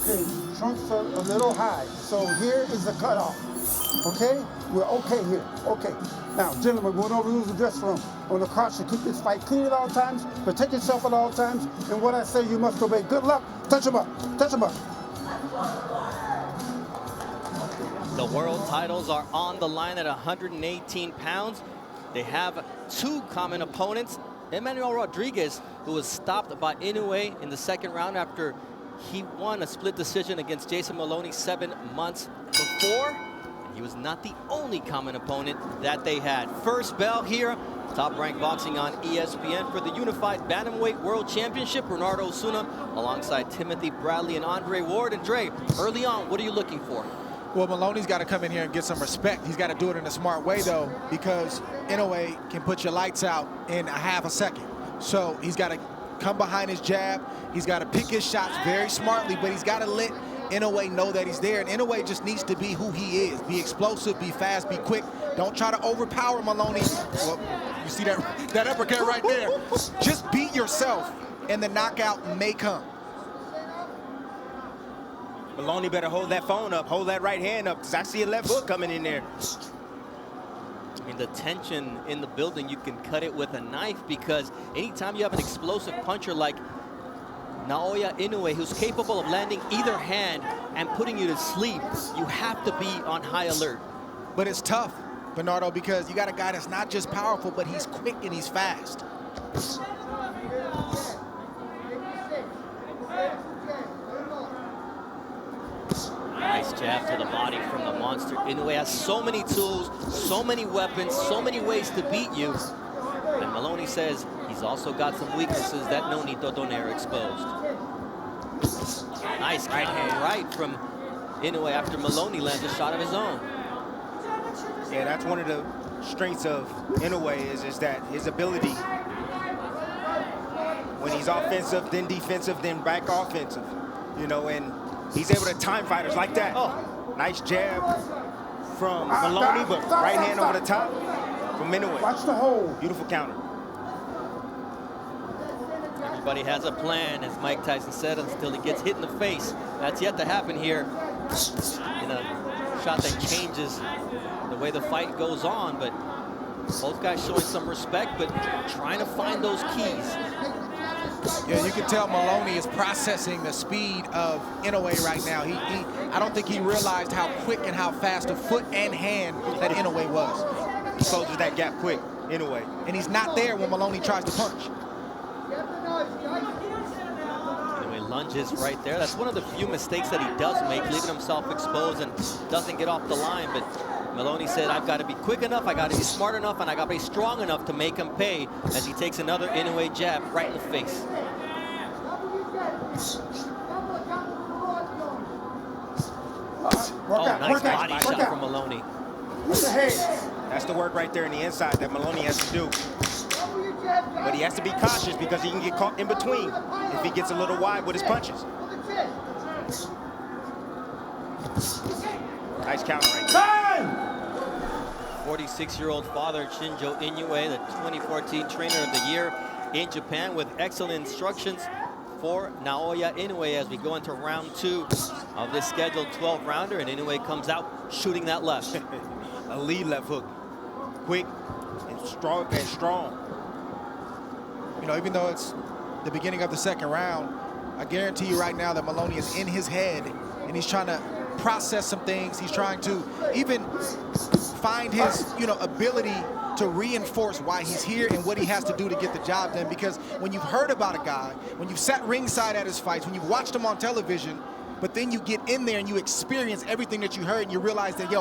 Okay, trunks are a little high. So here is the cutoff. Okay? We're okay here. Okay. Now, gentlemen, we want to use the dressing room. On the crouch to keep this fight clean at all times, protect yourself at all times, and what I say you must obey. Good luck. Touch him up. Touch him up. The world titles are on the line at 118 pounds. They have two common opponents. Emmanuel Rodriguez, who was stopped by Inoue in the second round after he won a split decision against Jason Moloney 7 months before. He was not the only common opponent that they had. First bell here, Top Rank Boxing on ESPN for the Unified Bantamweight World Championship. Bernardo Osuna alongside Timothy Bradley and Andre Ward. And Dre, early on, what are you looking for? Well, Moloney's got to come in here and get some respect. He's got to do it in a smart way, though, because Inoue can put your lights out in a half a second. So he's got to come behind his jab. He's got to pick his shots very smartly, but he's got to let Inoue know that he's there. And Inoue just needs to be who he is. Be explosive, be fast, be quick. Don't try to overpower Moloney. Well, you see that uppercut right there. Just beat yourself, and the knockout may come. Moloney better hold that phone up, hold that right hand up, because I see a left hook coming in there. I mean, the tension in the building, you can cut it with a knife, because anytime you have an explosive puncher like Naoya Inoue, who's capable of landing either hand and putting you to sleep, you have to be on high alert. But it's tough, Bernardo, because you got a guy that's not just powerful, but he's quick and he's fast. Nice jab to the body from the monster. Inoue has so many tools, so many weapons, so many ways to beat you. And Moloney says he's also got some weaknesses that Nonito Donaire exposed. Nice right hand right from Inoue after Moloney lands a shot of his own. Yeah, that's one of the strengths of Inoue is that his ability, when he's offensive, then defensive, then back offensive, you know, and he's able to time fighters like that. Oh, nice jab from Moloney, but right hand over the top from Inoue. Watch the hold. Beautiful counter. Everybody has a plan, as Mike Tyson said, until he gets hit in the face. That's yet to happen here in a shot that changes the way the fight goes on. But both guys showing some respect, but trying to find those keys. Yeah, you can tell Moloney is processing the speed of Inoue right now. I don't think he realized how quick and how fast of foot and hand that Inoue was. He closes that gap quick, Inoue. And he's not there when Moloney tries to punch. Inoue lunges right there. That's one of the few mistakes that he does make, leaving himself exposed and doesn't get off the line. But Moloney said, I've got to be quick enough, I got to be smart enough, and I got to be strong enough to make him pay, as he takes another Inoue jab right in the face. Nice body shot from Moloney. That's the work right there in the inside that Moloney has to do. But he has to be cautious, because he can get caught in between if he gets a little wide with his punches. Nice counter right there. 46-year-old father Shinjo Inoue, the 2014 Trainer of the Year in Japan, with excellent instructions for Naoya Inoue as we go into round 2 of this scheduled 12-rounder, and Inoue comes out shooting that left. A lead left hook, quick and strong. You know, even though it's the beginning of the second round, I guarantee you right now that Moloney is in his head, and he's trying to process some things. He's trying to even find his, ability to reinforce why he's here and what he has to do to get the job done. Because when you've heard about a guy, when you've sat ringside at his fights, when you've watched him on television, but then you get in there and you experience everything that you heard, and you realize that,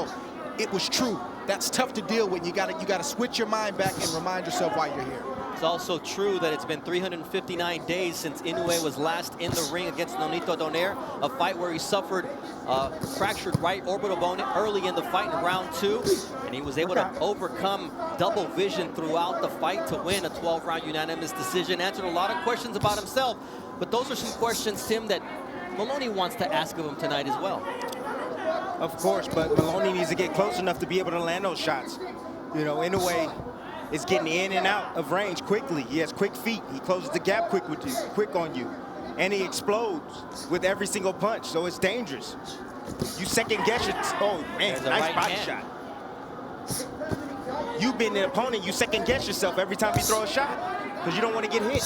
it was true. That's tough to deal with. You gotta switch your mind back and remind yourself why you're here. It's also true that it's been 359 days since Inoue was last in the ring against Nonito Donaire, a fight where he suffered a fractured right orbital bone early in the fight in round 2, and he was able to overcome double vision throughout the fight to win a 12-round unanimous decision. Answered a lot of questions about himself, but those are some questions, Tim, that Moloney wants to ask of him tonight as well. Of course, but Moloney needs to get close enough to be able to land those shots. Inoue is getting in and out of range quickly. He has quick feet. He closes the gap quick on you. and he explodes with every single punch, so it's dangerous. You second guess it. Oh man, nice right body hand. shot. You being the opponent, you second guess yourself every time you throw a shot because you don't want to get hit.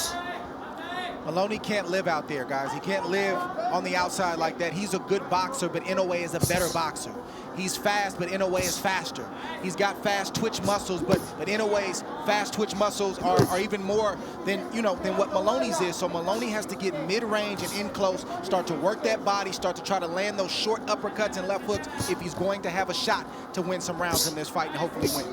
Moloney can't live out there, guys. He can't live on the outside like that. He's a good boxer, but Inoue is a better boxer. He's fast, but Inoue is faster. He's got fast twitch muscles, but Inoue's fast twitch muscles are even more than what Moloney's is. So Moloney has to get mid-range and in close, start to work that body, start to try to land those short uppercuts and left hooks if he's going to have a shot to win some rounds in this fight and hopefully win.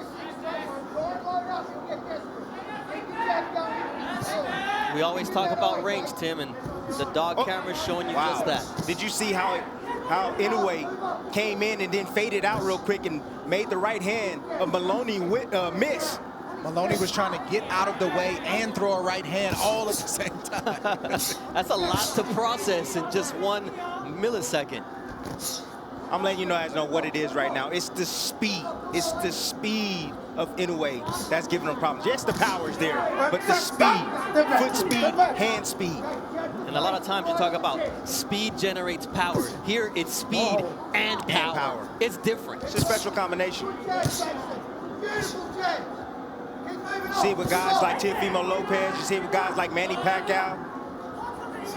We always talk about range, Tim, and the dog camera is showing you just that. Did you see how Inoue came in and then faded out real quick and made the right hand of Moloney miss? Moloney was trying to get out of the way and throw a right hand all at the same time. That's a lot to process in just 1 millisecond. I'm letting you guys know what it is right now. It's the speed. It's the speed of Inoue that's giving him problems. Yes, the power's there, but the speed, foot speed, hand speed. And a lot of times you talk about speed generates power. Here it's speed and power. It's different. It's a special combination. You see it with guys like Teofimo Lopez. You see it with guys like Manny Pacquiao. There's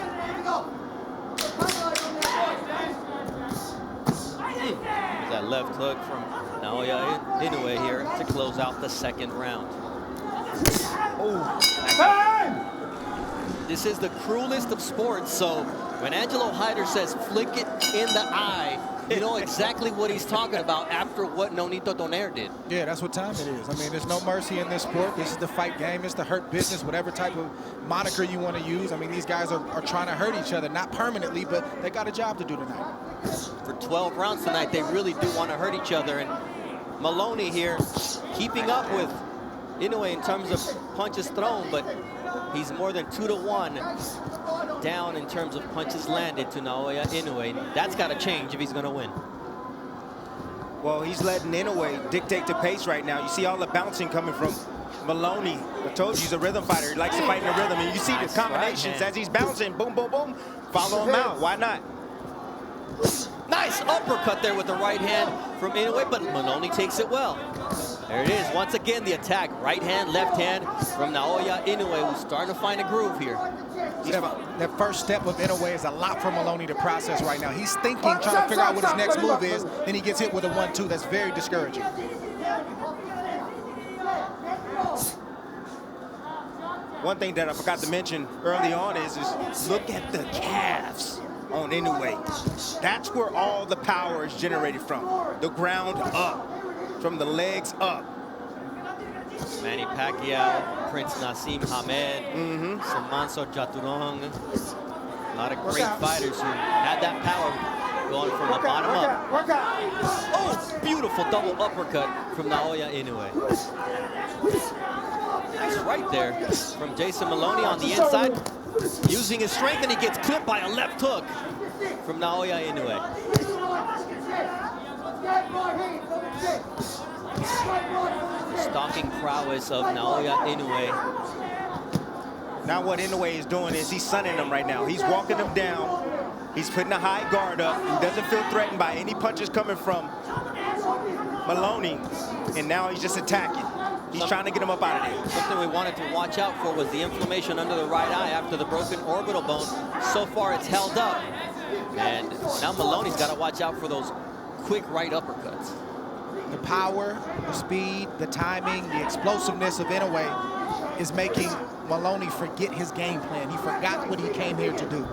that left hook from Naoya Inoue here to close out the second round. This is the cruelest of sports, so when Angelo Heider says flick it in the eye, you know exactly what he's talking about after what Nonito Donaire did. Yeah, that's what time it is. I mean, there's no mercy in this sport. This is the fight game. It's the hurt business, whatever type of moniker you want to use. I mean, these guys are trying to hurt each other, not permanently, but they got a job to do tonight. For 12 rounds tonight, they really do want to hurt each other, and Moloney here keeping up with Inoue in terms of punches thrown, but he's more than 2-1 down in terms of punches landed to Naoya Inoue. That's got to change if he's going to win. Well, he's letting Inoue dictate the pace right now. You see all the bouncing coming from Moloney. I told you he's a rhythm fighter. He likes to fight in the rhythm. And you see the combinations as he's bouncing. Boom, boom, boom. Follow him out. Why not? Nice uppercut there with the right hand from Inoue, but Moloney takes it well. There it is. Once again, the attack. Right hand, left hand from Naoya Inoue, who's starting to find a groove here. That first step of Inoue is a lot for Moloney to process right now. He's thinking, trying to figure out what his next move is, then he gets hit with a 1-2. That's very discouraging. One thing that I forgot to mention early on is look at the calves on Inoue. That's where all the power is generated from. The ground up, from the legs up. Manny Pacquiao, Prince Nassim Hamed, Samanso Jaturong. A lot of great fighters who had that power going from the bottom up. Oh, beautiful double uppercut from Naoya Inoue. Nice right there from Jason Moloney on the inside. Using his strength, and he gets clipped by a left hook from Naoya Inoue. Stalking prowess of Naoya Inoue. Now what Inoue is doing is he's sunning them right now. He's walking them down. He's putting a high guard up. He doesn't feel threatened by any punches coming from Moloney. And now he's just attacking. He's trying to get him up out of there. Something we wanted to watch out for was the inflammation under the right eye after the broken orbital bone. So far, it's held up. And now Moloney's got to watch out for those quick right uppercuts. The power, the speed, the timing, the explosiveness of Inoue is making Moloney forget his game plan. He forgot what he came here to do.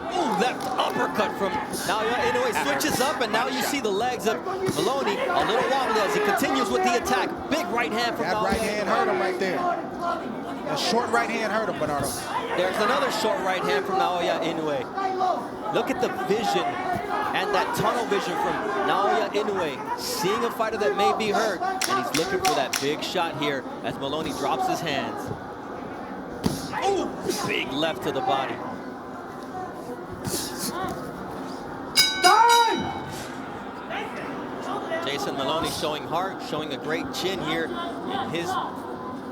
Ooh, left uppercut from Naoya Inoue switches up, and now you see the legs of Moloney a little wobbly as he continues with the attack. Big right hand from Naoya. That right hand hurt him right there. A short right hand hurt him, Bernardo. There's another short right hand from Naoya Inoue. Look at the vision and that tunnel vision from Naoya Inoue, seeing a fighter that may be hurt, and he's looking for that big shot here as Moloney drops his hands. Ooh, big left to the body. Jason Moloney showing heart, showing a great chin here in his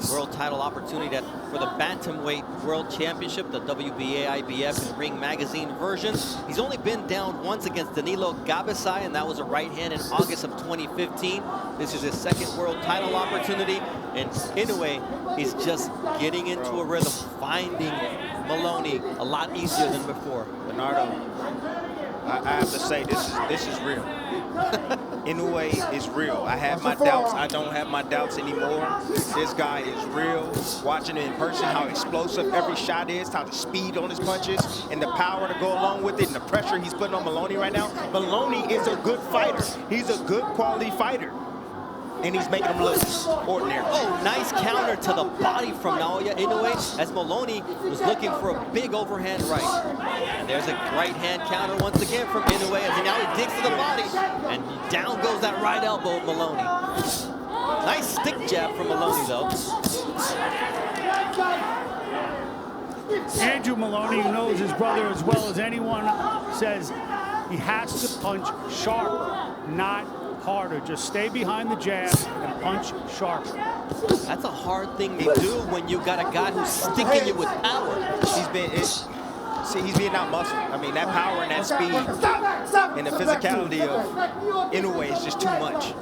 world title opportunity for the bantamweight world championship, the WBA, IBF, and Ring Magazine version. He's only been down once against Danilo Gabasai, and that was a right hand in August of 2015. This is his second world title opportunity, and Inoue is just getting into a rhythm, finding Moloney a lot easier than before. Bernardo, I have to say, this is real. Inoue is real. I have my doubts. I don't have my doubts anymore. This guy is real. Watching it in person, how explosive every shot is, how the speed on his punches, and the power to go along with it, and the pressure he's putting on Moloney right now. Moloney is a good fighter. He's a good quality fighter. And he's making him look ordinary. Oh, nice counter to the body from Naoya Inoue as Moloney was looking for a big overhand right. And there's a right hand counter once again from Inoue as now he digs to the body. And down goes that right elbow of Moloney. Nice stick jab from Moloney, though. Andrew Moloney, who knows his brother as well as anyone, says he has to punch sharper, not harder. Just stay behind the jab and punch sharper. That's a hard thing to do when you got a guy who's sticking you with power. He's being out-muscled. I mean, that power and that speed and the physicality of Inoue is just too much.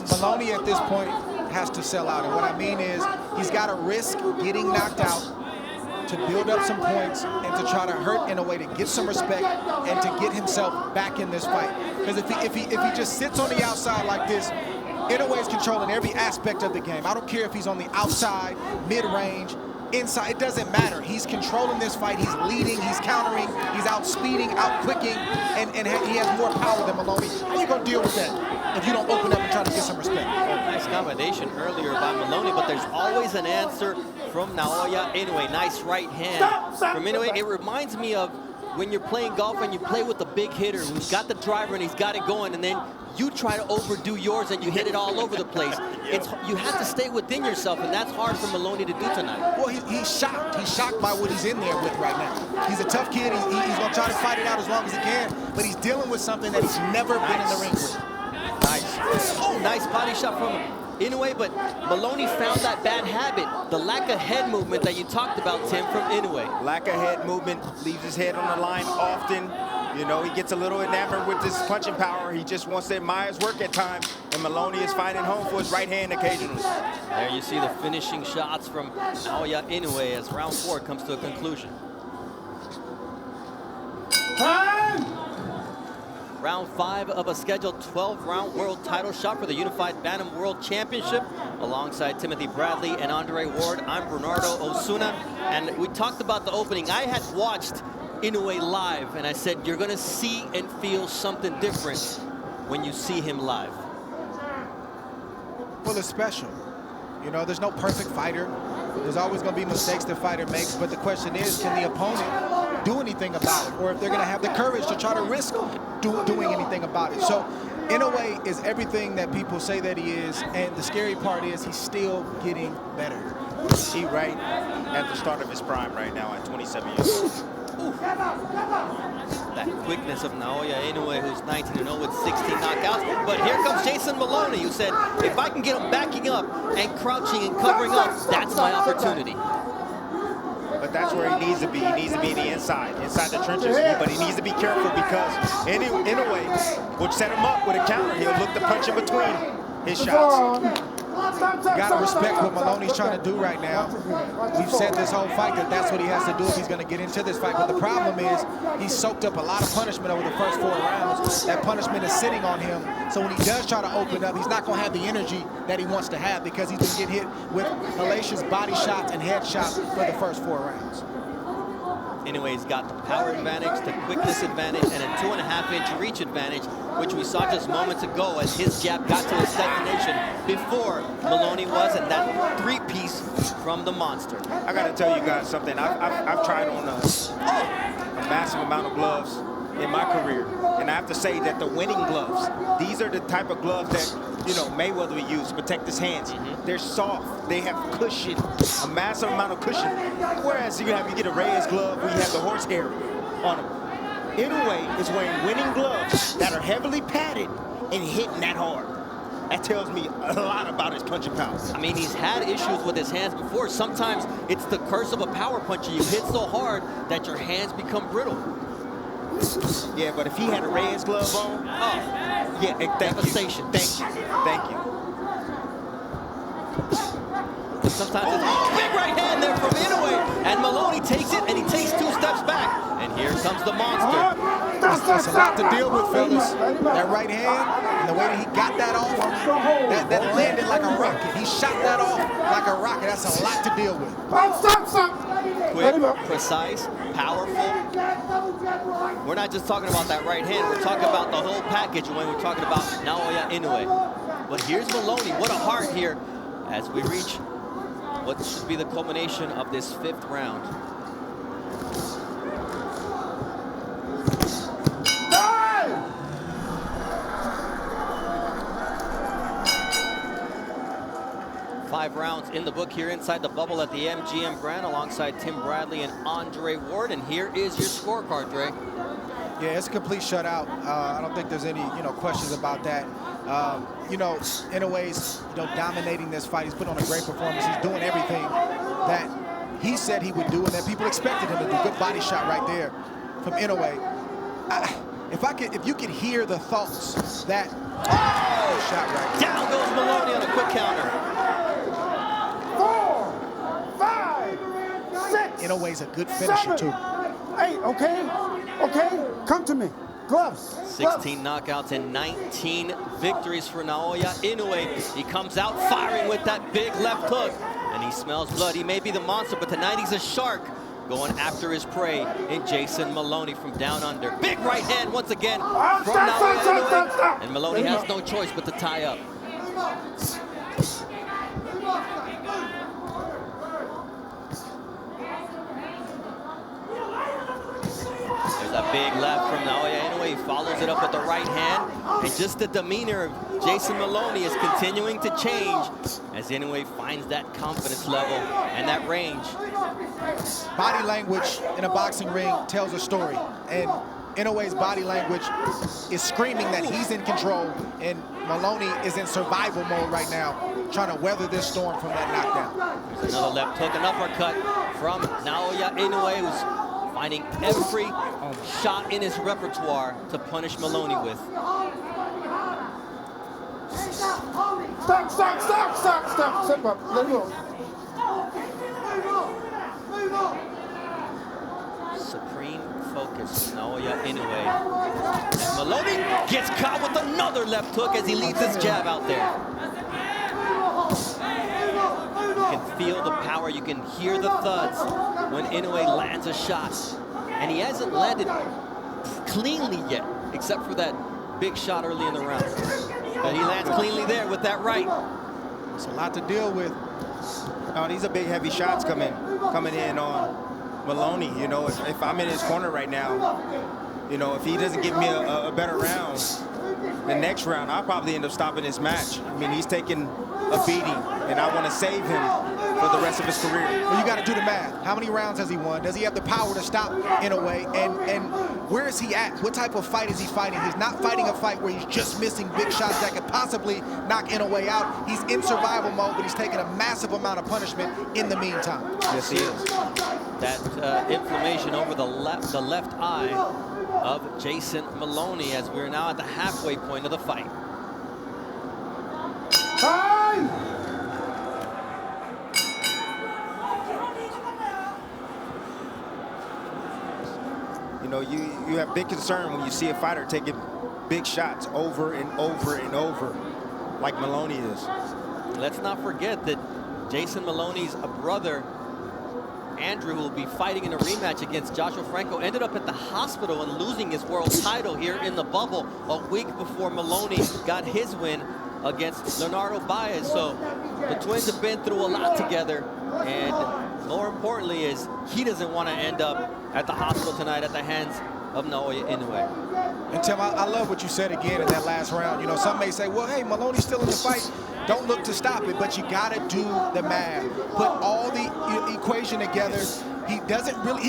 Moloney at this point has to sell out. And what I mean is he's got to risk getting knocked out to build up some points and to try to hurt in a way to get some respect and to get himself back in this fight. Because if he just sits on the outside like this, Inoue is controlling every aspect of the game. I don't care if he's on the outside, mid-range, inside, it doesn't matter. He's controlling this fight. He's leading, he's countering, he's out-speeding, out-quicking, and he has more power than Moloney. How are you going to deal with that if you don't open up and try to get some respect? Nice combination earlier by Moloney, but there's always an answer from Naoya Inoue. Nice right hand from Inoue. It reminds me of when you're playing golf and you play with a big hitter who's got the driver and he's got it going, and then you try to overdo yours and you hit it all over the place. You have to stay within yourself, and that's hard for Moloney to do tonight. Well, he's shocked. He's shocked by what he's in there with right now. He's a tough kid. He's going to try to fight it out as long as he can, but he's dealing with something that he's never been in the ring with. Nice. Oh, nice body shot from Inoue, but Moloney found that bad habit, the lack of head movement that you talked about, Tim, from Inoue. Lack of head movement, leaves his head on the line often. You know, he gets a little enamored with his punching power. He just wants to admire his work at times, and Moloney is finding home for his right hand occasionally. There you see the finishing shots from Naoya Inoue as round 4 comes to a conclusion. Time! Round 5 of a scheduled 12-round world title shot for the Unified Bantam World Championship. Alongside Timothy Bradley and Andre Ward, I'm Bernardo Osuna. And we talked about the opening. I had watched Inoue live, and I said, you're going to see and feel something different when you see him live. Well, it's special. You know, there's no perfect fighter. There's always going to be mistakes the fighter makes, but the question is, can the opponent do anything about it? Or if they're going to have the courage to try to risk doing anything about it. So, Inoue is everything that people say that he is, and the scary part is he's still getting better. He's right at the start of his prime right now at 27 years old. That quickness of Naoya Inoue, who's 19-0 with 16 knockouts. But here comes Jason Moloney, who said, if I can get him backing up and crouching and covering up, that's my opportunity. But that's where he needs to be. He needs to be in the inside the trenches. But he needs to be careful because Inoue will set him up with a counter. He'll look to punch in between his shots. Got to respect what Moloney's trying to do right now. We've said this whole fight that that's what he has to do if he's going to get into this fight. But the problem is he's soaked up a lot of punishment over the first 4 rounds. That punishment is sitting on him. So when he does try to open up, he's not going to have the energy that he wants to have because he's been getting hit with hellacious body shots and head shots for the first 4 rounds. Inoue's got the power advantage, the quickness advantage, and a 2.5-inch reach advantage, which we saw just moments ago as his jab got to his destination before Moloney was, and that 3-piece from the monster. I got to tell you guys something. I've tried on a massive amount of gloves in my career, and I have to say that the winning gloves, these are the type of gloves that, you know, Mayweather would use to protect his hands. They're soft. They have cushion, a massive amount of cushion. Whereas you get a Reyes glove where you have the horsehair on them. Inoue is wearing winning gloves that are heavily padded and hitting that hard. that tells me a lot about his punching power. I mean, he's had issues with his hands before. Sometimes it's the curse of a power puncher. You hit so hard that your hands become brittle. Yeah, but if he had a Reyes glove on, yeah, devastation. Thank you. But sometimes it's big right hand there from Inoue, and Moloney takes it, and he takes 2 steps back. And here comes the monster. That's a lot to deal with, fellas. That right hand, and the way that he got that off, that landed like a rocket. He shot that off like a rocket. That's a lot to deal with. Quick, precise, powerful. We're not just talking about that right hand. We're talking about the whole package when we're talking about Naoya Inoue. But here's Moloney. What a heart here as we reach what should be the culmination of this 5th round. Five rounds in the book here inside the bubble at the MGM Grand alongside Tim Bradley and Andre Ward. And here is your scorecard, Dre. Yeah, it's a complete shutout. I don't think there's any, questions about that. Inoue's, dominating this fight. He's put on a great performance. He's doing everything that he said he would do and that people expected him to do. Good body shot right there from Inoue. If you could hear the thoughts that shot right there. Down goes Moloney on a quick counter. 4, 5, 6. Inoue's a good finisher too. 8, okay, come to me. Gloves. 16 knockouts and 19 victories for Naoya Inoue. He comes out firing with that big left hook, and he smells blood. He may be the monster, but tonight he's a shark going after his prey in Jason Moloney from down under. Big right hand once again from Naoya Inoue, and Moloney has no choice but to tie up. There's a big left from Naoya Inoue. He follows it up with the right hand. And just the demeanor of Jason Moloney is continuing to change as Inoue finds that confidence level and that range. Body language in a boxing ring tells a story. And Inoue's body language is screaming that he's in control. And Moloney is in survival mode right now, trying to weather this storm from that knockdown. There's another left hook, an uppercut from Naoya Inoue, who's finding every shot in his repertoire to punish Moloney with. Stop, step up, let me go. Supreme focus, Naoya Inoue. And Moloney gets caught with another left hook as he leads his jab out there. You can feel the power, you can hear the thuds when Inoue lands a shot. And he hasn't landed cleanly yet, except for that big shot early in the round. But he lands cleanly there with that right. It's a lot to deal with. No, these are big, heavy shots coming in on Moloney. If I'm in his corner right now, if he doesn't give me a better round, the next round, I'll probably end up stopping this match. I mean, he's taking a beating, and I want to save him for the rest of his career. Well, you got to do the math. How many rounds has he won? Does he have the power to stop Inoue? And where is he at? What type of fight is he fighting? He's not fighting a fight where he's just missing big shots that could possibly knock Inoue out. He's in survival mode, but he's taking a massive amount of punishment in the meantime. Yes, he is. That inflammation over the left eye of Jason Moloney as we're now at the halfway point of the fight. Time! You have big concern when you see a fighter taking big shots over and over and over, like Moloney is. Let's not forget that Jason Moloney's brother, Andrew, who will be fighting in a rematch against Joshua Franco, ended up at the hospital and losing his world title here in the bubble a week before Moloney got his win against Leonardo Baez. So the twins have been through a lot together, and more importantly is he doesn't want to end up at the hospital tonight at the hands of Naoya Inoue. And Tim, I love what you said again in that last round. Some may say, well, hey, Moloney's still in the fight. Don't look to stop it, but you got to do the math. Put all the equation together. He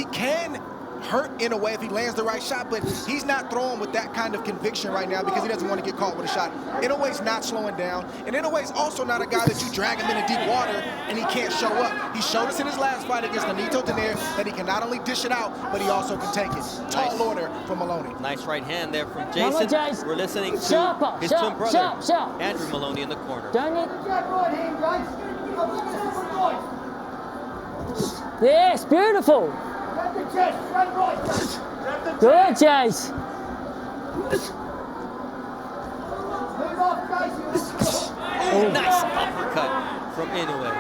can hurt Inoue if he lands the right shot, but he's not throwing with that kind of conviction right now because he doesn't want to get caught with a shot. Inoue's not slowing down, and Inoue's also not a guy that you drag him into deep water and he can't show up. He showed us in his last fight against Donaire that he can not only dish it out, but he also can take it. Tall order from Moloney. Nice right hand there from Jason. Jace. We're listening to Sharper, his sharp, twin brother, sharp, sharp. Andrew Moloney, in the corner. Don't it? Yes, beautiful. Good, Jace. Nice uppercut from Inoue.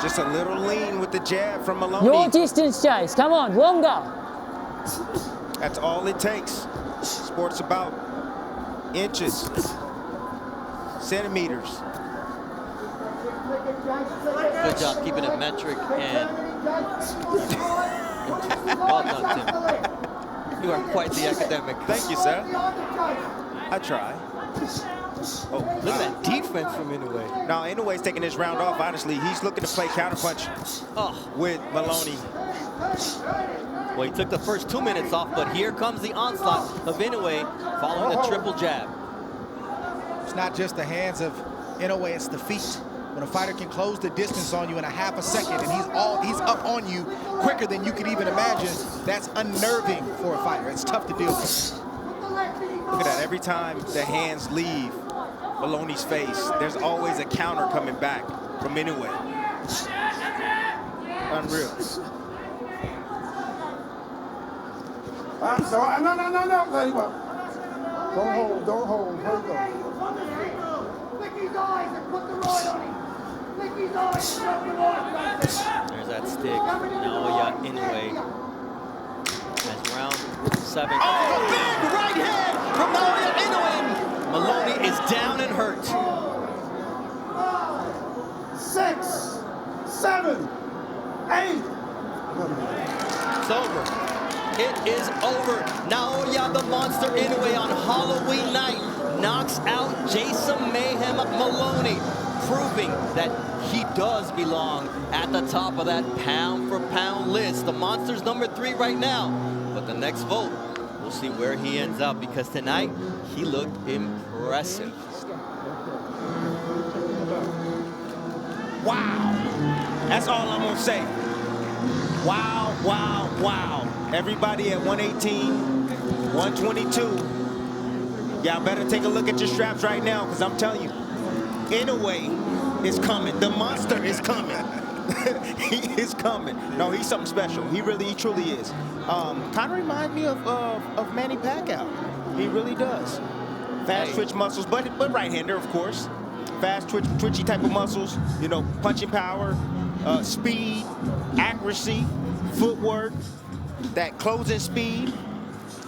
Just a little lean with the jab from Moloney. Your distance, Jace. Come on, longer. That's all it takes. Sport's about inches, centimeters. Good job keeping it metric and well done, Tim. You are quite the academic. Thank you, sir. I try. Oh, look at that defense from Inoue. Now, Inoue's taking this round off, honestly. He's looking to play counterpunch with Moloney. Well, he took the first 2 minutes off, but here comes the onslaught of Inoue following the triple jab. It's not just the hands of Inoue, it's the feet. When a fighter can close the distance on you in a half a second and he's up on you quicker than you could even imagine, that's unnerving for a fighter. It's tough to deal with. Look at that. Every time the hands leave Moloney's face, there's always a counter coming back from Inoue. Unreal. I'm sorry. No. Let him up. Don't hold. Here we go. Lick his eyes and put the right on him. Lick his eyes and put the right. There's that stick. Naoya Inoue as round 7. Oh, big right hand from Naoya Inoue. Moloney is down and hurt. 6, 7, 8. It's over. It is over. Naoya the Monster Inoue on Halloween night knocks out Jason Mayhem Moloney, proving that he does belong at the top of that pound-for-pound list. The Monster's number 3 right now, but the next vote, we'll see where he ends up, because tonight he looked impressive. Wow. That's all I'm going to say. Wow, wow, wow. Everybody at 118, 122. Y'all better take a look at your straps right now, because I'm telling you, Inoue is coming. The Monster is coming. He is coming. No, he's something special. He truly is. Kind of reminds me of Manny Pacquiao. He really does. Fast twitch muscles, but right-hander, of course. Fast twitchy type of muscles. You know, punching power, speed, accuracy, footwork, that closing speed.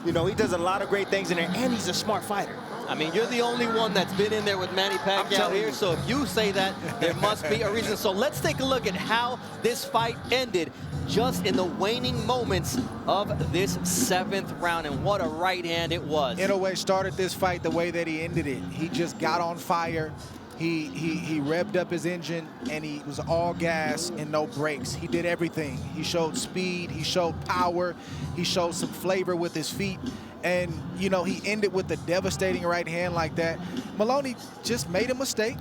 You know, he does a lot of great things in there, and he's a smart fighter. I mean, you're the only one that's been in there with Manny Pacquiao here, so if you say that, there must be a reason. So let's take a look at how this fight ended just in the waning moments of this 7th round, and what a right hand it was. Inoue started this fight the way that he ended it. He just got on fire. He revved up his engine, and he was all gas and no brakes. He did everything. He showed speed, he showed power, he showed some flavor with his feet, and you know, he ended with a devastating right hand like that. Moloney just made a mistake,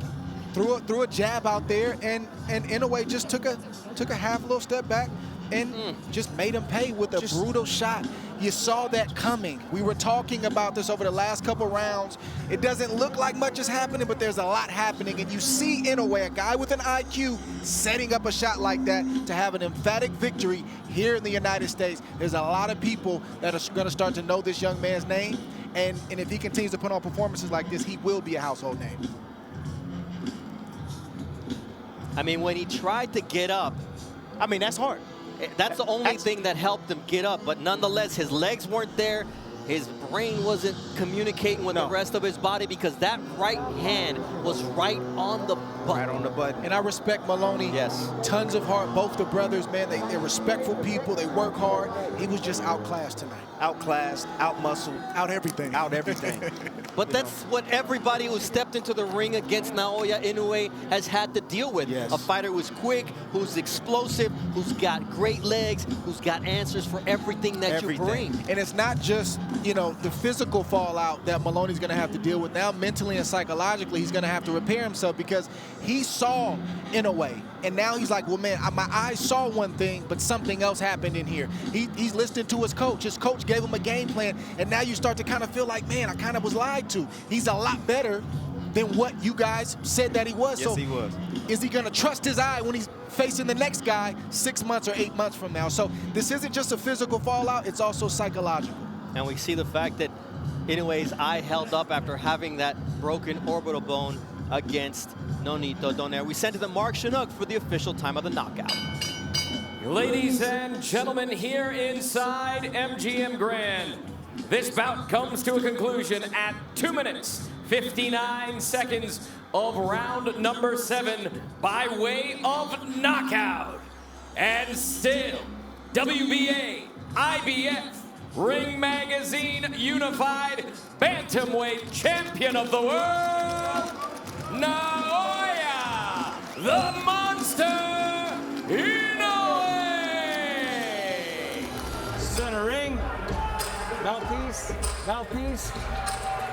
threw a jab out there, and Inoue just took a half little step back and just made him pay with a brutal shot. You saw that coming. We were talking about this over the last couple rounds. It doesn't look like much is happening, but there's a lot happening. And you see Inoue, a guy with an IQ, setting up a shot like that to have an emphatic victory here in the United States. There's a lot of people that are going to start to know this young man's name. And if he continues to put on performances like this, he will be a household name. I mean, when he tried to get up, I mean, that's hard. That's the only thing that helped him get up, but nonetheless, his legs weren't there. His brain wasn't communicating with the rest of his body, because that right hand was right on the Right on the button. And I respect Moloney. Yes. Tons of heart. Both the brothers, man, they're respectful people. They work hard. He was just outclassed tonight. Outclassed, out-muscled. Out everything. Out everything. But that's what everybody who stepped into the ring against Naoya Inoue has had to deal with. Yes. A fighter who's quick, who's explosive, who's got great legs, who's got answers for everything that you bring. And it's not just, you know, the physical fallout that Moloney's going to have to deal with. Now, mentally and psychologically, he's going to have to repair himself because he saw Inoue. And now he's like, well, man, my eyes saw one thing, but something else happened in here. He's listening to his coach. His coach gave him a game plan. And now you start to kind of feel like, man, I kind of was lied to. He's a lot better than what you guys said that he was. Yes, so he was. Is he going to trust his eye when he's facing the next guy 6 months or 8 months from now? So this isn't just a physical fallout. It's also psychological. And we see the fact that Inoue's eye held up after having that broken orbital bone against Nonito Donaire. We send to the Mark Chinook for the official time of the knockout. Ladies and gentlemen, here inside MGM Grand, this bout comes to a conclusion at 2 minutes, 59 seconds of round number 7 by way of knockout. And still, WBA, IBF, Ring Magazine Unified Bantamweight Champion of the World, Naoya, the Monster Inoue! Center ring, mouthpiece.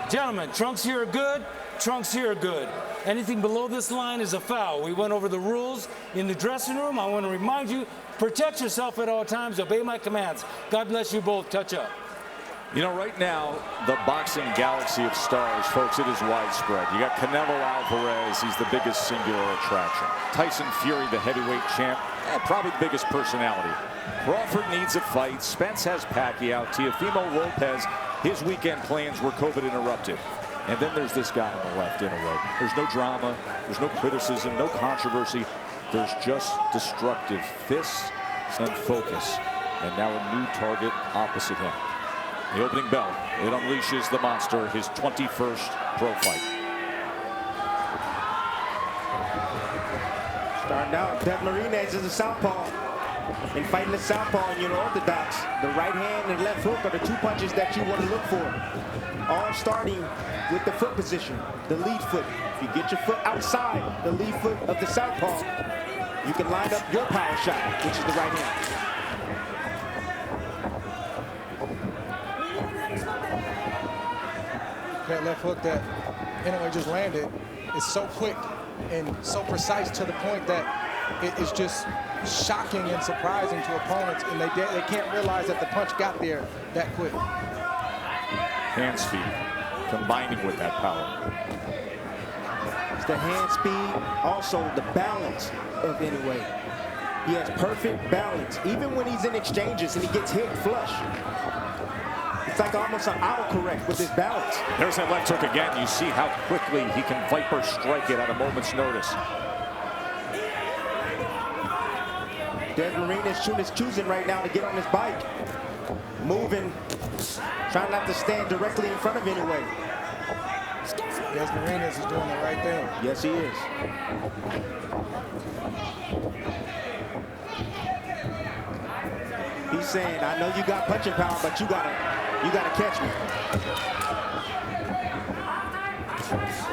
Gentlemen, trunks here are good, trunks here are good. Anything below this line is a foul. We went over the rules in the dressing room. I want to remind you, protect yourself at all times, obey my commands. God bless you both, touch up. You know, right now, the boxing galaxy of stars, folks, it is widespread. You got Canelo Alvarez, he's the biggest singular attraction. Tyson Fury, the heavyweight champ, probably the biggest personality. Crawford needs a fight. Spence has Pacquiao. Teofimo Lopez, his weekend plans were COVID interrupted. And then there's this guy on the left, Inoue. There's no drama, there's no criticism, no controversy. There's just destructive fists and focus. And now a new target opposite him. The opening bell, it unleashes the monster, his 21st pro fight. Starting out, Marinez is a southpaw. And fighting the southpaw and unorthodox, the right hand and left hook are the two punches that you want to look for. All starting with the foot position, the lead foot. If you get your foot outside the lead foot of the southpaw, you can line up your power shot, which is the right hand. That left hook that Inoue just landed is so quick and so precise to the point that it is just shocking and surprising to opponents, and they can't realize that the punch got there that quick. Hand speed combining with that power. It's the hand speed, also the balance of Inoue. He has perfect balance, even when he's in exchanges and he gets hit flush. It's like almost an autocorrect with his balance. There's that left hook again. You see how quickly he can viper strike it at a moment's notice. Marinez is choosing right now to get on his bike. Moving, trying not to stand directly in front of Inoue. Marinez is doing the right thing. Yes, he is. He's saying, I know you got punching power, but you gotta catch me.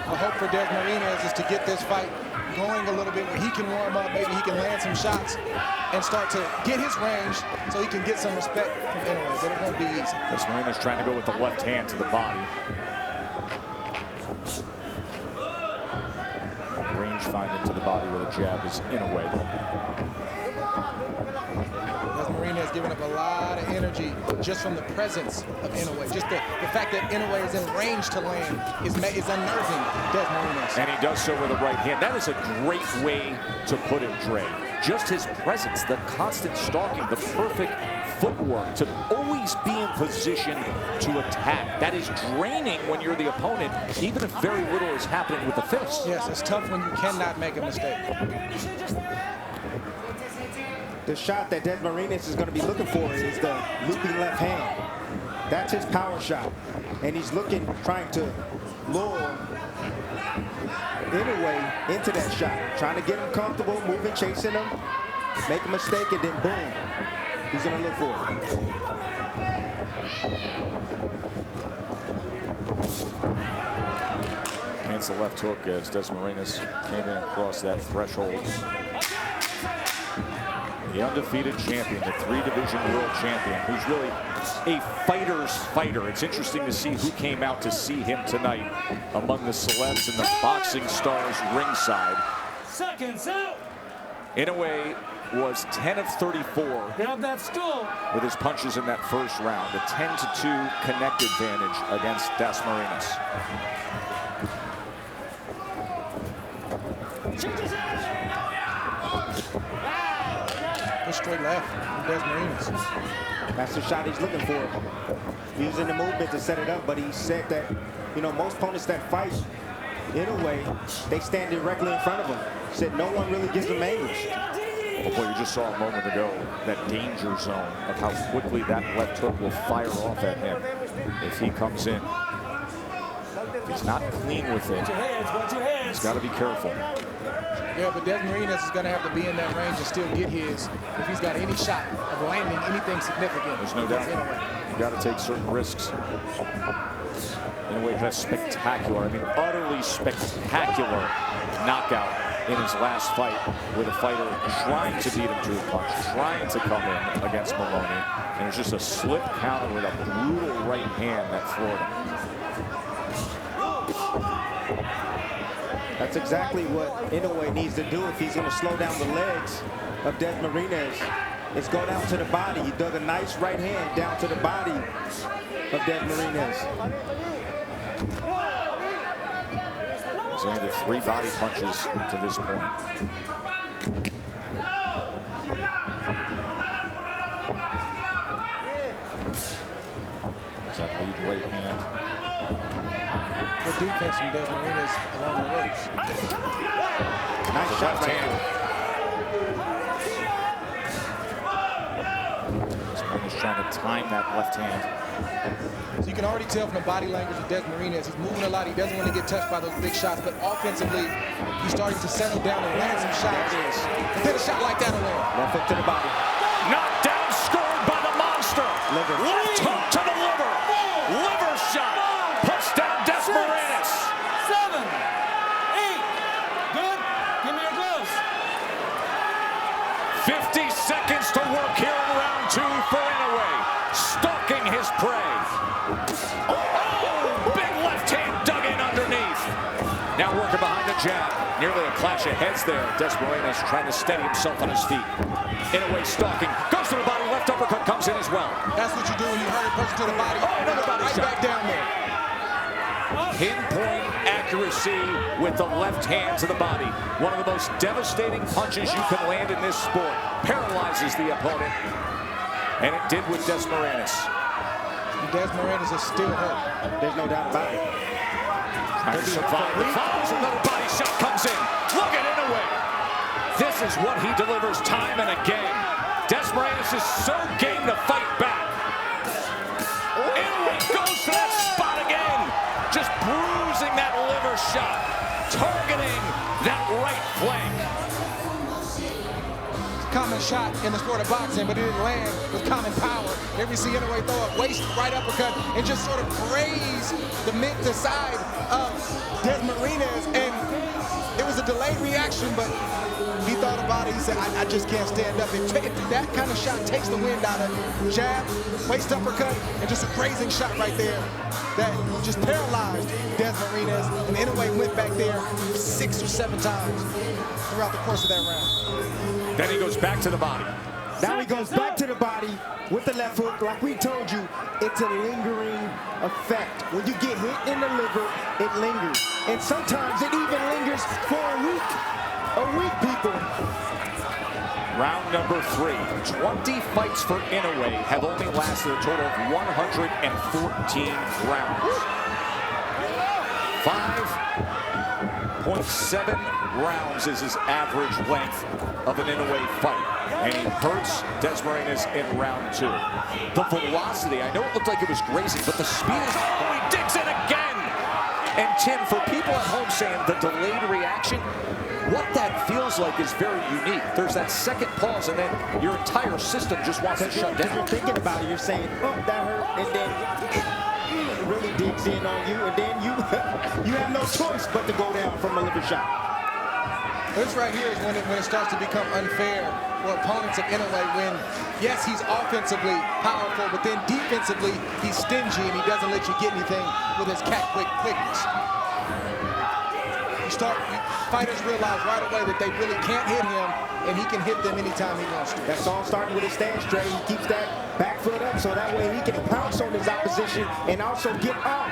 The hope for Marinez is to get this fight going a little bit where he can warm up, maybe he can land some shots and start to get his range so he can get some respect from Inoue, but it won't be easy. Marinez trying to go with the left hand to the body. Range find into the body with a jab is Inoue. Marinez giving up a lot of energy just from the presence of Inoue. Just the fact that Inoue is in range to land is unnerving Marinez. And he does so with a right hand. That is a great way to put it, Dre. Just his presence, the constant stalking, the perfect footwork to always be in position to attack. That is draining when you're the opponent, even if very little is happening with the fist. Yes, it's tough when you cannot make a mistake. The shot that Marinez is going to be looking for is the looping left hand. That's his power shot. And he's looking, trying to lure Inoue into that shot, trying to get him comfortable, moving, chasing him, make a mistake, and then boom, he's gonna look for it. Against the left hook as Desmarinas came in across that threshold. The undefeated champion, the 3-division world champion, who's really a fighter's fighter. It's interesting to see who came out to see him tonight among the celebs and the boxing stars ringside. Seconds out. Inoue was 10 of 34 Grab that stool. with his punches in that first round. A 10-2 connect advantage against Desmarinas. Straight left from Desmarinas. That's the shot he's looking for. Using the movement to set it up, but he said that, you know, most opponents that fight Inoue, they stand directly in front of him. He said no one really gives him angles. Well, boy, you just saw a moment ago that danger zone of how quickly that left hook will fire off at him if he comes in. If he's not clean with it, he's got to be careful. Yeah, but Desmarinas is going to have to be in that range and still get his if he's got any shot of landing anything significant. There's no doubt. You got to take certain risks. Inoue had a spectacular, I mean, utterly spectacular knockout in his last fight with a fighter trying to beat him to a punch, trying to come in against Moloney. And it was just a slip counter with a brutal right hand that floored him. That's exactly what Inoue needs to do if he's going to slow down the legs of Desmarinas. Is go down to the body. He dug a nice right hand down to the body of Desmarinas. He's landed 3 body punches to this point. There's that lead right hand. Good defense from Desmarinas along the ropes. Nice shot right hand. Desmarinas trying to time that left hand. So you can already tell from the body language of Desmarinas, he's moving a lot. He doesn't want to get touched by those big shots, but offensively, he's starting to settle down and land some shots. And then a shot like that will land. Left hook to the body. Knocked down, scored by the monster. Left hook to the liver. Liver shot. Puts down Desmarinas. 7, 8. Good. Give me your gloves. 50 seconds to work here in round 2 for Inoue. Stalking his prey. Oh, big left hand dug in underneath. Now working behind the jab. Nearly a clash of heads there. Desmarinas trying to steady himself on his feet. Inoue stalking. Goes to the body. Left uppercut comes in as well. That's what you do when you hurt a person to the body. Oh, another body right shot. back down there. Pinpoint accuracy with the left hand to the body. One of the most devastating punches you can land in this sport. Paralyzes the opponent. And it did with Desmarinas. Desmarinas is still hurt. There's no doubt about it. Trying to survive the falls. Another body shot comes in. Look at Inoue. This is what he delivers time and again. Desmarinas is so game to fight back. Inoue goes to that spot again. Just bruising that liver shot. Targeting that right flank. Common shot in the sport of boxing, but it didn't land with common power. There we see Inoue throw a waist right uppercut and just sort of graze the mid to side of Desmarinas, and it was a delayed reaction, but he thought about it. He said, I just can't stand up. That kind of shot takes the wind out of it. Jab, waist uppercut, and just a grazing shot right there that just paralyzed Desmarinas, and Inoue went back there 6 or 7 times throughout the course of that round. Then he goes back to the body. Now he goes back to the body with the left hook. Like we told you, it's a lingering effect. When you get hit in the liver, it lingers. And sometimes it even lingers for a week. A week, people. Round number 3. 20 fights for Inoue have only lasted a total of 114 rounds. 5.7 rounds is his average length of an Inoue fight. And he hurts Desmarinas in round 2. The velocity, I know it looked like it was grazing, but the speed is, oh, he digs in again. And Tim, for people at home saying the delayed reaction, what that feels like is very unique. There's that second pause, and then your entire system just wants to shut down. You're thinking about it. You're saying, oh, that hurt, and then it really digs in on you, and then you you have no choice but to go down from a liver shot. This right here is when it starts to become unfair for opponents of Inoue when, yes, he's offensively powerful, but then defensively, he's stingy and he doesn't let you get anything with his quickness. Fighters realize right away that they really can't hit him, and he can hit them anytime he wants to. That's all starting with his stance straight. He keeps that back foot up so that way he can pounce on his opposition and also get up.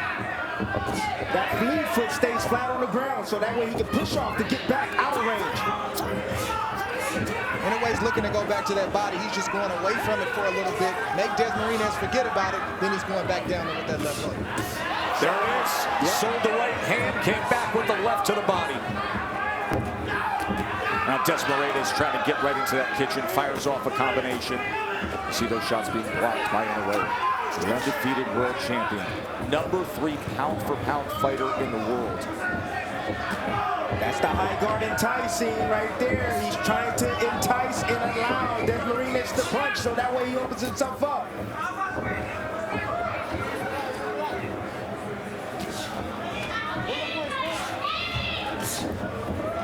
That lead foot stays flat on the ground so that way he can push off to get back out of range. Inoue's looking to go back to that body. He's just going away from it for a little bit. Make Desmarinez forget about it, then he's going back down there with that left hook. There it is. Yeah. Sold the right hand, came back with the left to the body. Now Desmarinez trying to get right into that kitchen, fires off a combination. You see those shots being blocked by Inoue. The undefeated world champion. #3 pound-for-pound fighter in the world. That's the high guard enticing right there. He's trying to entice and allow Desmarinez to punch so that way he opens himself up.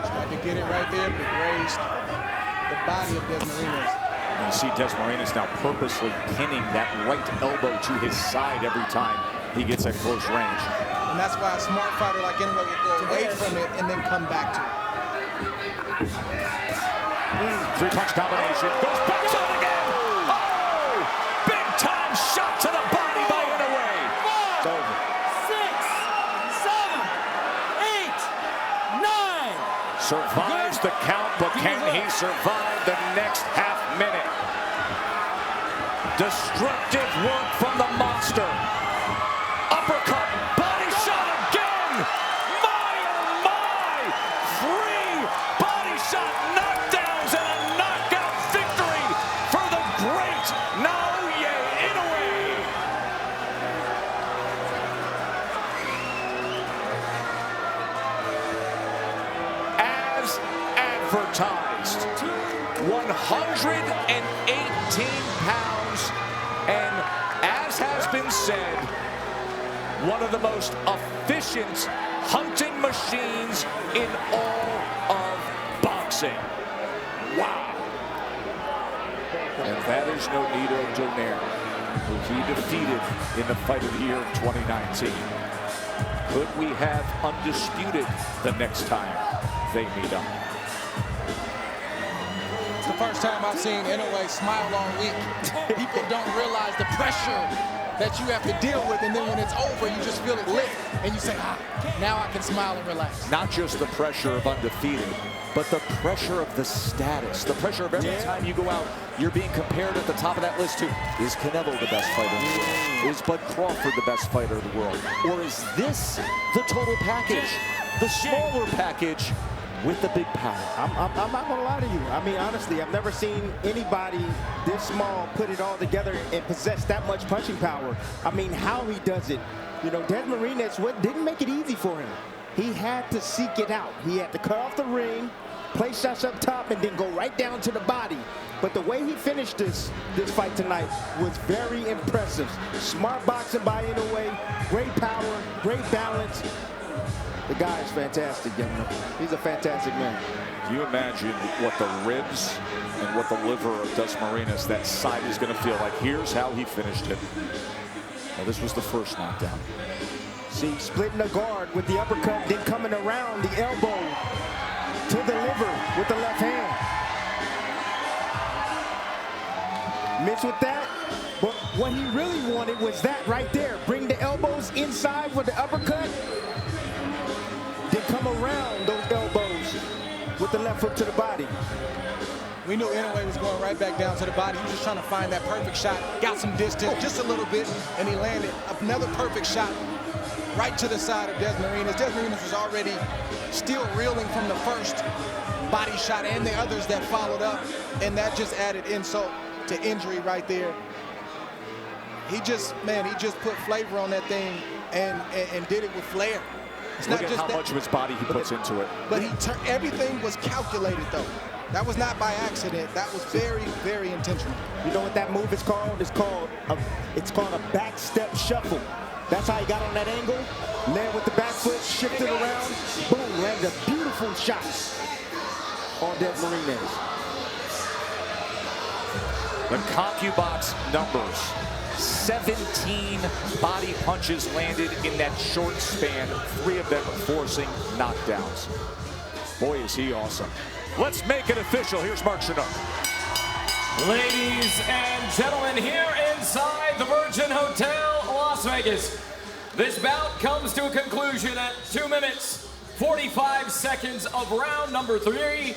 Tried to get it right there, but raised the body of Desmarinez. You see Desmarinez now purposely pinning that right elbow to his side every time he gets at close range. And that's why a smart fighter like Inoue will go away from it and then come back to it. Three-punch combination. Goes back to it again. Oh! Big-time shot to the body by Inoue. It's over. 6, 7, 8, 9. Survives the count, but can he survive the next half minute? Destructive work from the monster. Uppercut, body shot again. My, oh my! 3 body shot knockdowns and a knockout victory for the great Naoya Inoue. As advertised, 118 pounds, and as has been said, one of the most efficient hunting machines in all of boxing. Wow. And that is Donaire, who he defeated in the Fight of the Year in 2019. Could we have undisputed the next time they meet up? It's the first time I've seen Inoue smile all week. People don't realize the pressure that you have to deal with, and then when it's over, you just feel it lift, and you say, now I can smile and relax. Not just the pressure of undefeated, but the pressure of the status, the pressure of every time you go out, you're being compared at the top of that list to, is Canelo the best fighter in the world? Is Bud Crawford the best fighter in the world? Or is this the total package, the smaller package with the big power? I'm not gonna lie to you. I mean, honestly, I've never seen anybody this small put it all together and possess that much punching power. I mean, how he does it. You know, Desmarinez didn't make it easy for him. He had to seek it out. He had to cut off the ring, place shots up top, and then go right down to the body. But the way he finished this fight tonight was very impressive. Smart boxing by Inoue, great power, great balance. The guy is fantastic, gentlemen. He's a fantastic man. Can you imagine what the ribs and what the liver of Desmarinez, that side is going to feel like? Here's how he finished it. Well, this was the first knockdown. See, splitting the guard with the uppercut, then coming around the elbow to the liver with the left hand. Mixed with that, but what he really wanted was that right there. Bring the elbows inside with the uppercut, then come around those elbows with the left hook to the body. We knew Inoue was going right back down to the body. He was just trying to find that perfect shot, got some distance, just a little bit, and he landed another perfect shot right to the side of Desmarinez. Desmarinez was already still reeling from the first body shot and the others that followed up, and that just added insult to injury right there. He just put flavor on that thing and did it with flair. It's Look not at just how that, much of his body he puts into it. but everything was calculated, though. That was not by accident. That was very, very intentional. You know what that move is called? It's called a back step shuffle. That's how he got on that angle. Land with the back foot, shifted around, boom, landed a beautiful shot on Des Marines. The CompuBox numbers. 17 body punches landed in that short span, 3 of them forcing knockdowns. Boy, is he awesome. Let's make it official. Here's Mark Chinook. Ladies and gentlemen, here inside the Virgin Hotel, Las Vegas, this bout comes to a conclusion at 2 minutes, 45 seconds of round number 3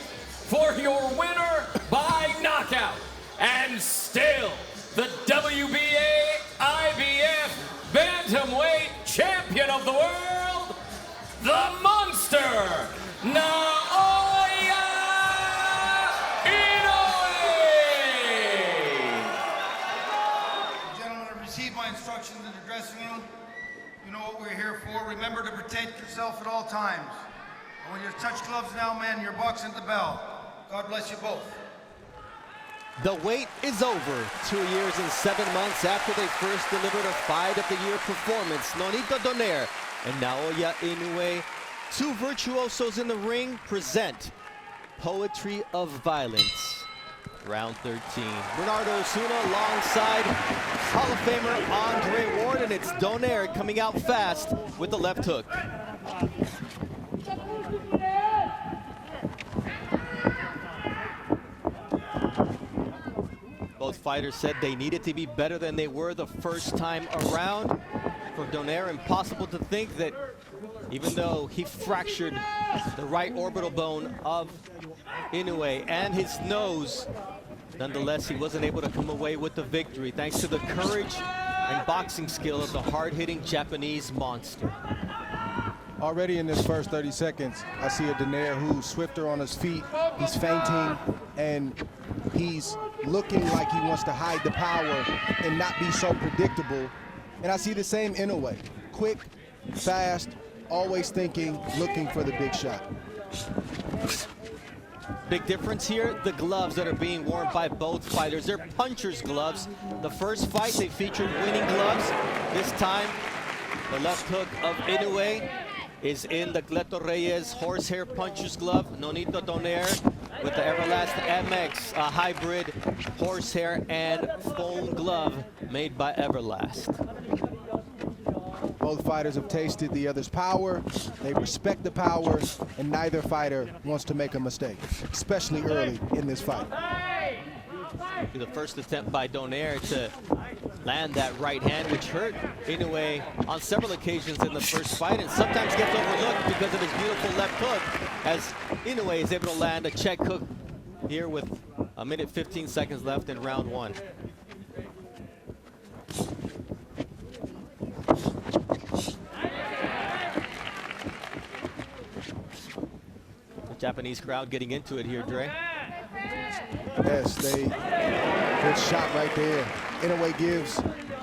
for your winner by knockout. And still, the WBA IBF Bantamweight Champion of the World, the Monster, Naoya Inoue! Gentlemen, I received my instructions in the dressing room. You know what we're here for. Remember to protect yourself at all times. And when you touch gloves now, man, you're boxing at the bell. God bless you both. The wait is over. 2 years and 7 months after they first delivered a Fight of the Year performance, Donaire and Naoya Inoue, 2 virtuosos in the ring, present Poetry of Violence. Round 13. Bernardo Osuna alongside Hall of Famer Andre Ward, and it's Donaire coming out fast with the left hook. Both fighters said they needed to be better than they were the first time around. For Donaire, impossible to think that even though he fractured the right orbital bone of Inoue and his nose, nonetheless, he wasn't able to come away with the victory thanks to the courage and boxing skill of the hard-hitting Japanese monster. Already in this first 30 seconds, I see a Donaire who's swifter on his feet. He's feinting, and he's looking like he wants to hide the power and not be so predictable. And I see the same Inoue, quick, fast, always thinking, looking for the big shot. Big difference here, the gloves that are being worn by both fighters. They're puncher's gloves. The first fight, they featured winning gloves. This time, the left hook of Inoue is in the Cleto Reyes horsehair puncher's glove. Nonito Donaire with the Everlast MX, a hybrid horsehair and foam glove made by Everlast. Both fighters have tasted the other's power. They respect the power, and neither fighter wants to make a mistake, especially early in this fight. The first attempt by Donaire to land that right hand, which hurt Inoue on several occasions in the first fight, and sometimes gets overlooked because of his beautiful left hook, as Inoue is able to land a check hook here with 1 minute 15 seconds left in round 1. The Japanese crowd getting into it here, Dre. Yes, good shot right there. Inoue gives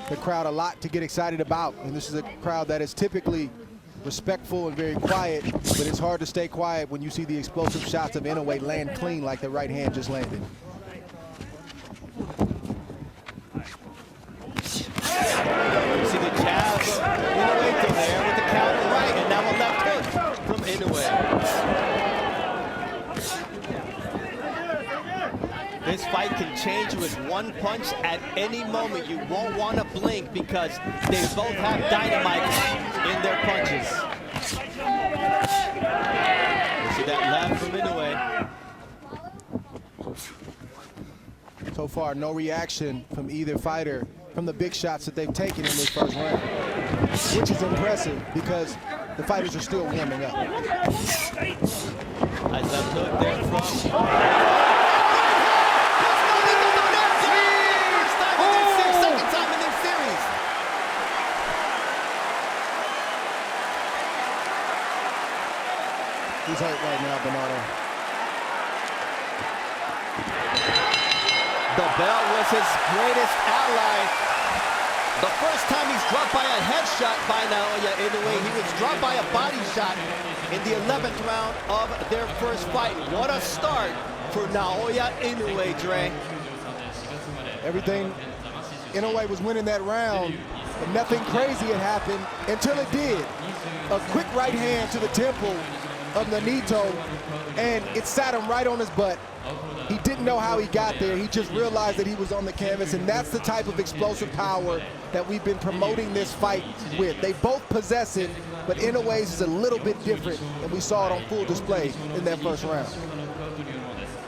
the crowd a lot to get excited about, and this is a crowd that is typically respectful and very quiet, but it's hard to stay quiet when you see the explosive shots of Inoue land clean like the right hand just landed. You see the jab of Inoue there with the counter right, and now a left hook from Inoue. This fight can change with one punch at any moment. You won't want to blink because they both have dynamite in their punches. You see that left from Inoue. So far, no reaction from either fighter from the big shots that they've taken in this first round, which is impressive because the fighters are still warming up. Nice left hook there from... He's hurt right now, Bernardo. The bell was his greatest ally. The first time he's dropped by a headshot by Naoya Inoue. He was dropped by a body shot in the 11th round of their first fight. What a start for Naoya Inoue, Dre. Everything, Inoue was winning that round, but nothing crazy had happened until it did. A quick right hand to the temple of Nonito, and it sat him right on his butt. He didn't know how he got there. He just realized that he was on the canvas, and that's the type of explosive power that we've been promoting this fight with. They both possess it, but Inoue's is a little bit different, and we saw it on full display in that first round.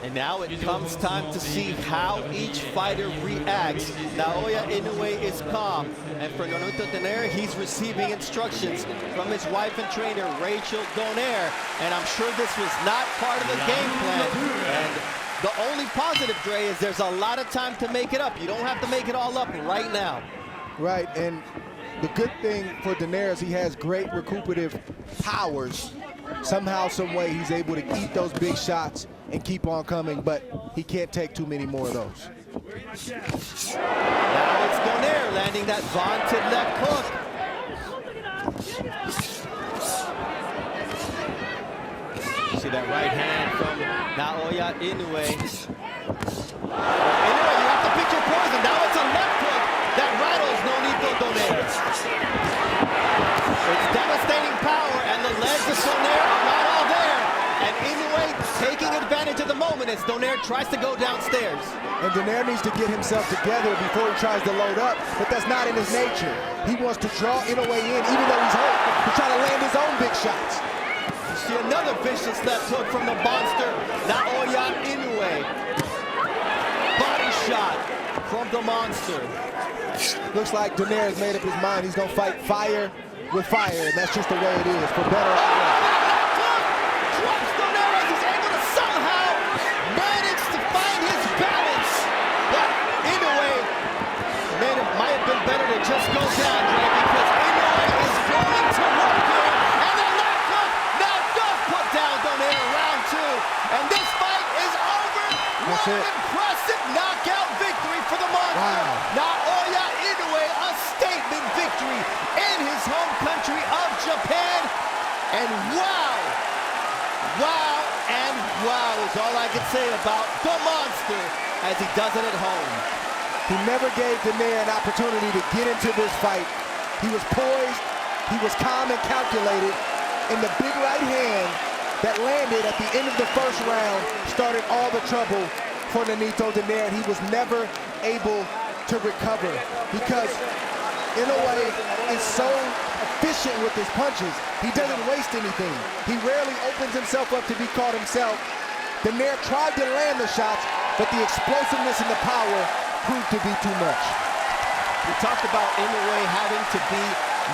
And now it comes time to see how each fighter reacts. Naoya Inoue is calm, and for Donaire, he's receiving instructions from his wife and trainer, Rachel Donaire. And I'm sure this was not part of the game plan. And the only positive, Dre, is there's a lot of time to make it up. You don't have to make it all up right now. Right, and the good thing for Donaire is he has great recuperative powers. Somehow, some way, he's able to eat those big shots and keep on coming, but he can't take too many more of those. Now it's Donaire landing that vaunted left hook. See that right hand from Naoya Inoue. Inoue, you have to pick your poison. Now it's a left hook that rattles Donaire. It's devastating power, and the legs of Donaire are not all there. And Inoue taking advantage of the moment as Donaire tries to go downstairs. And Donaire needs to get himself together before he tries to load up, but that's not in his nature. He wants to draw Inoue in, even though he's hurt, to try to land his own big shots. You see another vicious left hook from the monster, Naoya Inoue. Body shot from the monster. Looks like Donaire has made up his mind. He's going to fight fire with fire, and that's just the way it is, for better or worse. Drops Donaire as he's able to somehow manage to find his balance. But Inoue might have been better to just go down, Dre, because Inoue is going to work here. And the left hook now does put down Donaire in round 2. And this fight is over. That's What it. an impressive knockout victory for the monster. Wow. Naoya Inoue, a statement victory in his home country of Japan. And wow, and wow is all I can say about the monster as he does it at home. He never gave Donaire an opportunity to get into this fight. He was poised, he was calm and calculated, and the big right hand that landed at the end of the first round started all the trouble for Nonito Donaire. He was never able to recover because Inoue is so efficient with his punches. He doesn't waste anything. He rarely opens himself up to be caught himself. Donaire tried to land the shots, but the explosiveness and the power proved to be too much. We talked about Inoue having to be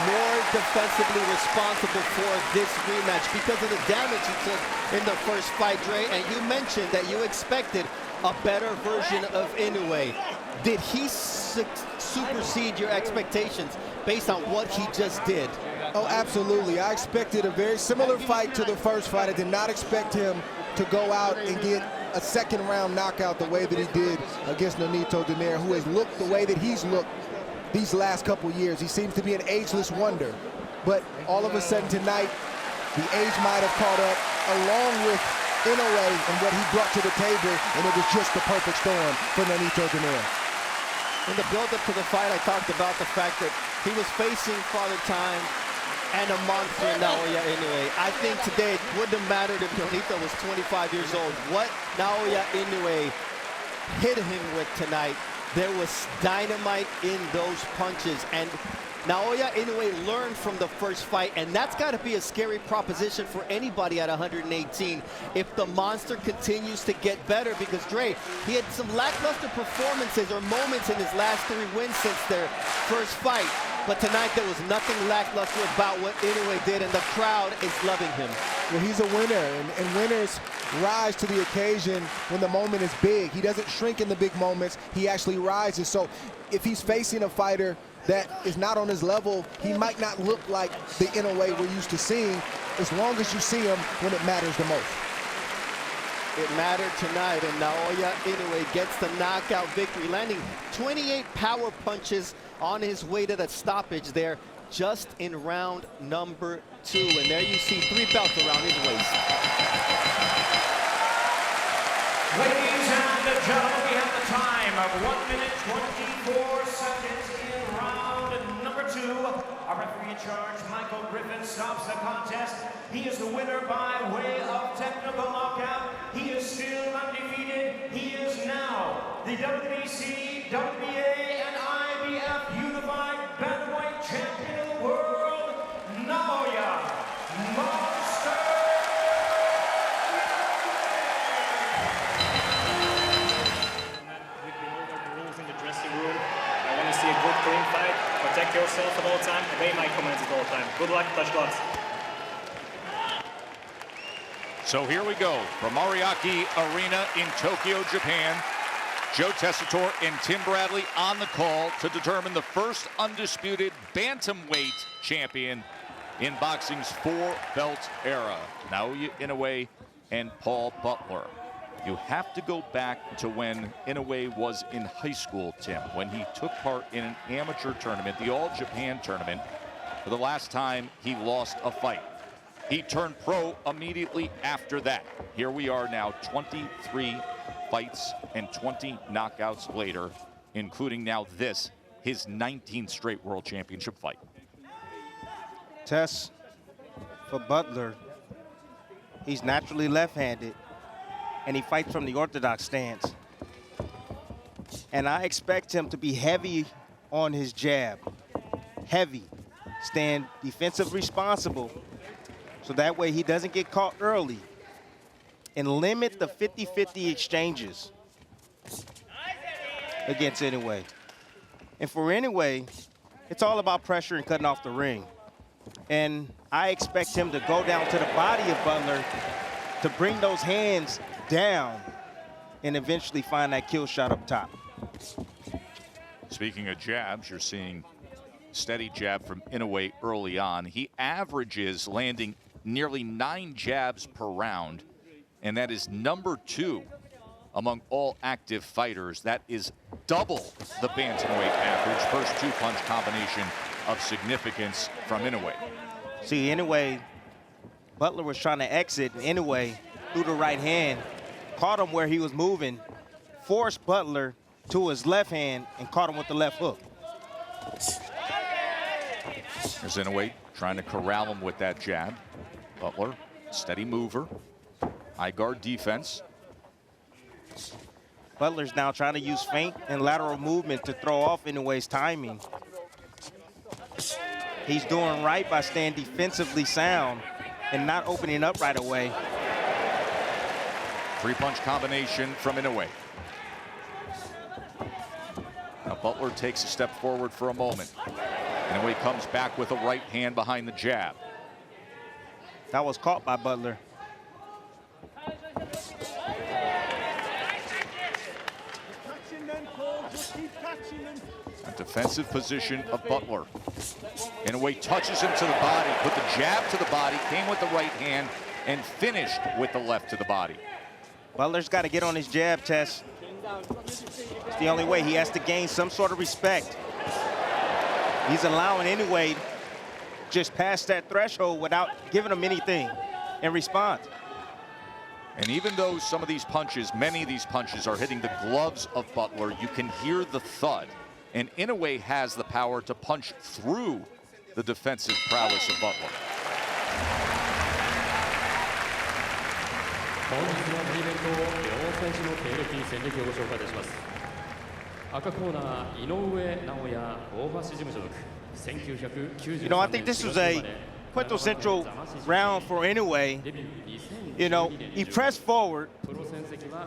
more defensively responsible for this rematch because of the damage he took in the first fight, Dre, and you mentioned that you expected a better version of Inoue. Did he supersede your expectations based on what he just did? Oh, absolutely. I expected a very similar fight to the first fight. I did not expect him to go out and get a second round knockout the way that he did against Nonito Donaire, who has looked the way that he's looked these last couple years. He seems to be an ageless wonder. But all of a sudden tonight, the age might have caught up along with Inoue and what he brought to the table, and it was just the perfect storm for Nonito Donaire. In the build-up to the fight, I talked about the fact that he was facing Father Time and a monster, Naoya Inoue. I think today it wouldn't have mattered if Nonito was 25 years old. What Naoya Inoue hit him with tonight, there was dynamite in those punches. And Naoya Inoue learned from the first fight, and that's got to be a scary proposition for anybody at 118 if the monster continues to get better, because Dre, he had some lackluster performances or moments in his last 3 wins since their first fight. But tonight there was nothing lackluster about what Inoue did, and the crowd is loving him. Well, he's a winner, and winners rise to the occasion when the moment is big. He doesn't shrink in the big moments, he actually rises. So if he's facing a fighter that is not on his level, he might not look like the Inoue we're used to seeing, as long as you see him when it matters the most. it mattered tonight, and Naoya Inoue gets the knockout victory, landing 28 power punches on his way to the stoppage there, just in round number 2. And there you see 3 belts around his waist. Ladies and gentlemen, we have the time of 1 minute 24 seconds in round number 2. Our referee in charge, Michael Griffin, stops the contest. He is the winner by way of technical knockout. He is still undefeated. He is now the WBC, WBA, and IBF Unified Bantamweight Champion of the World, Naoya Monster. We've been over the rules in the dressing room. I want to see a good, clean fight. Protect yourself at all time. Obey my commands at all time. Good luck, touch gloves. So here we go from Ariake Arena in Tokyo, Japan. Joe Tessitore and Tim Bradley on the call to determine the first undisputed bantamweight champion in boxing's 4-belt era. Naoya Inoue and Paul Butler. You have to go back to when Inoue was in high school, Tim, when he took part in an amateur tournament, the All-Japan tournament, for the last time he lost a fight. He turned pro immediately after that. Here we are now, 23 fights and 20 knockouts later, including now this, his 19th straight world championship fight. Tess, for Butler, he's naturally left-handed, and he fights from the orthodox stance. And I expect him to be heavy on his jab. Heavy. Stand defensive responsible, so that way he doesn't get caught early, and limit the 50-50 exchanges against Inoue. And for Inoue, it's all about pressure and cutting off the ring. And I expect him to go down to the body of Butler to bring those hands down and eventually find that kill shot up top. Speaking of jabs, you're seeing steady jab from Inoue early on. He averages landing nearly 9 jabs per round, and that is number 2 among all active fighters. That is double the bantamweight average. First 2-punch combination of significance from Inoue. See, Inoue, Butler was trying to exit, and Inoue threw the right hand, caught him where he was moving, forced Butler to his left hand, and caught him with the left hook. There's Inoue trying to corral him with that jab. Butler, steady mover, high guard defense. Butler's now trying to use feint and lateral movement to throw off Inoue's timing. He's doing right by staying defensively sound and not opening up right away. 3-punch combination from Inoue. Now Butler takes a step forward for a moment. Inoue comes back with a right hand behind the jab. That was caught by Butler. A defensive position of Butler. Inoue touches him to the body, put the jab to the body, came with the right hand, and finished with the left to the body. Butler's got to get on his jab, Tess. It's the only way. He has to gain some sort of respect. He's allowing Inoue just past that threshold without giving him anything in response. And even though some of these punches, many of these punches are hitting the gloves of Butler, you can hear the thud. And Inoue has the power to punch through the defensive prowess of Butler. 本日のメインイベントを両選手の経歴戦歴をご紹介いたします。赤コーナー井上尚弥大橋事務所属 1993 You know, I think this was a quintessential round for Inoue. You know, he pressed forward,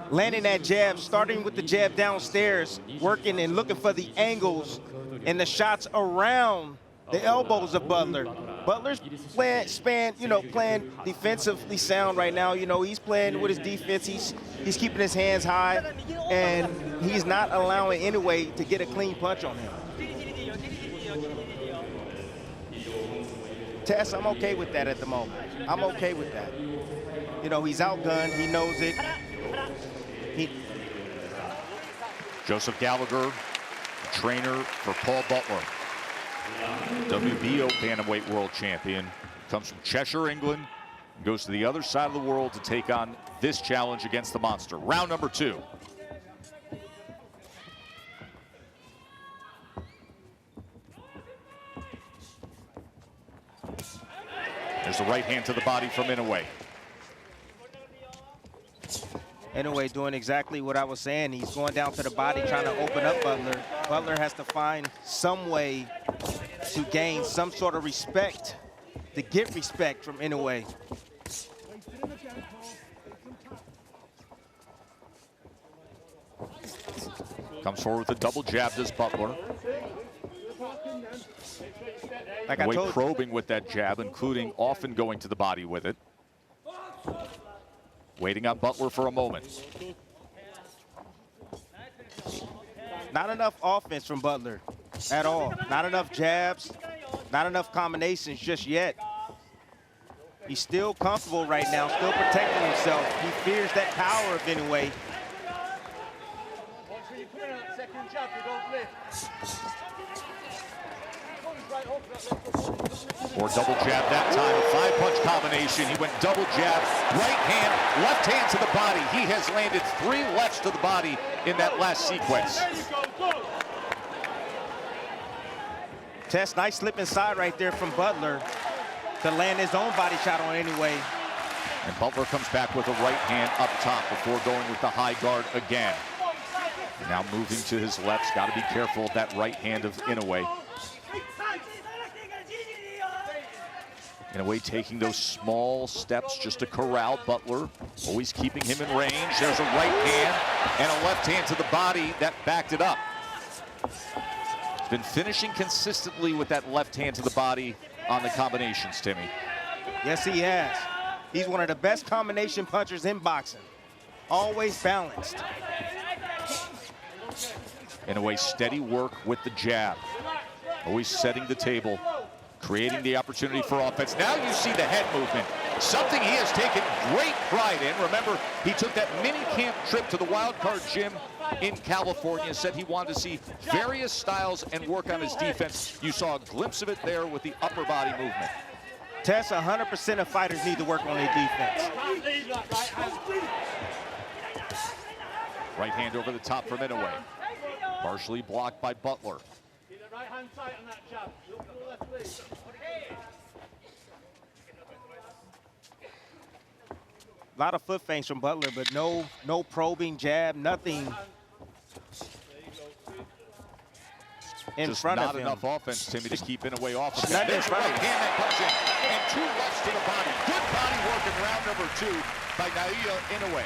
landing that jab, starting with the jab downstairs, working and looking for the angles and the shots around the elbows of Butler. Butler's playing defensively sound right now. You know, he's playing with his defense. He's keeping his hands high, and he's not allowing Inoue to get a clean punch on him. Tess, I'm okay with that at the moment. I'm okay with that. You know, he's outgunned. He knows it. Joseph Gallagher, trainer for Paul Butler. WBO bantamweight world champion. Comes from Cheshire, England. Goes to the other side of the world to take on this challenge against the monster. Round number 2. There's the right hand to the body from Inoue. Inoue doing exactly what I was saying. He's going down to the body, trying to open up Butler. Butler has to find some way to gain some sort of respect, to get respect from Inoue. Comes forward with a double jab, does Butler. Like I told you, probing with that jab, including often going to the body with it. Waiting on Butler for a moment. not enough offense from Butler at all. Not enough jabs, not enough combinations just yet. He's still comfortable right now, still protecting himself. He fears that power of Inoue. Or double jab that time, a 5-punch combination. He went double jab, right hand, left hand to the body. He has landed 3 lefts to the body in that last sequence. Tess, nice slip inside right there from Butler to land his own body shot on Inoue. And Butler comes back with a right hand up top before going with the high guard again. Now moving to his left, got to be careful of that right hand of Inoue. Inoue taking those small steps just to corral Butler, always keeping him in range. There's a right hand and a left hand to the body that backed it up. He's been finishing consistently with that left hand to the body on the combinations, Timmy. Yes, he has. He's one of the best combination punchers in boxing. Always balanced. Inoue steady work with the jab. Always setting the table, creating the opportunity for offense. Now you see the head movement, something he has taken great pride in. Remember, he took that mini camp trip to the Wild Card gym in California, said he wanted to see various styles and work on his defense. You saw a glimpse of it there with the upper body movement. Tess, 100% of fighters need to work on their defense. Right hand over the top from Inoue. Partially blocked by Butler. A lot of foot feints from Butler, but no probing jab, nothing in just front of not him. Enough offense, Timmy, to keep Inoue off of Not that. There's in right front. hand that comes in, and 2 lefts to the body. Good body work in round number 2 by Naoya Inoue.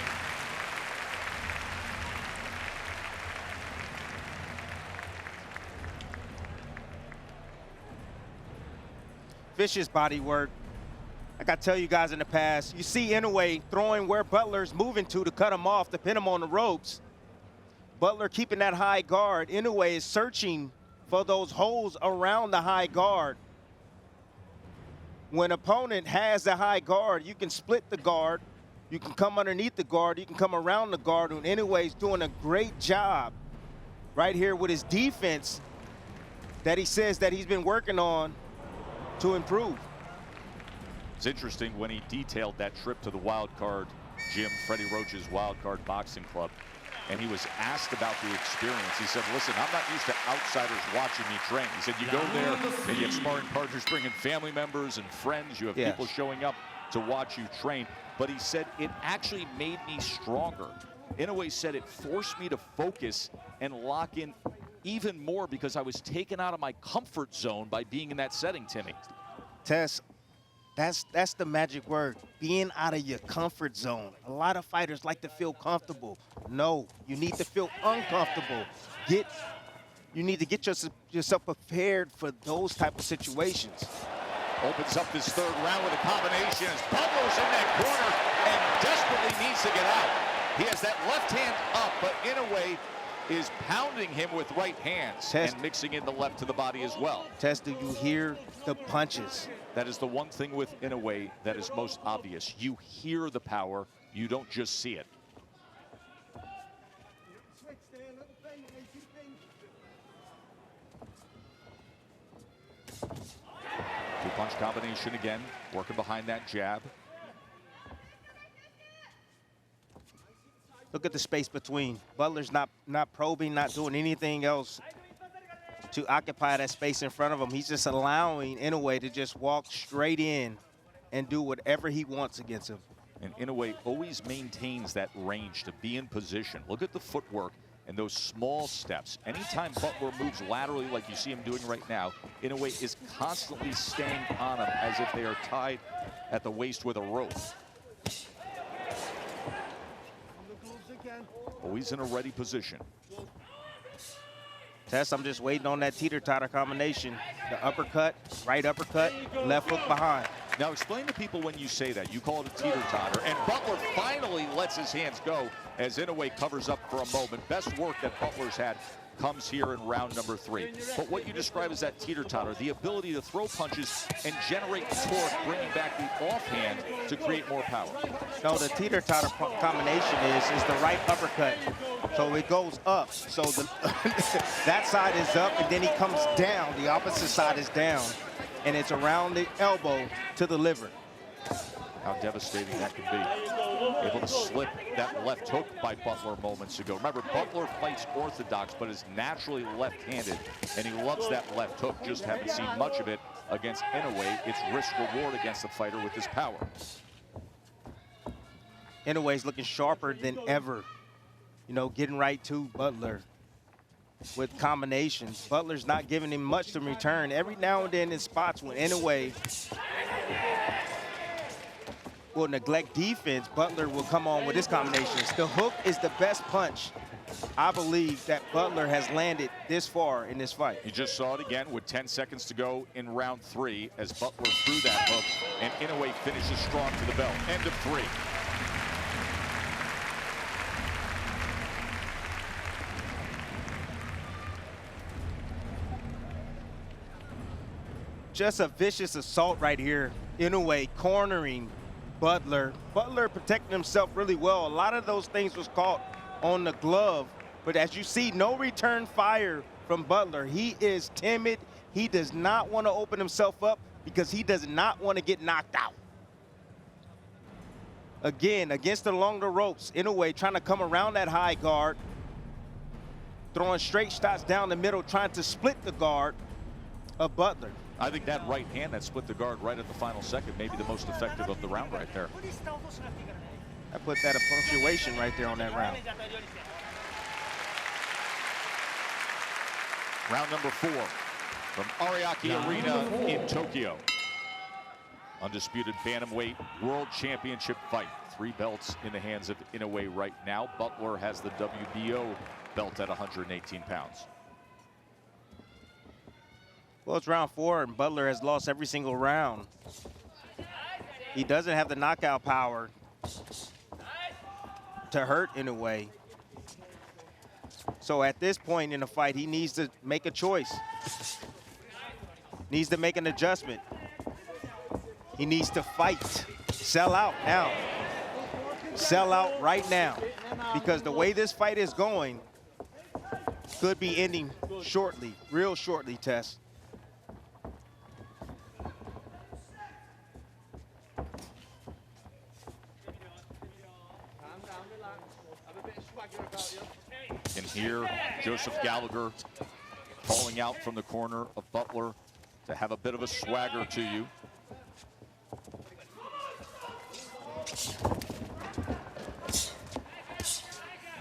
Vicious body work. Like I tell you guys in the past, you see Inoue throwing where Butler's moving to cut him off, to pin him on the ropes. Butler keeping that high guard. Inoue is searching for those holes around the high guard. When opponent has the high guard, you can split the guard, you can come underneath the guard, you can come around the guard, and Inoue's doing a great job right here with his defense that he says that he's been working on to improve. It's interesting when he detailed that trip to the Wild Card gym, Freddie Roach's Wild Card Boxing Club, and he was asked about the experience. He said, listen, I'm not used to outsiders watching me train. He said, you go there and you have sparring partners bringing family members and friends. You have people showing up to watch you train. But he said, it actually made me stronger. Inoue said it forced me to focus and lock in even more because I was taken out of my comfort zone by being in that setting, Timmy. Tess, that's the magic word, being out of your comfort zone. A lot of fighters like to feel comfortable. No, you need to feel uncomfortable. You need to get yourself prepared for those type of situations. Opens up this 3rd round with a combination as Butler's in that corner and desperately needs to get out. He has that left hand up, but Inoue is pounding him with right hands and mixing in the left to the body as well. Tess, do you hear the punches? That is the one thing with Inoue that is most obvious. You hear the power, you don't just see it. Punch combination again, working behind that jab. Look at the space between. Butler's not probing, not doing anything else to occupy that space in front of him. He's just allowing Inoue to just walk straight in and do whatever he wants against him. And Inoue always maintains that range to be in position. Look at the footwork and those small steps. Anytime Butler moves laterally like you see him doing right now, Inoue is constantly staying on him as if they are tied at the waist with a rope. Always in a ready position. Tess, I'm just waiting on that teeter-totter combination. The uppercut, right uppercut, left hook behind. Now explain to people when you say that. You call it a teeter-totter, and Butler finally lets his hands go as Inoue covers up for a moment. Best work that Butler's had comes here in round number 3. But what you describe as that teeter-totter, the ability to throw punches and generate torque, bringing back the offhand to create more power. No, the teeter-totter combination is the right uppercut. So it goes up. So that side is up, and then he comes down. The opposite side is down, and it's around the elbow to the liver. How devastating that can be. Able to slip that left hook by Butler moments ago. Remember, Butler fights orthodox, but is naturally left-handed, and he loves that left hook. Just haven't seen much of it against Inoue. It's risk-reward against the fighter with his power. Inoue's looking sharper than ever. You know, getting right to Butler with combinations. Butler's not giving him much to return. Every now and then in spots when Inoue will neglect defense, Butler will come on with his combinations. The hook is the best punch, I believe, that Butler has landed this far in this fight. You just saw it again with 10 seconds to go in round 3 as Butler threw that hook, and Inoue finishes strong to the bell. End of 3. Just a vicious assault right here. Inoue cornering Butler. Butler protecting himself really well. A lot of those things was caught on the glove. But as you see, no return fire from Butler. He is timid. He does not want to open himself up because he does not want to get knocked out. Again, against along the ropes, Inoue trying to come around that high guard, throwing straight shots down the middle, trying to split the guard of Butler. I think that right hand that split the guard right at the final second may be the most effective of the round right there. I put that a punctuation right there on that round. Round number 4 from Ariake Arena in Tokyo. Undisputed bantamweight world championship fight. 3 belts in the hands of Inoue right now. Butler has the WBO belt at 118 pounds. Well, it's round 4, and Butler has lost every single round. He doesn't have the knockout power to hurt Inoue. So at this point in the fight, he needs to make a choice. Needs to make an adjustment. He needs to fight. Sell out now. Sell out right now. Because the way this fight is going could be ending shortly, real shortly, Tess. And here, Joseph Gallagher calling out from the corner of Butler to have a bit of a swagger to you.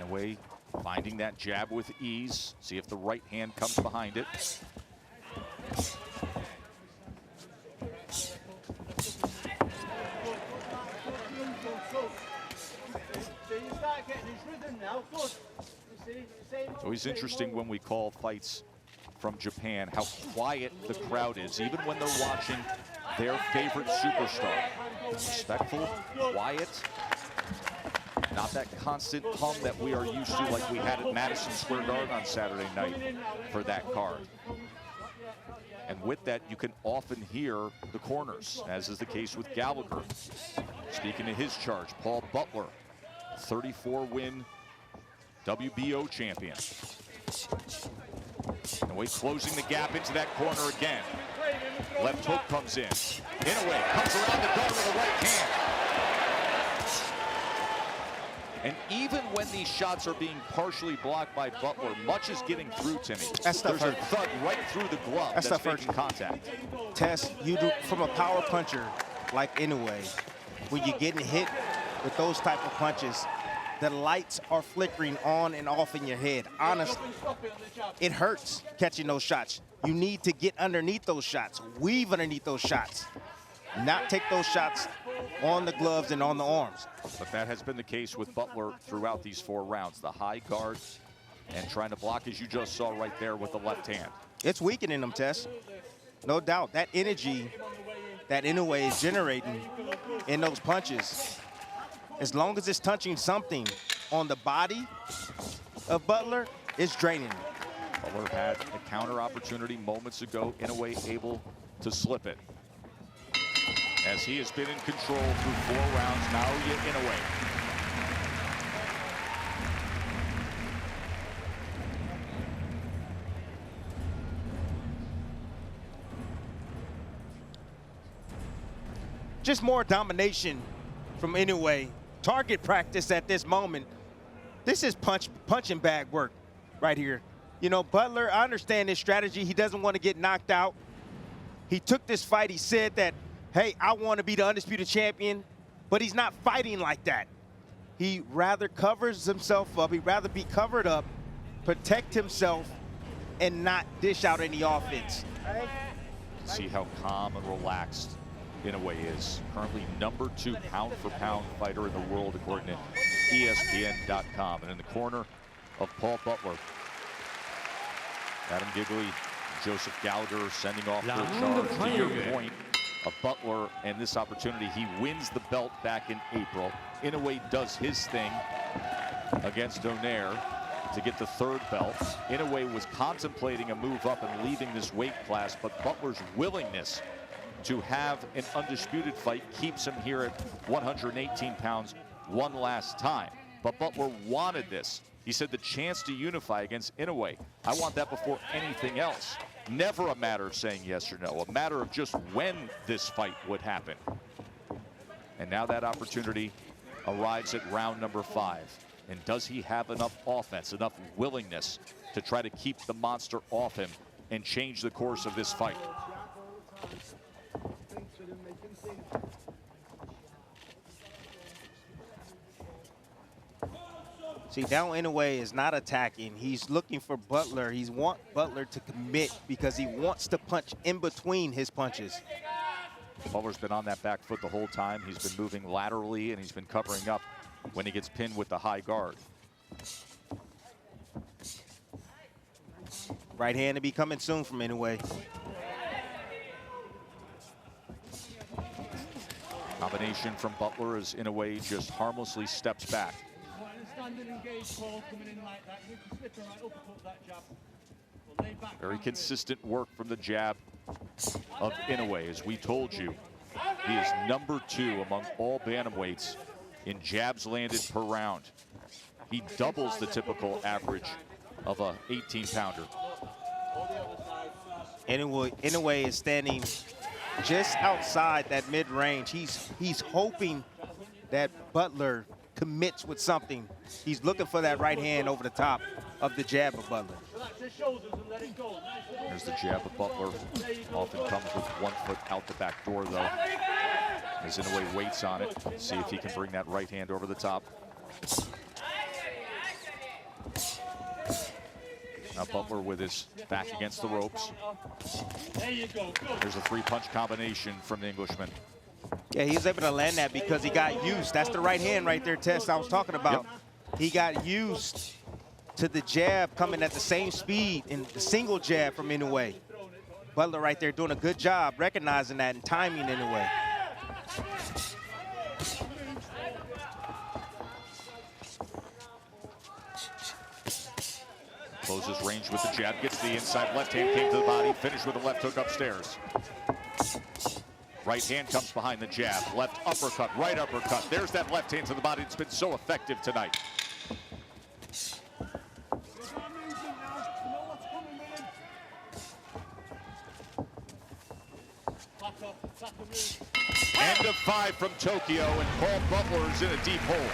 Inoue finding that jab with ease. See if the right hand comes behind it. It's always interesting when we call fights from Japan how quiet the crowd is, even when they're watching their favorite superstar. Respectful, quiet, not that constant hum that we are used to like we had at Madison Square Garden on Saturday night for that card. And with that, you can often hear the corners, as is the case with Gallagher. Speaking of his charge, Paul Butler, 34-win WBO champion. Inoue closing the gap into that corner again. Left hook comes in. Inoue comes around the guard with a right hand. And even when these shots are being partially blocked by Butler, much is getting through, Timmy. That's tough. There's a thud right through the glove that's making contact. Tess, you do from a power puncher like Inoue, when you're getting hit with those type of punches, the lights are flickering on and off in your head. Honestly, it hurts catching those shots. You need to get underneath those shots, weave underneath those shots, not take those shots on the gloves and on the arms. But that has been the case with Butler throughout these 4 rounds. The high guard and trying to block, as you just saw right there with the left hand. It's weakening them, Tess. No doubt. That energy that Inoue is generating in those punches, as long as it's touching something on the body of Butler, it's draining him. Butler had a counter opportunity moments ago. Inoue able to slip it. As he has been in control through 4 rounds, Naoya Inoue. Just more domination from Inoue. Target practice at this moment. This is punching bag work right here. You know, Butler, I understand his strategy. He doesn't want to get knocked out. He took this fight. He said that, hey, I want to be the undisputed champion, but he's not fighting like that. He rather covers himself up. He'd rather be covered up, protect himself, and not dish out any offense. See how calm and relaxed Inoue is. Currently #2 pound-for-pound fighter in the world, according to ESPN.com. And in the corner of Paul Butler, Adam Gigley, Joseph Gallagher sending off their charge. To your point of Butler and this opportunity, he wins the belt back in April. Inoue does his thing against Donaire to get the 3rd belt. Inoue was contemplating a move up and leaving this weight class, but Butler's willingness to have an undisputed fight keeps him here at 118 pounds one last time. But Butler wanted this. He said the chance to unify against Inoue, I want that before anything else. Never a matter of saying yes or no, a matter of just when this fight would happen. And now that opportunity arrives at round number 5. And does he have enough offense, enough willingness to try to keep the monster off him and change the course of this fight? See, now Inoue is not attacking. He's looking for Butler. He wants Butler to commit because he wants to punch in between his punches. Butler's been on that back foot the whole time. He's been moving laterally, and he's been covering up when he gets pinned with the high guard. Right hand to be coming soon from Inoue. Combination from Butler as Inoue just harmlessly steps back. Very consistent work from the jab of Inoue. As we told you, he is #2 among all bantamweights in jabs landed per round. He doubles the typical average of a 18-pounder. Inoue is standing just outside that mid-range. He's hoping that Butler commits with something. He's looking for that right hand over the top of the jab of Butler. There's the jab of Butler. Often comes with 1 foot out the back door, though. As Inoue waits on it, see if he can bring that right hand over the top. Now Butler with his back against the ropes. There's a 3-punch combination from the Englishman. Yeah, he was able to land that because he got used. That's the right hand right there, Tess, I was talking about. Yep. He got used to the jab coming at the same speed in the single jab from Inoue. Butler right there doing a good job recognizing that and timing Inoue. Closes range with the jab, gets the inside left hand, came to the body, finished with a left hook upstairs. Right hand comes behind the jab, left uppercut, right uppercut. There's that left hand to the body. It's been so effective tonight. End of 5 from Tokyo, and Paul Butler's in a deep hole.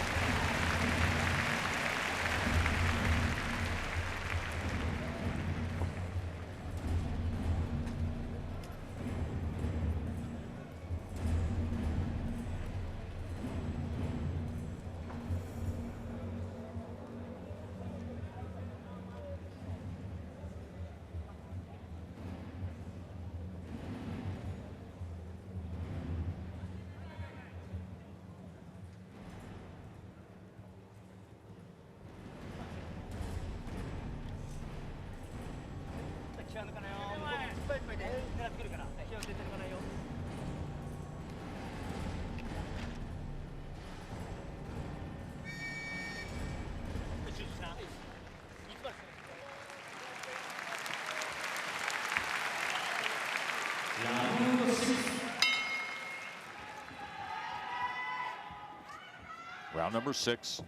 Round number 6.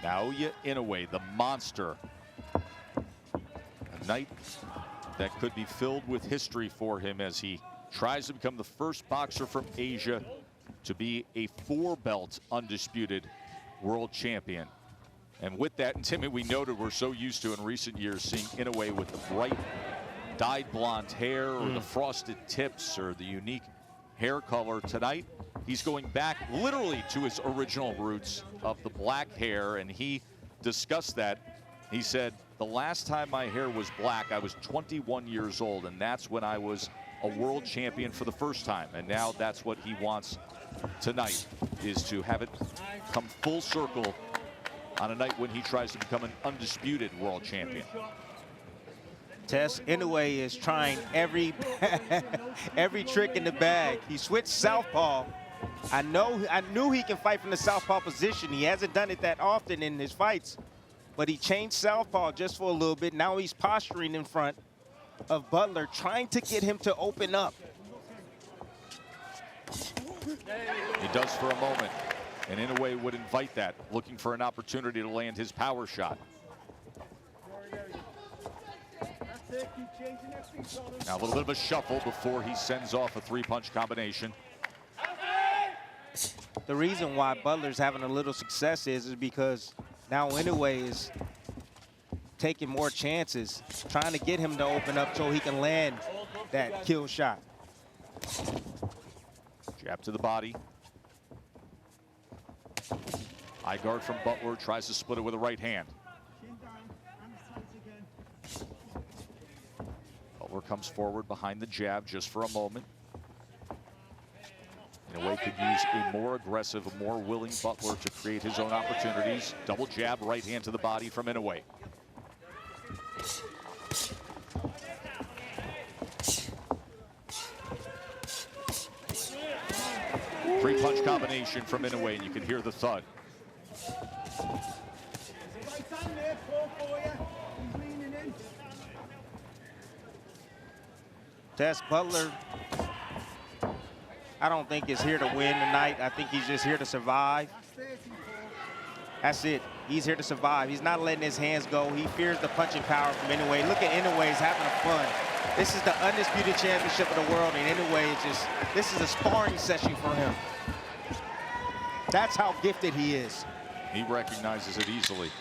Naoya Inoue, the monster. A night that could be filled with history for him as he tries to become the first boxer from Asia to be a 4-belt undisputed world champion. And with that, and Timmy, we noted we're so used to in recent years seeing Inoue with the bright dyed blonde hair or the frosted tips or the unique hair color. Tonight, he's going back literally to his original roots of the black hair, and he discussed that. He said, the last time my hair was black, I was 21 years old, and that's when I was a world champion for the first time. And now that's what he wants tonight, is to have it come full circle on a night when he tries to become an undisputed world champion. Tess, Inoue is trying every trick in the bag. He switched southpaw. I knew he can fight from the southpaw position. He hasn't done it that often in his fights, but he changed southpaw just for a little bit. Now he's posturing in front of Butler, trying to get him to open up. He does for a moment, and Inoue would invite that, looking for an opportunity to land his power shot. Now a little bit of a shuffle before he sends off a 3-punch combination. The reason why Butler's having a little success is because now Inoue is taking more chances, trying to get him to open up so he can land that kill shot. Jab to the body. High guard from Butler, tries to split it with a right hand. Butler comes forward behind the jab just for a moment. Inoue could use a more aggressive, a more willing Butler to create his own opportunities. Double jab, right hand to the body from Inoue. Three-punch combination from Inoue, and you can hear the thud. Tess, Butler, I don't think is here to win tonight. I think he's just here to survive. That's it. He's here to survive. He's not letting his hands go. He fears the punching power from Inoue. Look at Inoue, he's having fun. This is the undisputed championship of the world, and Inoue is just, this is a sparring session for him. That's how gifted he is. He recognizes it easily.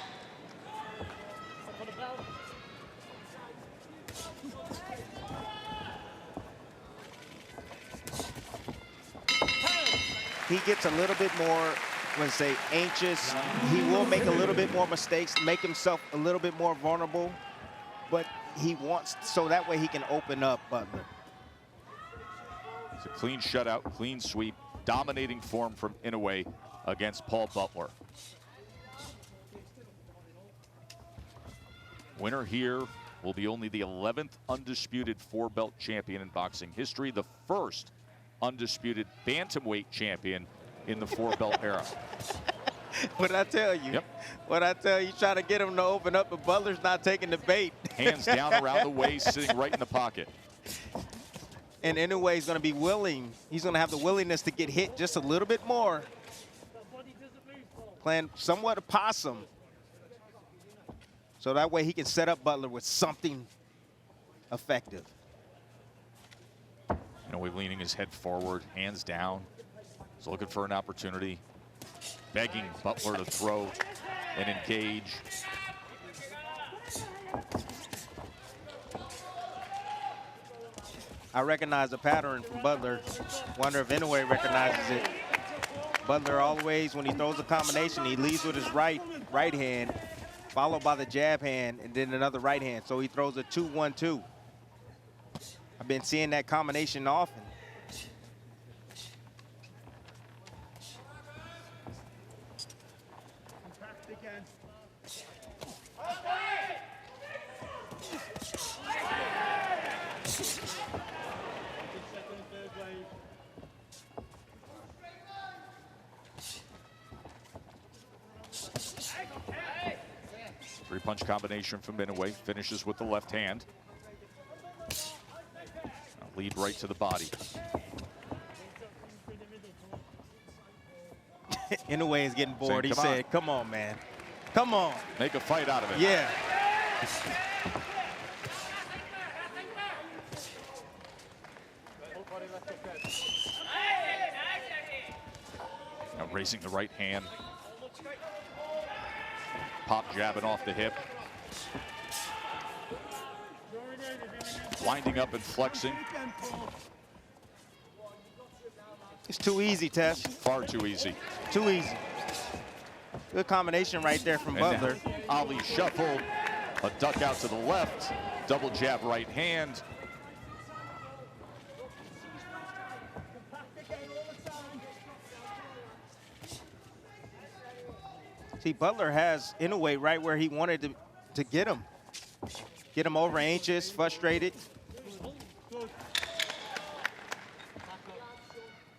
He gets a little bit more, let's say, anxious. He will make a little bit more mistakes, make himself a little bit more vulnerable, but he wants, so that way he can open up Butler. It's a clean shutout, clean sweep, dominating form from Inoue against Paul Butler. Winner here will be only the 11th undisputed 4-belt champion in boxing history, the first undisputed bantamweight champion in the 4-belt era. What did I tell you? Yep. What did I tell you? Trying to get him to open up, but Butler's not taking the bait. Hands down around the waist, sitting right in the pocket. And Inoue is going to be willing. He's going to have the willingness to get hit just a little bit more. Playing somewhat a possum. So that way he can set up Butler with something effective. Inoue leaning his head forward, hands down. He's looking for an opportunity, begging Butler to throw and engage. I recognize the pattern from Butler. Wonder if Inoue recognizes it. Butler always, when he throws a combination, he leads with his right hand, followed by the jab hand, and then another right hand. So he throws a 2-1-2. I've been seeing that combination often. Three-punch combination from Inoue, finishes with the left hand. Lead right to the body. Inoue is getting bored. He said, come on, man. Come on. Make a fight out of it. Yeah. Now raising the right hand. Pop jabbing off the hip. Winding up and flexing. It's too easy, Tess. Far too easy. Too easy. Good combination right there from Butler. Ali shuffled, a duck out to the left, double jab right hand. See, Butler has Inoue right where he wanted to get him. Get him over anxious, frustrated.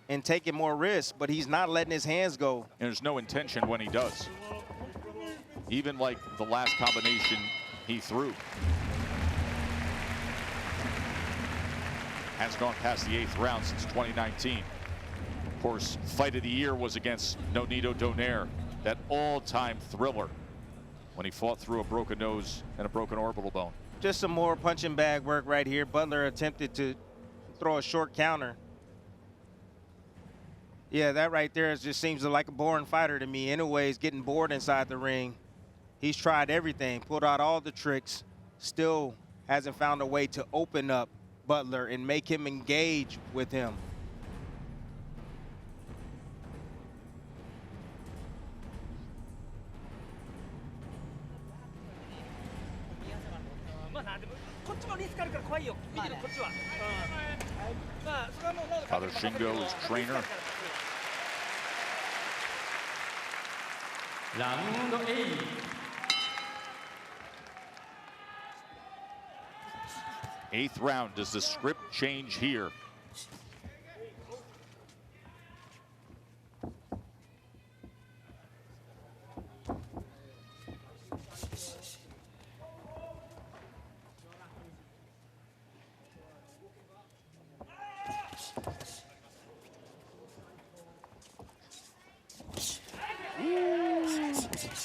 And taking more risks, but he's not letting his hands go. And there's no intention when he does. Even like the last combination he threw. Has gone past the 8th round since 2019. Of course, fight of the year was against Nonito Donaire, that all-time thriller when he fought through a broken nose and a broken orbital bone. Just some more punching bag work right here. Butler attempted to throw a short counter. Yeah, that right there just seems like a boring fighter to me. Inoue is getting bored inside the ring. He's tried everything, pulled out all the tricks, still hasn't found a way to open up Butler and make him engage with him. Father Shingo is trainer. Round 8. Eighth round. Does the script change here?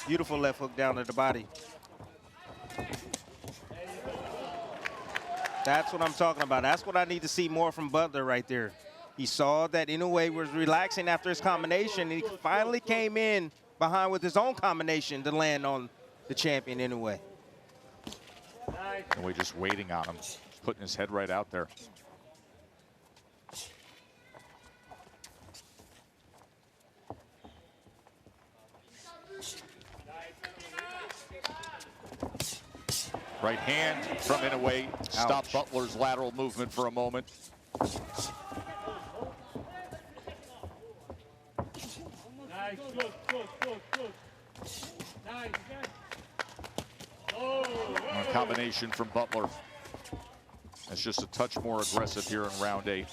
Beautiful left hook down to the body. That's what I'm talking about. That's what I need to see more from Butler right there. He saw that Inoue was relaxing after his combination, and he finally came in behind with his own combination to land on the champion Inoue. Inoue just waiting on him, putting his head right out there. Right hand from Inoue. Stop Butler's lateral movement for a moment. A combination from Butler. That's just a touch more aggressive here in round 8.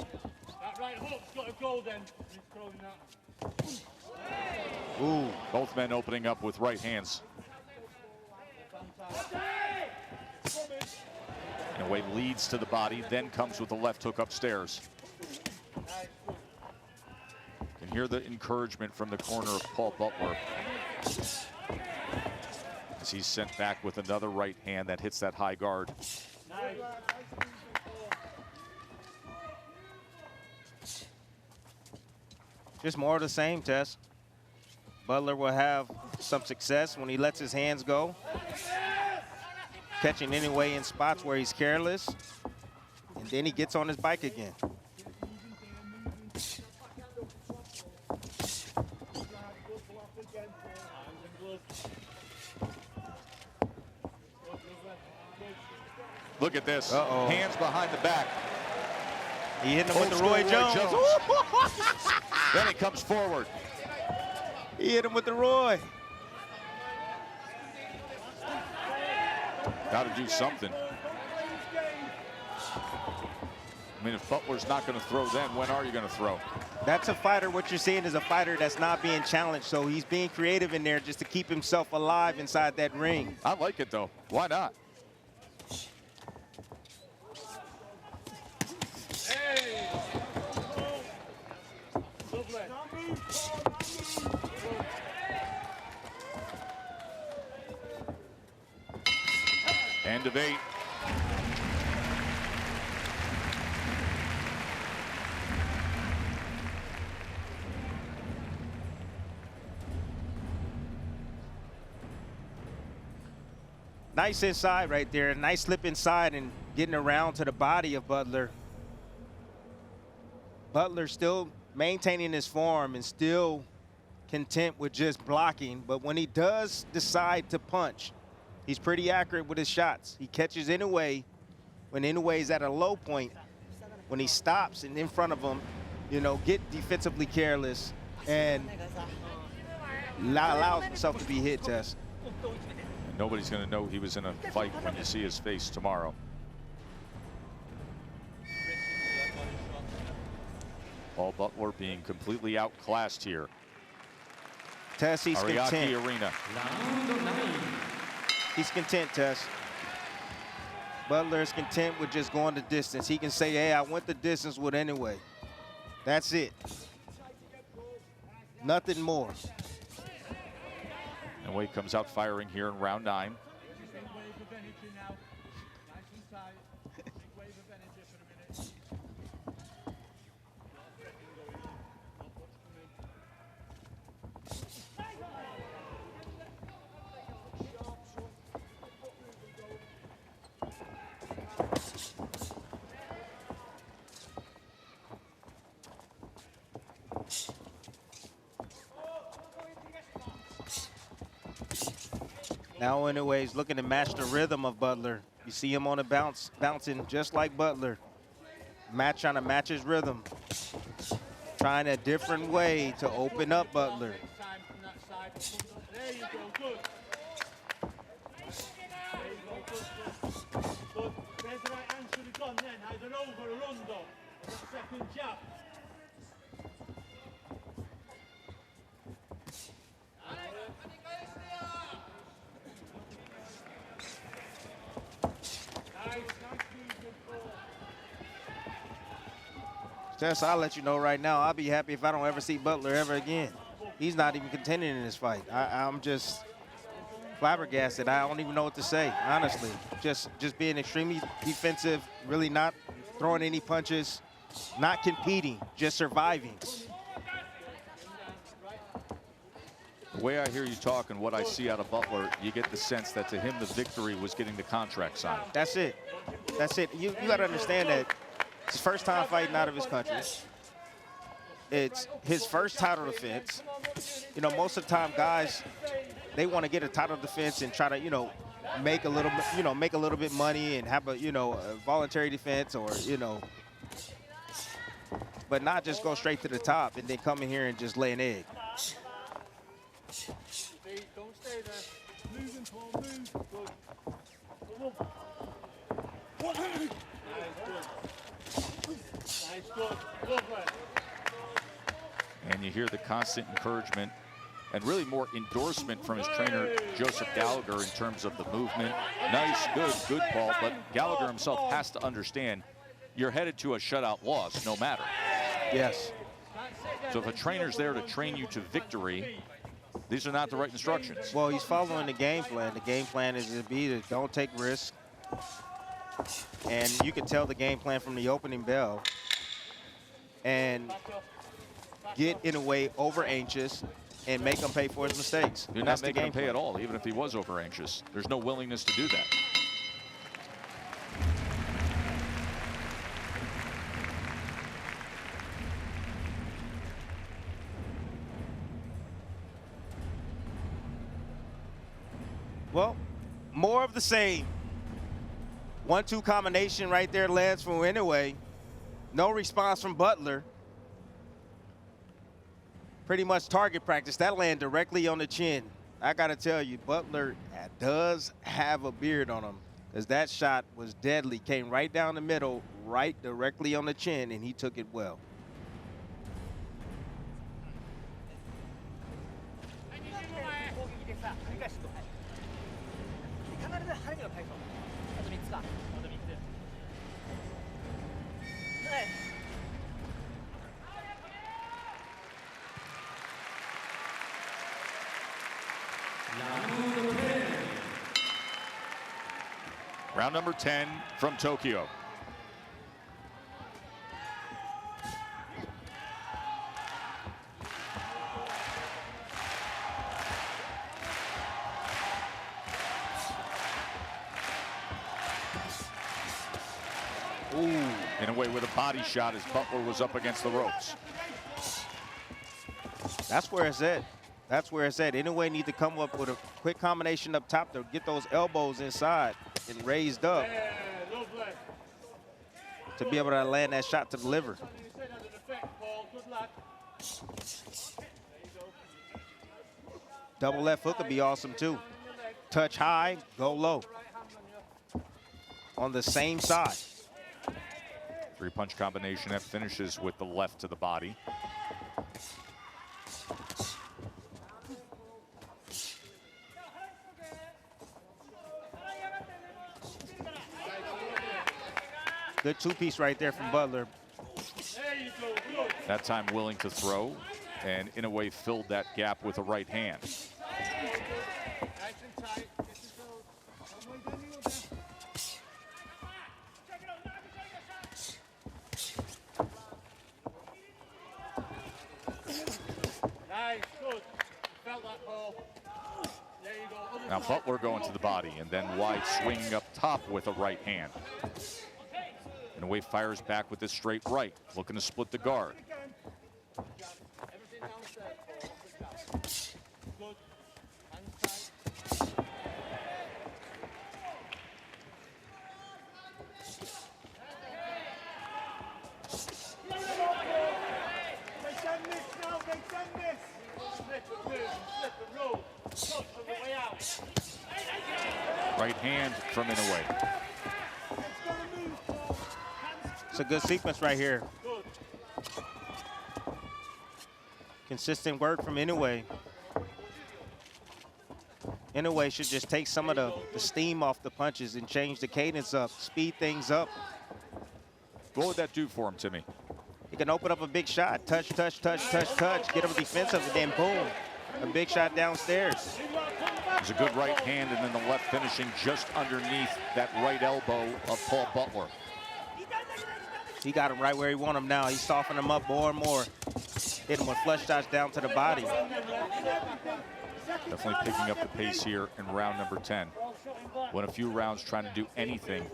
Ooh, both men opening up with right hands. Inoue leads to the body, then comes with the left hook upstairs. You can hear the encouragement from the corner of Paul Butler as he's sent back with another right hand that hits that high guard. Just more of the same, Tess. Butler will have some success when he lets his hands go. Catching Inoue in spots where he's careless. And then he gets on his bike again. Look at this. Uh-oh. Hands behind the back. He hit him with the Roy Jones. Then he comes forward. He hit him with the Roy. Got to do something. I mean, if Butler's not going to throw then, when are you going to throw? That's a fighter. What you're seeing is a fighter that's not being challenged. So he's being creative in there just to keep himself alive inside that ring. I like it, though. Why not? End of 8. Nice inside right there. Nice slip inside and getting around to the body of Butler. Butler still maintaining his form and still content with just blocking. But when he does decide to punch, he's pretty accurate with his shots. He catches Inoue when Inoue is at a low point. When he stops and in front of him, you know, get defensively careless and allows himself to be hit, Tess. Nobody's going to know he was in a fight when you see his face tomorrow. Paul Butler being completely outclassed here. Tess, he's Ariake content. Arena. He's content, Tess. Butler is content with just going the distance. He can say, hey, I went the distance with Inoue. That's it. Nothing more. Inoue comes out firing here in round 9. Now Inoue is looking to match the rhythm of Butler. You see him on a bounce, bouncing just like Butler. Trying to match his rhythm. Trying a different way to open up Butler. There you go, good. There's the right hand should have gone then. Either over or under. And that second jab. Tess, I'll let you know right now, I'll be happy if I don't ever see Butler ever again. He's not even contending in this fight. I'm just flabbergasted. I don't even know what to say, honestly. Just being extremely defensive, really not throwing any punches, not competing, just surviving. The way I hear you talk and what I see out of Butler, you get the sense that to him the victory was getting the contract signed. That's it. That's it. You got to understand that it's his first time fighting out of his country. It's his first title defense. You know, most of the time guys, they want to get a title defense and try to, you know, make a little bit money and have a, you know, a voluntary defense or, you know, but not just go straight to the top and then come in here and just lay an egg. Don't stay there. Moving, Paul, move. Good. Come on. Nice, good. Lovely. And you hear the constant encouragement and really more endorsement from his trainer, Joseph Gallagher, in terms of the movement. Nice, good, Paul, but Gallagher himself has to understand you're headed to a shutout loss no matter. Yes. So if a trainer's there to train you to victory, these are not the right instructions. Well, he's following the game plan. The game plan is to be to don't take risks. And you can tell the game plan from the opening bell. And get Inoue over anxious and make him pay for his mistakes. You're not making him pay at all, even if he was over anxious. There's no willingness to do that. Well, more of the same. 1-2 combination right there lands from Inoue. No response from Butler. Pretty much target practice. That land directly on the chin. I got to tell you, Butler does have a beard on him, because that shot was deadly. Came right down the middle, right directly on the chin, and he took it well. Round number 10 from Tokyo. Ooh. Inoue with a body shot as Butler was up against the ropes. That's where it's at. That's where it's at. Inoue need to come up with a quick combination up top to get those elbows inside and raised up to be able to land that shot to the liver. Double left hook would be awesome too. Touch high, go low. On the same side. Three-punch combination that finishes with the left to the body. Good two-piece right there from Butler. That time willing to throw, and Inoue filled that gap with a right hand. Nice, good. Felt that ball. There you go. Now Butler going to the body, and then wide swinging up top with a right hand. Inoue fires back with this straight right, looking to split the guard. Right hand from Inoue. It's a good sequence right here. Consistent work from Inoue. Inoue should just take some of the steam off the punches and change the cadence up, speed things up. What would that do for him, Timmy? He can open up a big shot. Touch, touch, touch, touch, touch. Get him defensive, and then boom. A big shot downstairs. There's a good right hand, and then the left finishing just underneath that right elbow of Paul Butler. He got him right where he want him now. He's softening him up more and more. Hit him with flush shots down to the body. Definitely picking up the pace here in round number 10. Went a few rounds trying to do anything.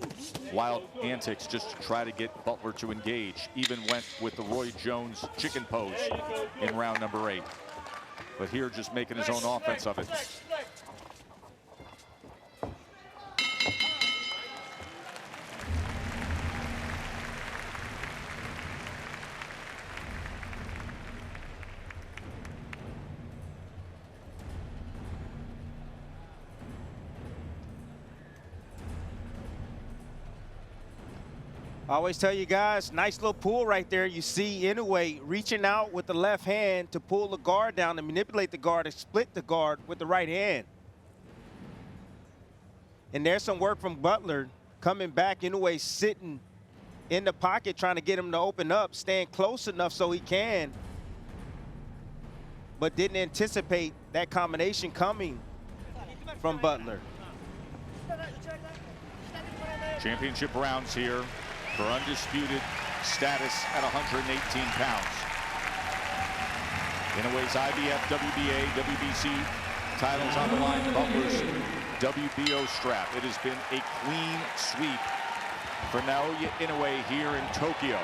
Wild antics just to try to get Butler to engage. Even went with the Roy Jones chicken pose in round number 8. But here just making his own offense of it. I always tell you guys, nice little pull right there. You see Inoue reaching out with the left hand to pull the guard down, to manipulate the guard, to split the guard with the right hand. And there's some work from Butler coming back. Inoue sitting in the pocket trying to get him to open up, staying close enough so he can, but didn't anticipate that combination coming from Butler. Championship rounds here for undisputed status at 118 pounds. Inoue's IBF, WBA, WBC titles on the line. Butler's WBO strap. It has been a clean sweep for Naoya Inoue here in Tokyo.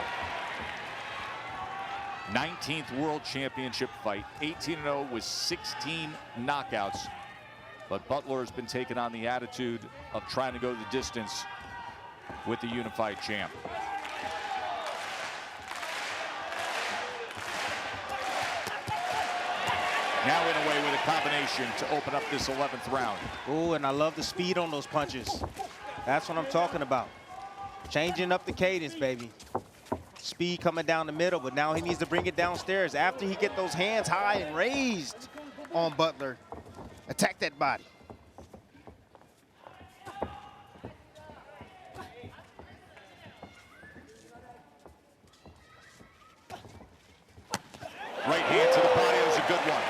19th World Championship fight, 18-0 with 16 knockouts. But Butler has been taking on the attitude of trying to go the distance with the unified champ. Now Inoue with a combination to open up this 11th round. Ooh, and I love the speed on those punches. That's what I'm talking about. Changing up the cadence, baby. Speed coming down the middle, but now he needs to bring it downstairs. After he get those hands high and raised on Butler, attack that body. Right hand to the body is a good one.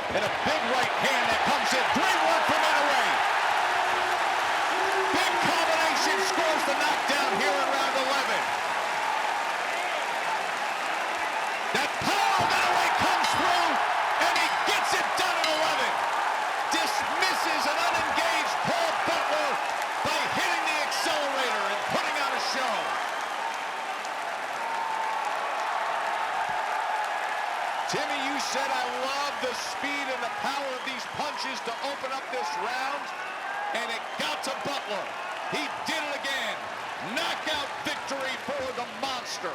And a big right hand that comes in. Great work from Inoue. Big combination scores the knockdown here in round 11. That power of Inoue comes through, and he gets it done at 11. Dismisses an unengaged Paul Butler by hitting the accelerator and putting on a show. Timmy, you said I love the speed and the power of these punches to open up this round, and it got to Butler. He did it again. Knockout victory for the monster.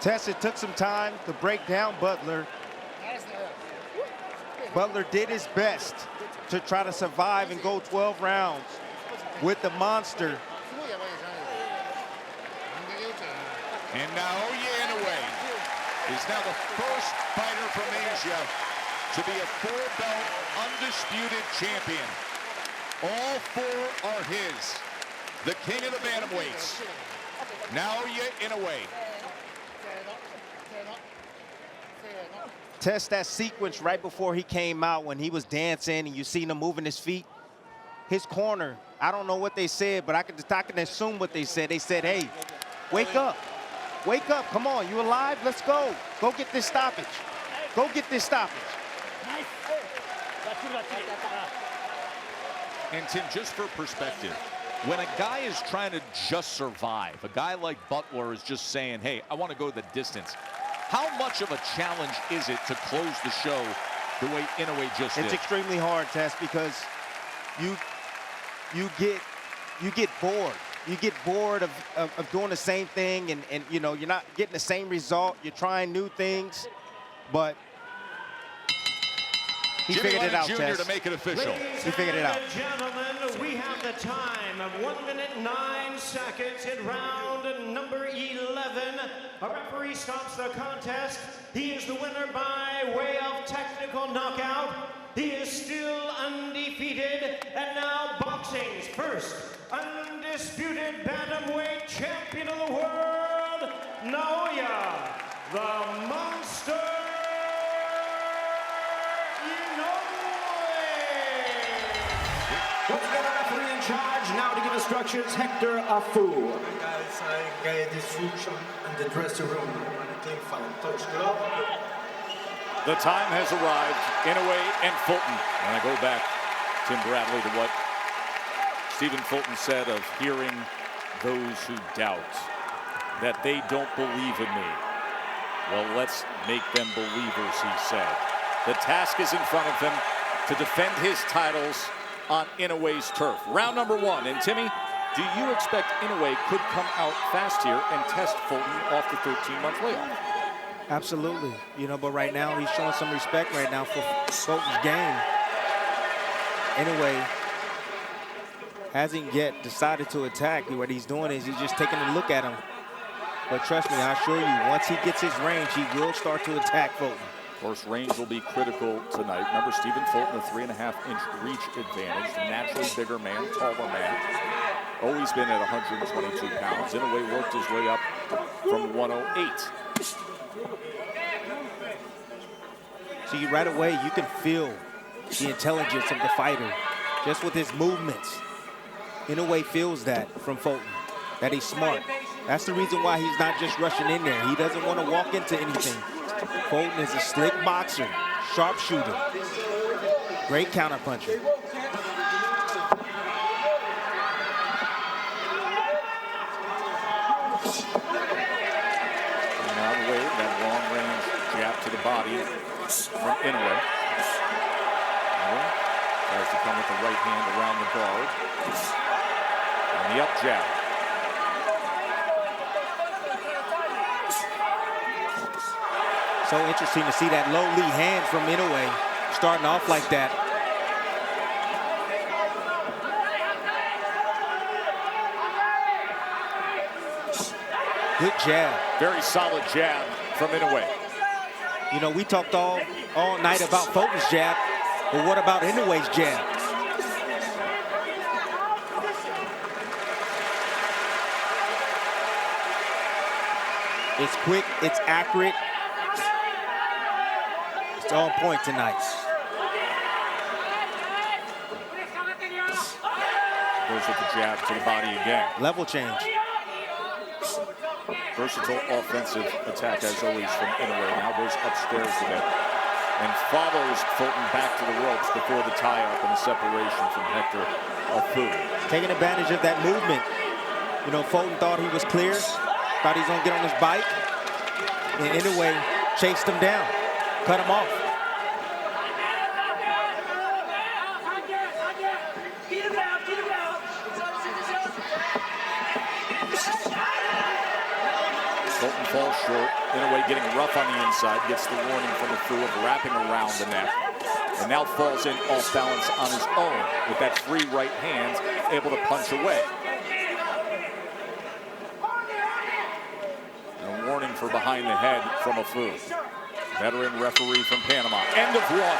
Tess, it took some time to break down Butler. Butler did his best to try to survive and go 12 rounds with the monster. And Naoya Inoue is now the first fighter from Asia to be a 4-belt undisputed champion. All 4 are his. The king of the bantamweights, Naoya Inoue. Test that sequence right before he came out when he was dancing and you seen him moving his feet. His corner, I don't know what they said, but I can assume what they said. They said, hey, wake up. Wake up, come on, you alive? Let's go. Go get this stoppage. Go get this stoppage. And Tim, just for perspective, when a guy is trying to just survive, a guy like Butler is just saying, hey, I want to go the distance. How much of a challenge is it to close the show the way Inoue just did? It's extremely hard, Tess, because you get bored. You get bored of doing the same thing, and you know, you're not getting the same result. You're trying new things, but he figured it out, Tess. To make it official. He figured it out. Ladies and gentlemen, we have the time of 1 minute 9 seconds in round number 11. A referee stops the contest. He is the winner by way of technical knockout. He is still undefeated, and now boxing's first undisputed bantamweight champion of the world, Naoya, the Monster Inoue. What's the referee in charge now to give instructions? Hector Afu. Guys, I got instruction in the dressing room. Touch glove. The time has arrived. Inoue and Fulton. And I go back, Tim Bradley, to what Stephen Fulton said of hearing those who doubt that they don't believe in me. Well, let's make them believers, he said. The task is in front of him to defend his titles on Inoue's turf. Round number 1. And Timmy, do you expect Inoue could come out fast here and test Fulton off the 13-month layoff? Absolutely. You know, but right now he's showing some respect right now for Fulton's game. Inoue hasn't yet decided to attack. What he's doing is he's just taking a look at him. But trust me, I assure you, once he gets his range, he will start to attack Fulton. Of course, range will be critical tonight. Remember, Stephen Fulton, a 3.5-inch reach advantage, the naturally bigger man, taller man. Always been at 122 pounds. Inoue worked his way up from 108. See, right away, you can feel the intelligence of the fighter just with his movements. Inoue feels that from Fulton, that he's smart. That's the reason why he's not just rushing in there. He doesn't want to walk into anything. Fulton is a slick boxer, sharpshooter, great counterpuncher. Now the way, that long-range jab to the body from Inoue. Tries to come with the right hand around the guard. And the up jab. So interesting to see that low lead hand from Inoue starting off like that. Good jab. Very solid jab from Inoue. You know, we talked all night about Fulton's jab, but what about Inoue's jab? It's quick, it's accurate. It's on point tonight. Goes with the jab to the body again. Level change. Versatile offensive attack as always from Inoue. Now goes upstairs with it and follows Fulton back to the ropes before the tie-up and the separation from Hector Afu. Taking advantage of that movement. You know, Fulton thought he was clear, thought he was gonna get on his bike, and Inoue chased him down, cut him off. Fulton falls short. Inoue getting rough on the inside, gets the warning from Afu of wrapping around the neck, and now falls in off balance on his own with that free right hand, able to punch away. And a warning for behind the head from Afu. Veteran referee from Panama. End of one.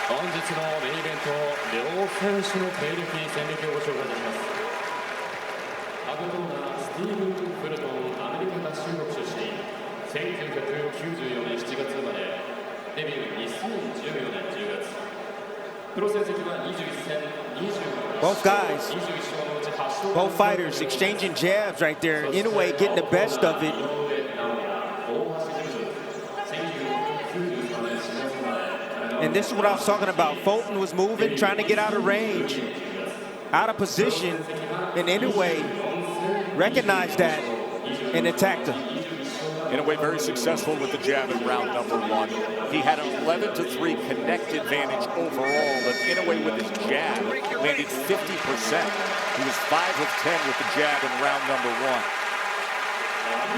本日のメインイベント、両選手の経歴、戦歴をご紹介いたします。アブトーナー、スティーブン・フルトン、アメリカ合衆国出身、1994年7月生まれ、デビュー2014年10月。プロ成績は21戦25 Both guys, both fighters exchanging jabs right there. Inoue getting the best of it. And this is what I was talking about. Fulton was moving, trying to get out of range, out of position, and Inoue recognized that and attacked him. Inoue very successful with the jab in round number one. He had an 11-3 connect advantage overall, but Inoue with his jab landed 50%. He was 5 of 10 with the jab in round number one.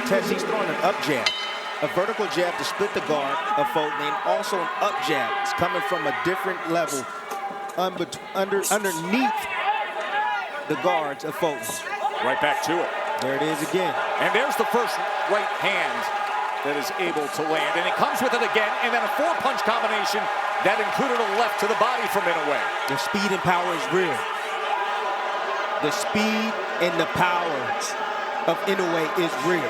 Tess, he's throwing an up jab. A vertical jab to split the guard of Fulton, and also an up jab. It's coming from a different level underneath the guards of Fulton. Right back to it. There it is again. And there's the first right hand that is able to land. And it comes with it again, and then a 4-punch combination that included a left to the body from Inoue. The speed and power is real. The speed and the power of Inoue is real.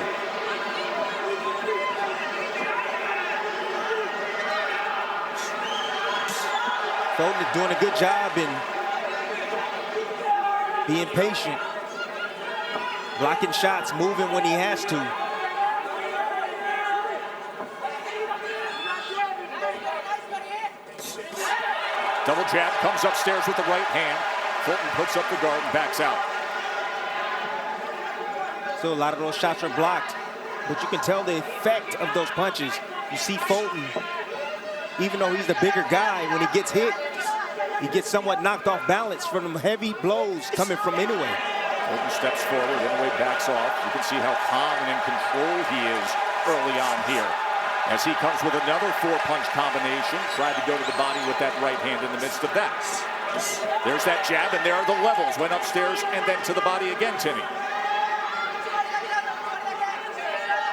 Fulton is doing a good job in being patient, blocking shots, moving when he has to. Double jab, comes upstairs with the right hand. Fulton puts up the guard and backs out. So a lot of those shots are blocked, but you can tell the effect of those punches. You see Fulton, even though he's the bigger guy, when he gets hit, he gets somewhat knocked off balance from them heavy blows coming from Inoue. Fulton steps forward, Inoue backs off. You can see how calm and in control he is early on here. As he comes with another 4-punch combination, tried to go to the body with that right hand in the midst of that. There's that jab, and there are the levels. Went upstairs and then to the body again, Timmy.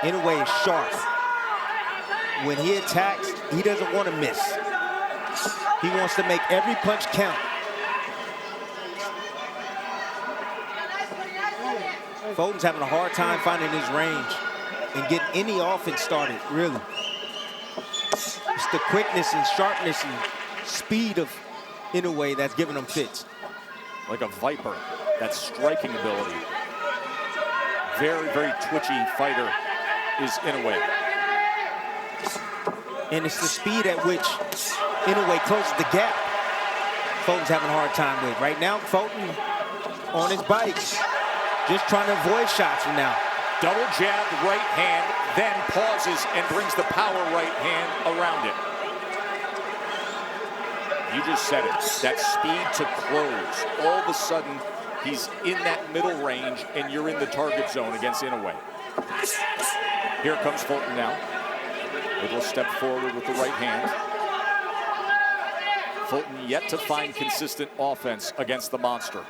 Inoue is sharp. When he attacks, he doesn't want to miss. He wants to make every punch count. Fulton's having a hard time finding his range and getting any offense started, really. It's the quickness and sharpness and speed of Inoue that's giving him fits. like a viper. That striking ability. Very, very twitchy fighter is Inoue. And it's the speed at which Inoue closes the gap. Fulton's having a hard time with. Right now, Fulton on his bike, just trying to avoid shots from now. Double jab, right hand, then pauses and brings the power right hand around it. You just said it, that speed to close. All of a sudden, he's in that middle range and you're in the target zone against Inoue. Here comes Fulton now. Little step forward with the right hand. Fulton yet to find consistent offense against the monster.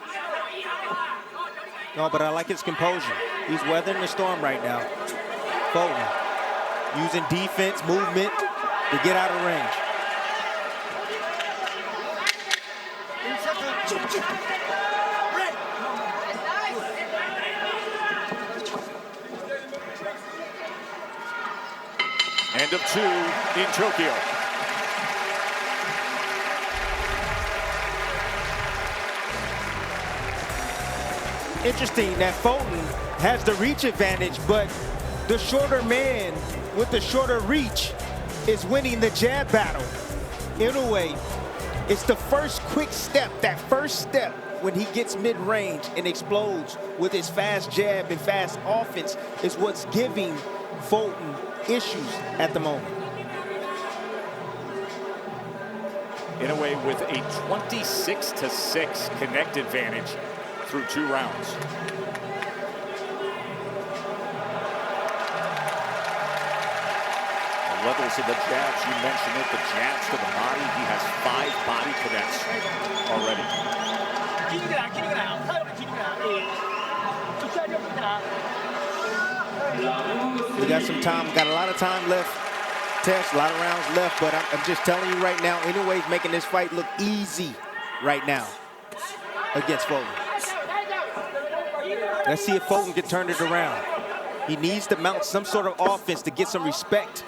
No, but I like his composure. He's weathering the storm right now. Fulton using defense, movement to get out of range. End of 2 in Tokyo. Interesting that Fulton has the reach advantage, but the shorter man with the shorter reach is winning the jab battle. Inoue, it's the first quick step, that first step when he gets mid-range and explodes with his fast jab and fast offense is what's giving Fulton issues at the moment. Inoue with a 26-6 connect advantage through 2 rounds. The levels of the jabs, you mentioned it, the jabs to the body. He has 5 body connects already. We got some time, got a lot of time left. Test, a lot of rounds left, but I'm just telling you right now, Inoue's making this fight look easy right now against Fulton. Let's see if Fulton can turn it around. He needs to mount some sort of offense to get some respect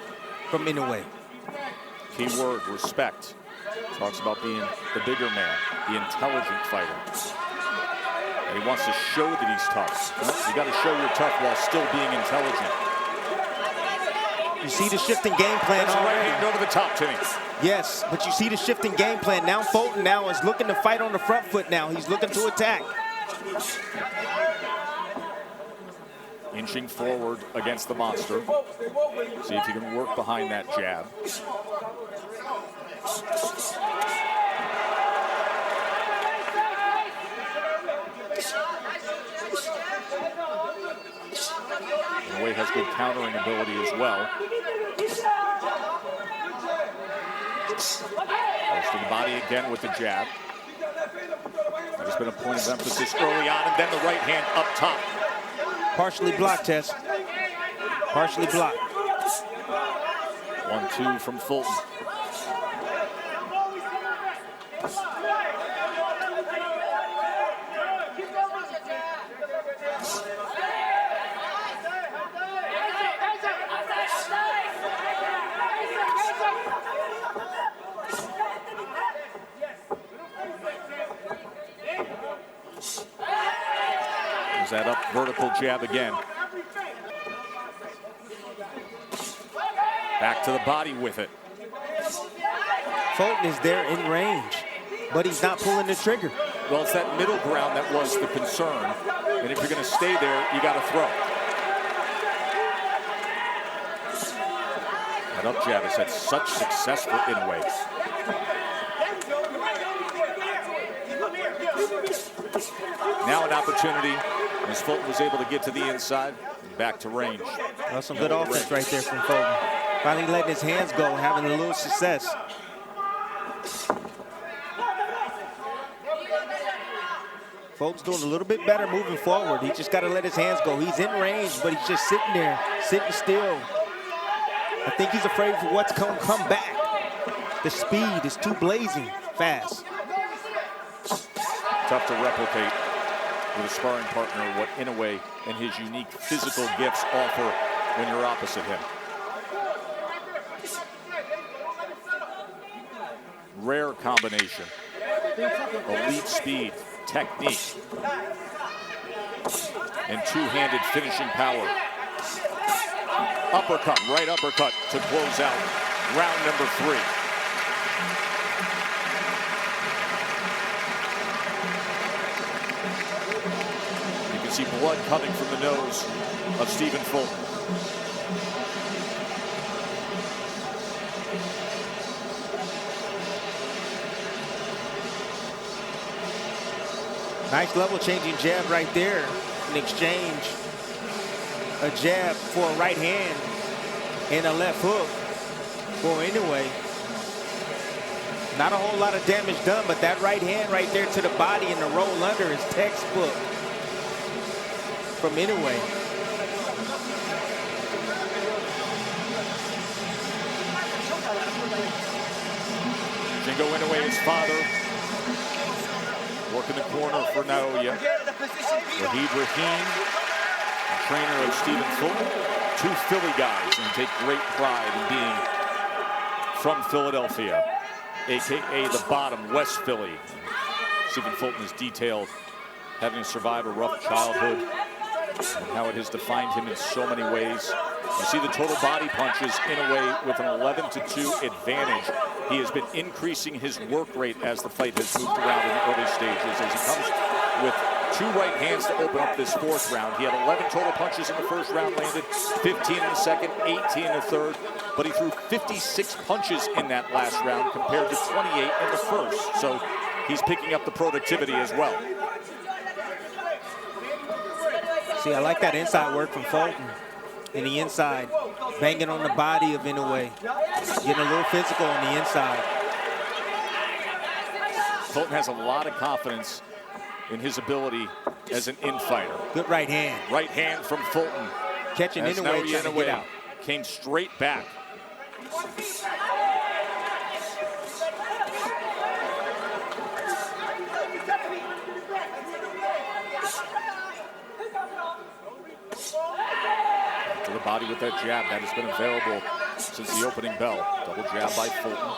from Inoue. Key word, respect. Talks about being the bigger man, the intelligent fighter. And he wants to show that he's tough. Well, you got to show you're tough while still being intelligent. You see the shifting game plan That's already. right hand over the top, Timmy. Yes, but you see the shifting game plan. Now Fulton now is looking to fight on the front foot now. He's looking to attack. Inching forward against the monster. See if he can work behind that jab. Inoue has good countering ability as well. Posting the body again with the jab. That has been a point of emphasis early on, and then the right hand up top. Partially blocked, Tess. Partially blocked. 1-2 from Fulton. That up vertical jab again. Back to the body with it. Fulton is there in range, but he's not pulling the trigger. Well, it's that middle ground that was the concern. And if you're going to stay there, you got to throw. That up jab has had such success for Inoue. Now an opportunity as Fulton was able to get to the inside and back to range. Well, some good offense right there from Fulton. Finally letting his hands go, having a little success. Fulton's doing a little bit better moving forward. He just got to let his hands go. He's in range, but he's just sitting there, sitting still. I think he's afraid for what's going to come back. The speed is too blazing fast. Tough to replicate with a sparring partner what Inoue and his unique physical gifts offer when you're opposite him. Rare combination. Elite speed, technique and two-handed finishing power. Uppercut, right uppercut to close out round number 3. You can see blood coming from the nose of Stephen Fulton. Nice level-changing jab right there in exchange. A jab for a right hand and a left hook for Inoue. Not a whole lot of damage done, but that right hand right there to the body and the roll under is textbook from Inoue. Shingo Inoue, his father, working the corner for Naoya. Wahid Rahim, trainer of Stephen Fulton. 2 Philly guys, and take great pride in being from Philadelphia, aka the bottom, West Philly. Stephen Fulton is detailed having survived a rough childhood and how it has defined him in so many ways. You see the total body punches Inoue with an 11-2 advantage. He has been increasing his work rate as the fight has moved around in the early stages, as he comes with 2 right hands to open up this 4th round. He had 11 total punches in the 1st round, landed 15 in the 2nd, 18 in the 3rd, but he threw 56 punches in that last round compared to 28 in the 1st. So he's picking up the productivity as well. See, I like that inside work from Fulton. In the inside, banging on the body of Inoue, getting a little physical on the inside. Fulton has a lot of confidence in his ability as an in-fighter. Good right hand. Right hand from Fulton. Catching Inoue, trying to get out. Came straight back. To the body with that jab that has been available since the opening bell. Double jab by Fulton.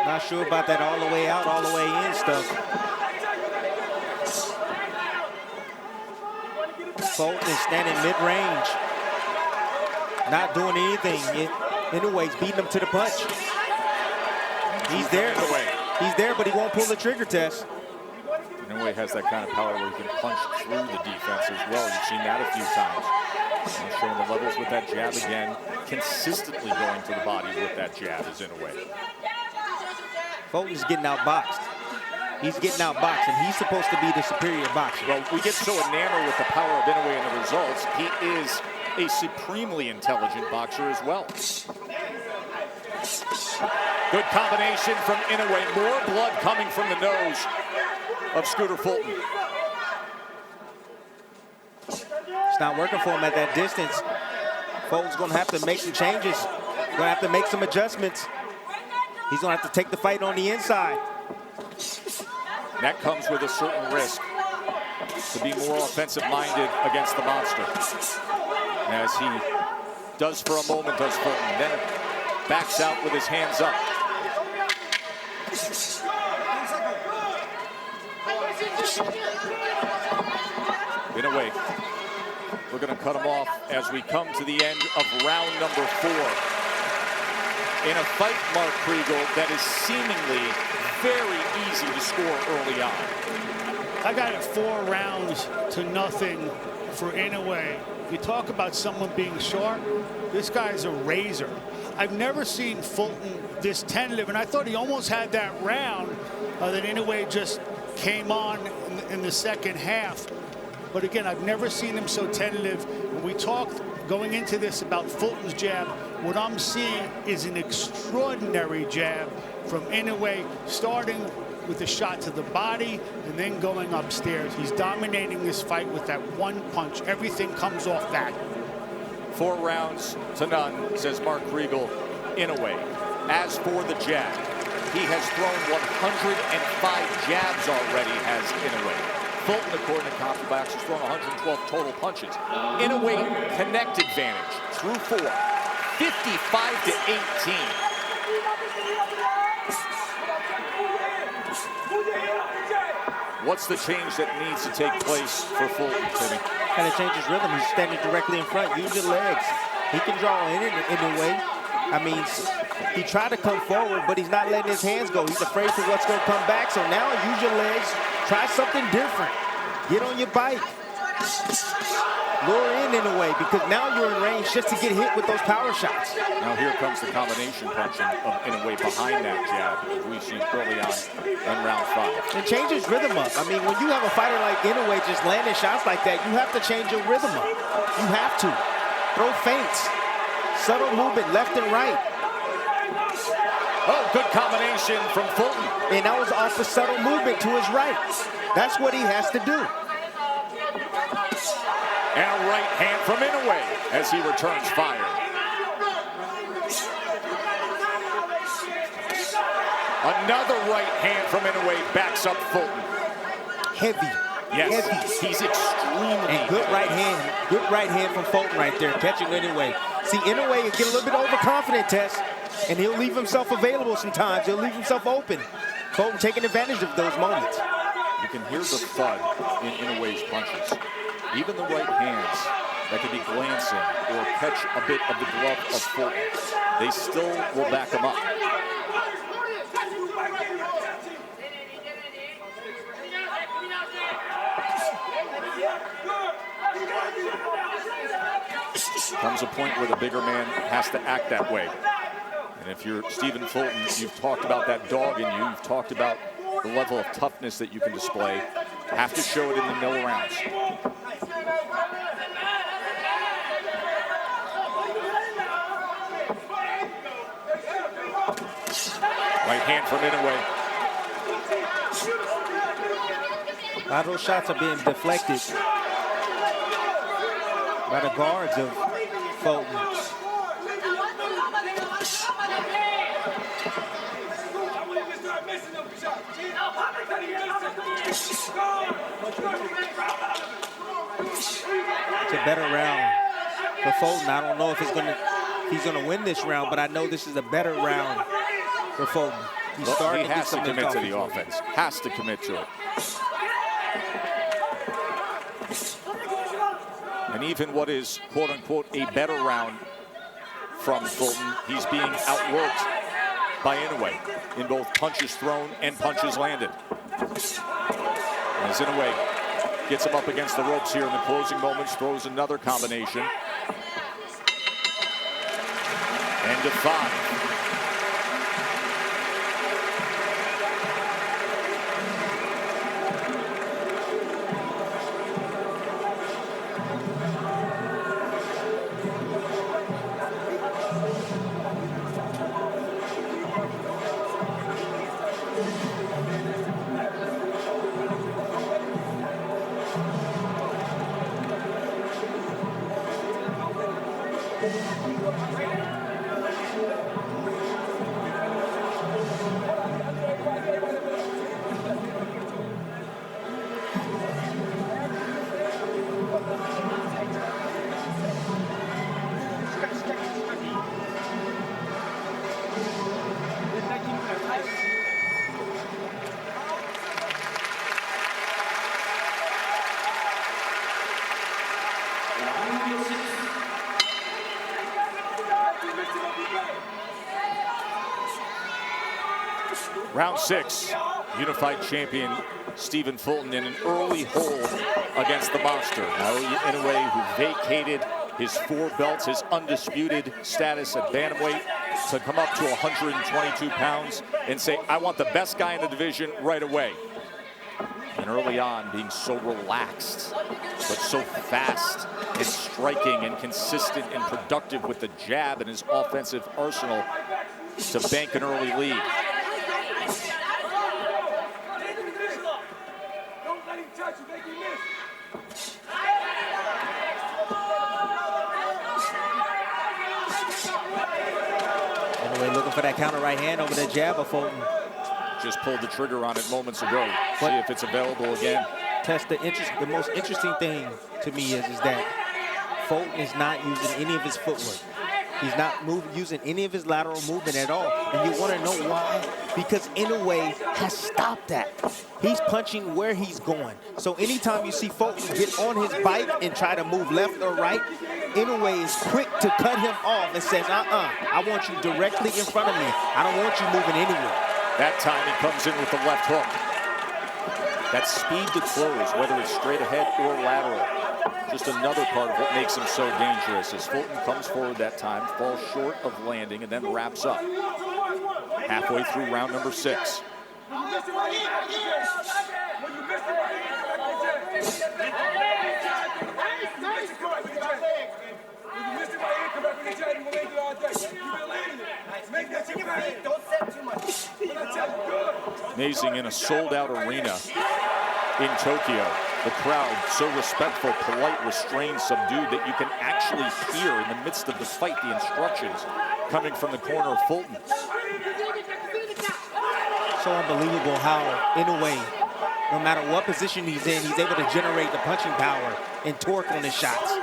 Not sure about that all the way out, all the way in stuff. Fulton is standing mid-range, not doing anything. Inoue's beating him to the punch. He's there. He's there, but he won't pull the trigger test. Inoue has that kind of power where he can punch through the defense as well. You've seen that a few times. And showing the levels with that jab again, consistently going to the body with that jab is Inoue. Fulton's getting outboxed. He's getting outboxed, and he's supposed to be the superior boxer. Well, we get so enamored with the power of Inoue and the results. He is a supremely intelligent boxer as well. Good combination from Inoue. More blood coming from the nose of Scooter Fulton. It's not working for him at that distance. Fulton's going to have to make some changes. Going to have to make some adjustments. He's going to have to take the fight on the inside. That comes with a certain risk to be more offensive-minded against the monster. As he does for a moment, does Fulton, then backs out with his hands up. Inoue, we're going to cut him off as we come to the end of round number 4. In a fight, Mark Kriegel, that is seemingly very easy to score early on. I got it 4-0 for Inoue. You talk about someone being sharp, this guy's a razor. I've never seen Fulton this tentative, and I thought he almost had that round that Inoue just came on in the second half. But again, I've never seen him so tentative. When we talked going into this about Fulton's jab, what I'm seeing is an extraordinary jab from Inoue, starting with a shot to the body and then going upstairs. He's dominating this fight with that one punch. Everything comes off that. 4-0, says Mark Kriegel. Inoue. As for the jab, He has thrown 105 jabs already, has Inoue. Fulton, according to CompuBox, has thrown 112 total punches. Inoue connect advantage through 4, 55 to 18. What's the change that needs to take place for Fulton, Timmy? Kind of change his rhythm. He's standing directly in front. Use your legs. He can draw in a way. I mean, he tried to come forward, but he's not letting his hands go. He's afraid for what's going to come back. So now use your legs. Try something different. Get on your bike. Lure in a way, because now you're in range just to get hit with those power shots. Now here comes the combination punching of Inoue behind that jab, as we've seen early on in round 5. And change his rhythm up. I mean, when you have a fighter like Inoue just landing shots like that, you have to change your rhythm up. You have to. Throw feints. Subtle movement left and right. Oh, good combination from Fulton. And that was off the subtle movement to his right. That's what he has to do. And a right hand from Inoue as he returns fire. Another right hand from Inoue backs up Fulton. Heavy. Yes, heavy. He's extremely and good right hand. Good right hand from Fulton right there, catching Inoue. See, Inoue is getting a little bit overconfident, Tess, and he'll leave himself available sometimes. He'll leave himself open. Fulton taking advantage of those moments. You can hear the thud in Inoue's punches. Even the right hands that could be glancing or catch a bit of the glove of Fulton, they still will back him up. Comes a point where the bigger man has to act that way. And if you're Stephen Fulton, you've talked about that dog in you. You've talked about the level of toughness that you can display. Have to show it in the middle rounds. Right hand from Inoue. A lot of those shots are being deflected by the guards of Fulton. It's a better round for Fulton. I don't know if he's gonna win this round, but I know this is a better round for Fulton. He has to commit to the offense. Has to commit to it. And even what is, quote unquote, a better round from Fulton, he's being outworked by Inoue in both punches thrown and punches landed. As Inoue gets him up against the ropes here in the closing moments, throws another combination. End of 5. Round 6, unified champion Stephen Fulton in an early hold against the monster. Naoya Inoue, who vacated his 4 belts, his undisputed status at bantamweight, to come up to 122 pounds and say, I want the best guy in the division right away. And early on, being so relaxed, but so fast and striking and consistent and productive with the jab and his offensive arsenal to bank an early lead. Inoue looking for that counter right hand over the jab of Fulton. just pulled the trigger on it moments ago. See if it's available again. Test the most interesting thing to me is that Fulton is not using any of his footwork. He's not using any of his lateral movement at all. And you want to know why? Because Inoue has stopped that. He's punching where he's going. So anytime you see Fulton get on his bike and try to move left or right, Inoue is quick to cut him off and says, I want you directly in front of me. I don't want you moving anywhere. That time he comes in with the left hook. That speed to close, whether it's straight ahead or lateral, just another part of what makes him so dangerous. As Fulton comes forward that time, falls short of landing, and then wraps up. Halfway through round number 6. Amazing, in a sold-out arena in Tokyo. The crowd so respectful, polite, restrained, subdued that you can actually hear in the midst of the fight the instructions coming from the corner of Fulton. So unbelievable how Inoue, no matter what position he's in, he's able to generate the punching power and torque on his shots.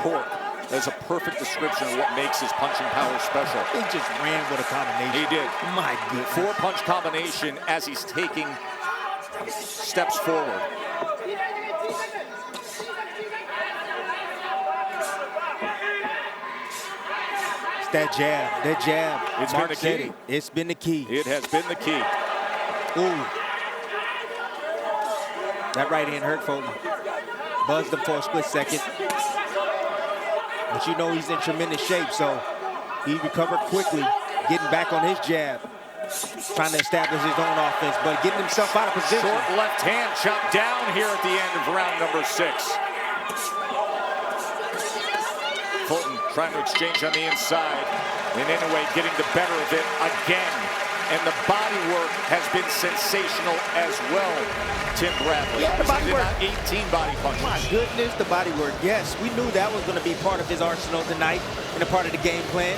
Torque. That's a perfect description of what makes his punching power special. He just ran with a combination. He did. My goodness. 4-punch combination as he's taking steps forward. It's that jab. It's been the key. It's been the key. It has been the key. Ooh. That right hand hurt Fulton. Buzzed him for a split second. But you know he's in tremendous shape, so he recovered quickly, getting back on his jab, trying to establish his own offense, but getting himself out of position. Short left hand chopped down here at the end of round number 6. Fulton trying to exchange on the inside, and Inoue getting the better of it again. And the body work has been sensational as well, Tim Bradley. Yeah, the body work. 18 body punches. My goodness, the body work. Yes, we knew that was going to be part of his arsenal tonight and a part of the game plan,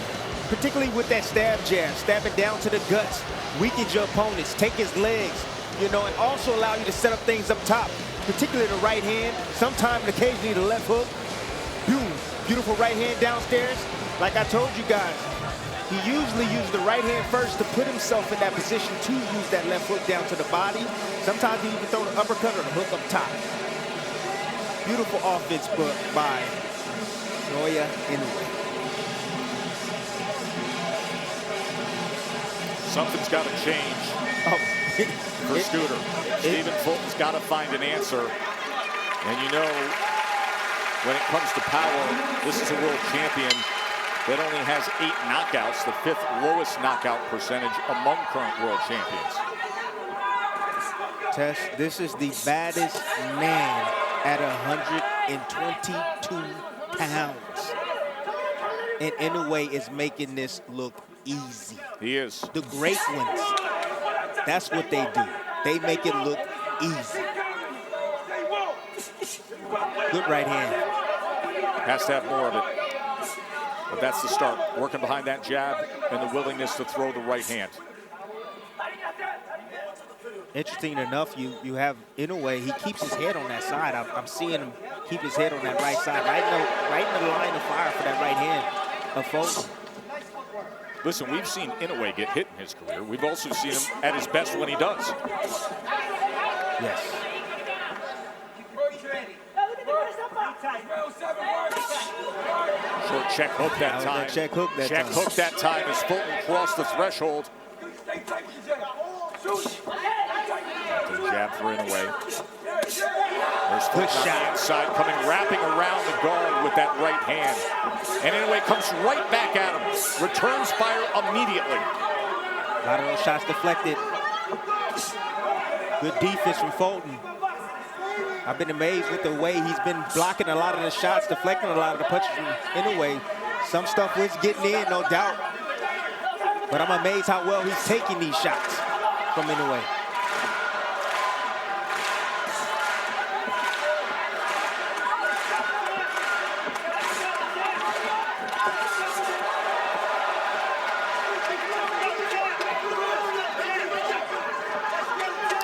particularly with that stab jab, stabbing down to the guts, weaken your opponents, take his legs, you know, and also allow you to set up things up top, particularly the right hand, sometimes and occasionally the left hook. Boom, beautiful right hand downstairs. Like I told you guys, he usually uses the right hand first to put himself in that position to use that left hook down to the body. Sometimes he even throw the uppercut or the hook up top. Beautiful offense by Naoya Inoue. Something's got to change for Scooter. Stephen Fulton's got to find an answer. And you know, when it comes to power, this is a world champion that only has 8 knockouts, the 5th lowest knockout percentage among current world champions. Tess, this is the baddest man at 122 pounds. And Inoue is making this look easy. He is. The great ones, that's what they do. They make it look easy. Good right hand. Has to have more of it. But that's the start. Working behind that jab and the willingness to throw the right hand. Interesting enough, you have Inoue, he keeps his head on that side. I'm seeing him keep his head on that right side, right in the line of fire for that right hand of Fulton. Listen, we've seen Inoue get hit in his career. We've also seen him at his best when he does. Yes. Short check hook that time. Check hook that time as Fulton crossed the threshold. The jab for Inoue. There's Fulton on the inside, coming, wrapping around the guard with that right hand. And Inoue comes right back at him. Returns fire immediately. A lot of those shots deflected. Good defense from Fulton. I've been amazed with the way he's been blocking a lot of the shots, deflecting a lot of the punches from Inoue. Some stuff was getting in, no doubt. But I'm amazed how well he's taking these shots from Inoue.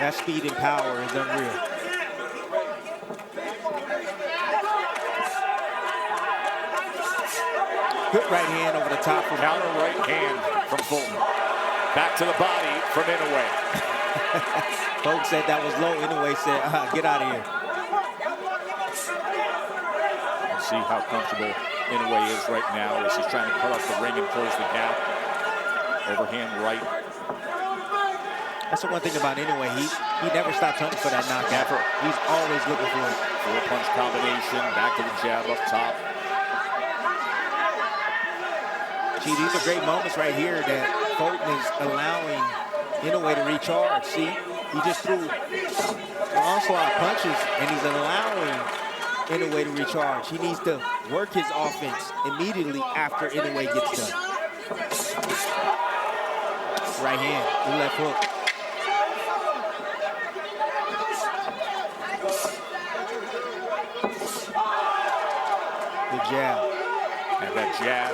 That speed and power is unreal. Good right hand over the top. Counter right hand from Fulton. Back to the body from Inoue. Folks said that was low. Inoue said, get out of here. See how comfortable Inoue is right now as he's trying to cut off the ring and close the gap. Overhand right. That's the one thing about Inoue. He never stops hunting for that knockout. Never. He's always looking for it. 4-punch combination. Back to the jab up top. Gee, these are great moments right here that Fulton is allowing Inoue to recharge. See, he just threw an onslaught of punches, and he's allowing Inoue to recharge. He needs to work his offense immediately after Inoue gets done. Right hand, the left hook. Good jab. And that jab.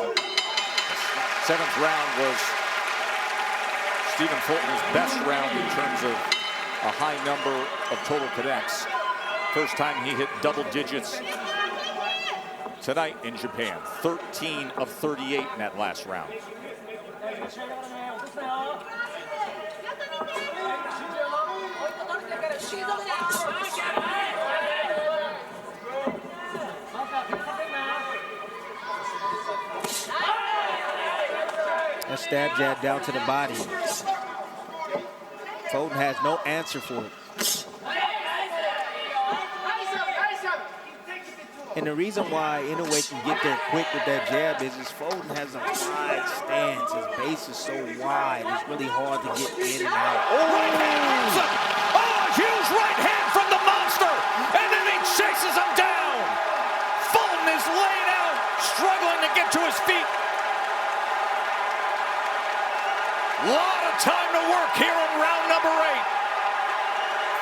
Seventh round was Stephen Fulton's best round in terms of a high number of total connects. First time he hit double digits tonight in Japan. 13 of 38 in that last round. A stab jab down to the body. Fulton has no answer for it. And the reason why Inoue can get there quick with that jab is Fulton has a wide stance. His base is so wide, it's really hard to get in and out. Oh, a huge right hand from the monster, and then he chases him down. Fulton is laid out, struggling to get to his feet. Lot of time to work here in round number 8.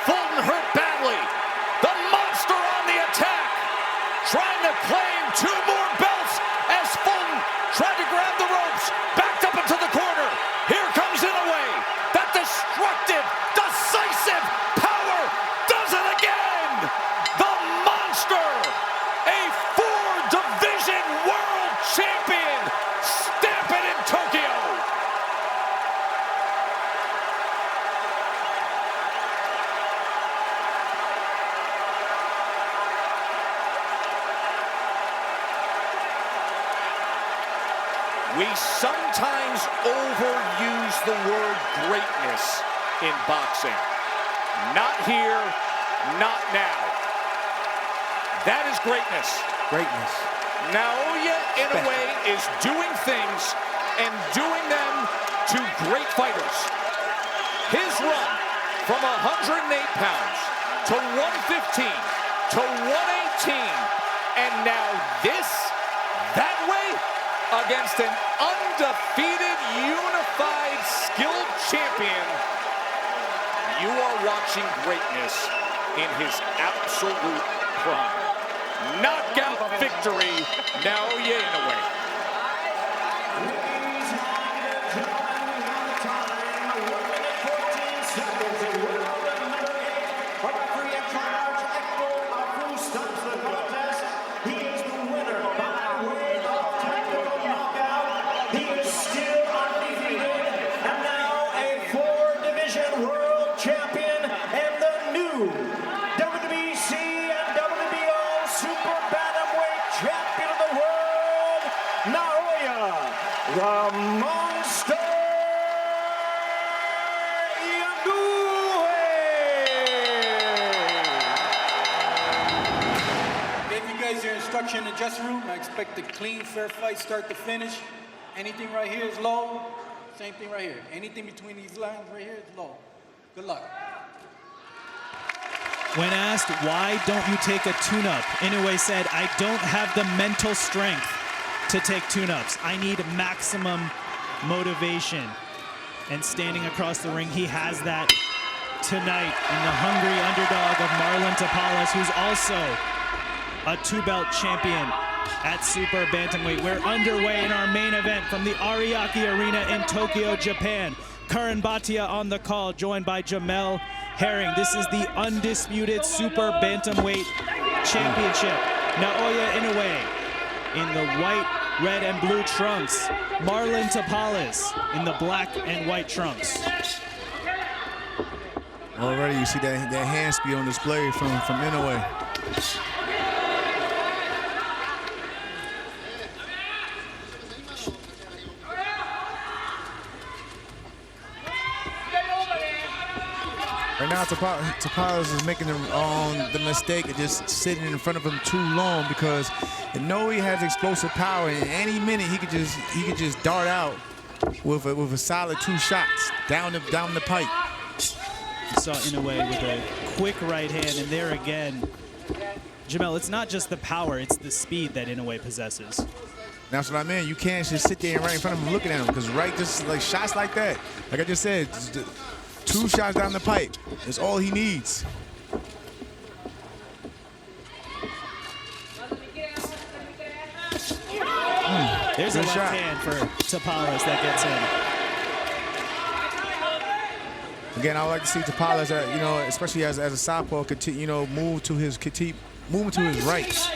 Fulton hurt badly. The monster on the attack, trying to claim 2 more belts as Fulton tried to grab the ropes, backed up into the corner. Here comes Inoue. That destructive, decisive power does it again. The monster, a 4-division world champion, stamping in Tokyo. We sometimes overuse the word greatness in boxing. Not here, not now. That is greatness. Greatness. Naoya Inoue is doing things and doing them to great fighters. His run from 108 pounds to 115 to 118, and now this, that way, against an undefeated, unified, skilled champion. You are watching greatness in his absolute prime. Knockout victory, Naoya Inoue. Ladies and gentlemen, we have the time, 1 minute 14 seconds in round number 8. Our referee at charge, who stops the contest. He is the winner by way of technical knockout. He is still undefeated, and now a 4-division world champion and the new WBC and WBO Super Bantamweight champion of the world, Naoya, the Monster Inoue. Gave you guys your instruction in the dressing room. I expect a clean, fair fight, start to finish. Anything right here is low. Same thing right here. Anything between these lines right here is low. Good luck. When asked, why don't you take a tune-up, Inoue said, I don't have the mental strength to take tune-ups. I need maximum motivation. And standing across the ring, he has that tonight in the hungry underdog of Marlon Tapales, who's also a 2-belt champion at Super Bantamweight. We're underway in our main event from the Ariake Arena in Tokyo, Japan. Karan Bhatia on the call, joined by Jamel Herring. This is the undisputed super bantamweight championship. Naoya Inoue in the white, red, and blue trunks. Marlon Tapales in the black and white trunks. Already you see that hand speed on display from Inoue. Right now, Tapales is making the mistake of just sitting in front of him too long, because Inoue has explosive power, and any minute he could just dart out with a solid 2 shots down the pipe. You saw Inoue with a quick right hand, and there again, Jamel, it's not just the power, it's the speed that Inoue possesses. That's what I mean. You can't just sit there and right in front of him looking at him, because just like shots like that, like I just said, 2 shots down the pipe is all he needs. There's a left hand for Tapales that gets in. Again, I would like to see Tapales, especially as a southpaw, continue, move to his right.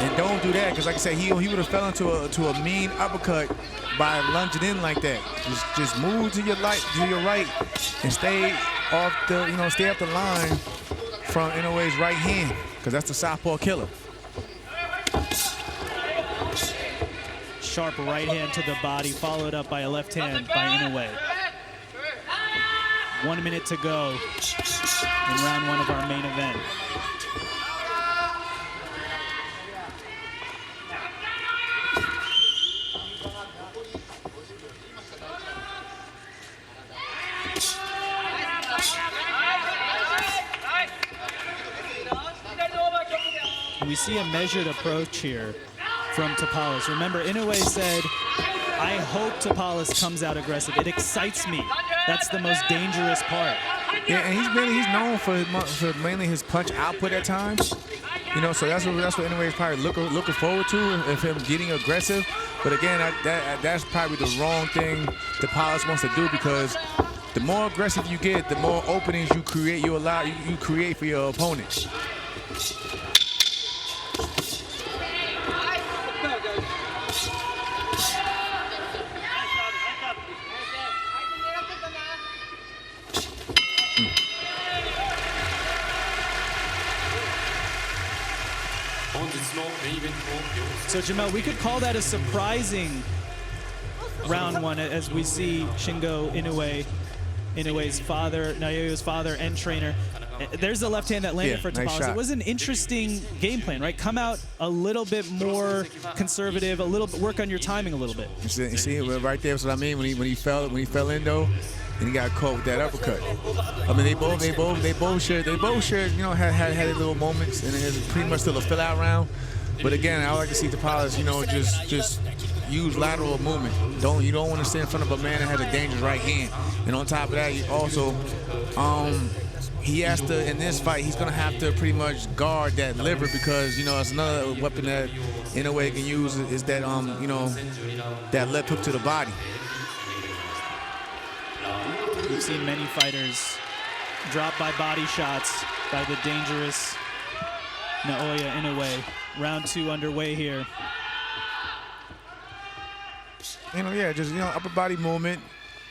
And don't do that, because like I said, he would have fell into a mean uppercut by lunging in like that. Just move to your right and stay off the line from Inoue's right hand, because that's the southpaw killer. Sharp right hand to the body, followed up by a left hand by Inoue. 1 minute to go in round 1 of our main event. We see a measured approach here from Tapales. Remember, Inoue said, I hope Tapales comes out aggressive. It excites me. That's the most dangerous part. Yeah, and he's known for mainly his punch output at times. So that's what Inoue is probably looking forward to, of him getting aggressive. But again, that's probably the wrong thing Tapales wants to do, because the more aggressive you get, the more openings you create. You create for your opponent. So Jamel, we could call that a surprising round 1, as we see Shingo Inoue's father, Naoya's father and trainer. There's the left hand that landed for Tapales. Nice. It was an interesting game plan, right? Come out a little bit more conservative, work on your timing a little bit. You see right there. That's what I mean. When he fell in though, and he got caught with that uppercut. I mean, they both shared, had their little moments, and it was pretty much still a fill-out round. But again, I would like to see Tapales, just use lateral movement. You don't want to stand in front of a man that has a dangerous right hand. And on top of that, he also, he has to, in this fight, he's gonna have to pretty much guard that liver, because it's another weapon that Inoue can use is that that left hook to the body. We've seen many fighters dropped by body shots by the dangerous Naoya Inoue. Round 2 underway here. Just upper body movement,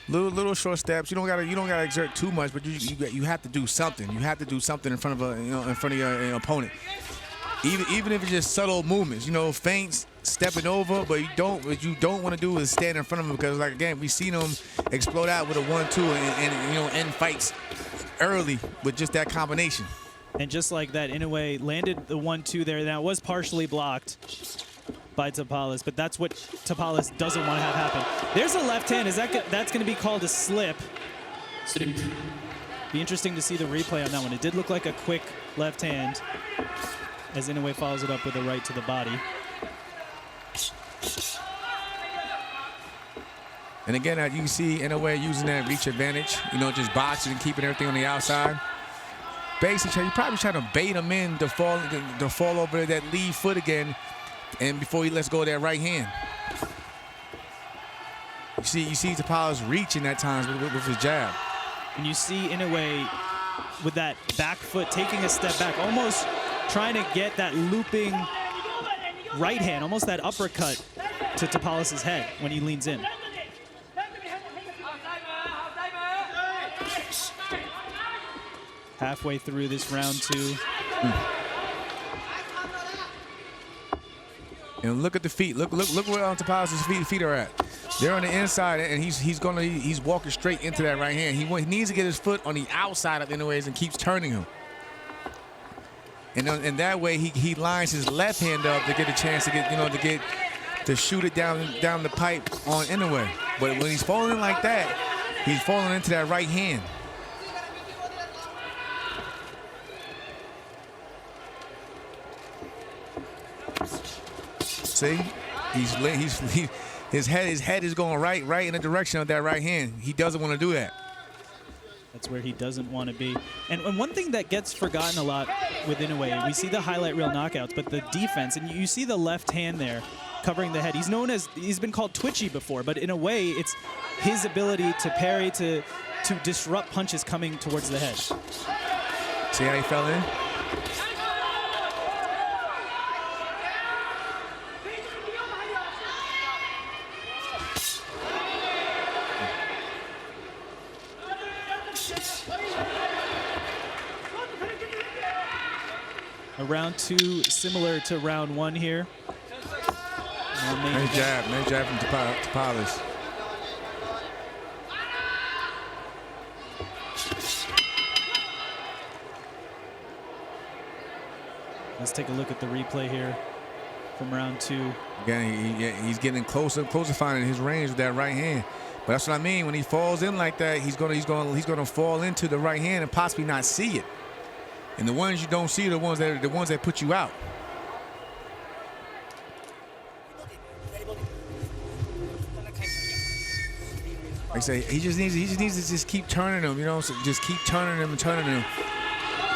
little short steps. You don't gotta exert too much, but you have to do something. You have to do something in front of your opponent. Even if it's just subtle movements, feints, stepping over, but what you don't want to do is stand in front of them, because like again, we've seen them explode out with a 1-2 and end fights early with just that combination. And just like that, Inoue landed the 1-2 there. Now, it was partially blocked by Tapales, but that's what Tapales doesn't want to have happen. There's a left hand. That's going to be called a slip. Be interesting to see the replay on that one. It did look like a quick left hand, as Inoue follows it up with a right to the body. And again, you see Inoue using that reach advantage, just boxing and keeping everything on the outside. Basically, you probably trying to bait him in to fall over that lead foot again, and before he lets go of that right hand. see Tapales reaching at times with his jab. And you see Inoue with that back foot taking a step back, almost trying to get that looping right hand, almost that uppercut to Tapales' head when he leans in. Halfway through this round 2. And look at the feet. Look where Tapales' feet are at. They're on the inside, and he's walking straight into that right hand. He needs to get his foot on the outside of Inoue's and keeps turning him. And that way he lines his left hand up to get a chance to get to shoot it down the pipe on Inoue. But when he's falling like that, he's falling into that right hand. See, his head is going right in the direction of that right hand. He doesn't want to do that. That's where he doesn't want to be. And one thing that gets forgotten a lot with Inoue, we see the highlight reel knockouts, but the defense, and you see the left hand there covering the head. He's been called twitchy before, but in a way, it's his ability to parry, to disrupt punches coming towards the head. See how he fell in? Round 2, similar to round 1 here. Nice jab from Tapales. Let's take a look at the replay here from round 2. Again, he's getting closer and closer, finding his range with that right hand. But that's what I mean. When he falls in like that, he's gonna fall into the right hand and possibly not see it. And the ones you don't see are the ones that put you out. Like I say, he just needs to just keep turning them, so just keep turning them and turning them,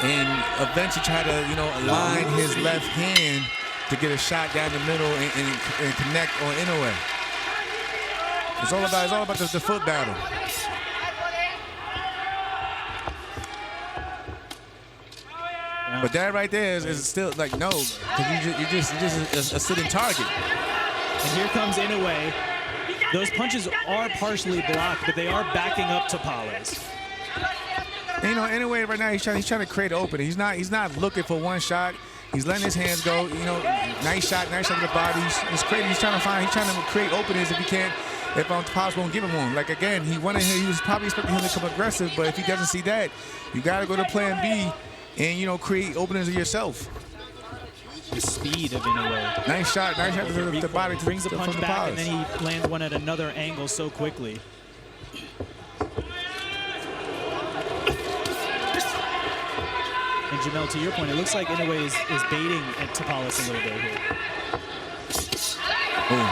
and eventually try to align his left hand to get a shot down the middle and connect on Inoue. It's all about the foot battle. But that right there is still like, no, because you're just a sitting target. And here comes Inoue. Those punches are partially blocked, but they are backing up Tapales. And, Inoue right now, he's trying to create an opening. He's not looking for one shot. He's letting his hands go. Nice shot to the body. He's trying to create openings if he can't. If Tapales won't give him one. Like again, he was probably expecting him to come aggressive, but if he doesn't see that, you got to go to plan B. And create openings of yourself. The speed of Inoue. Nice shot to the body. Brings the punch back, and then he lands one at another angle so quickly. And Jamel, to your point, it looks like Inoue is baiting at Tapales a little bit here. Boom.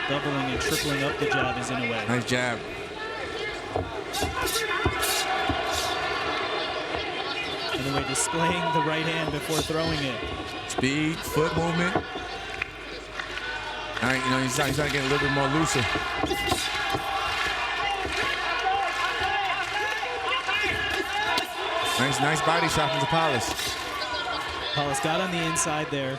Doubling and tripling up the jab is Inoue. Nice jab. Inoue displaying the right hand before throwing it. Speed, foot movement. All right, he's trying to get a little bit more looser. Nice body shot from Tapales. Tapales got on the inside there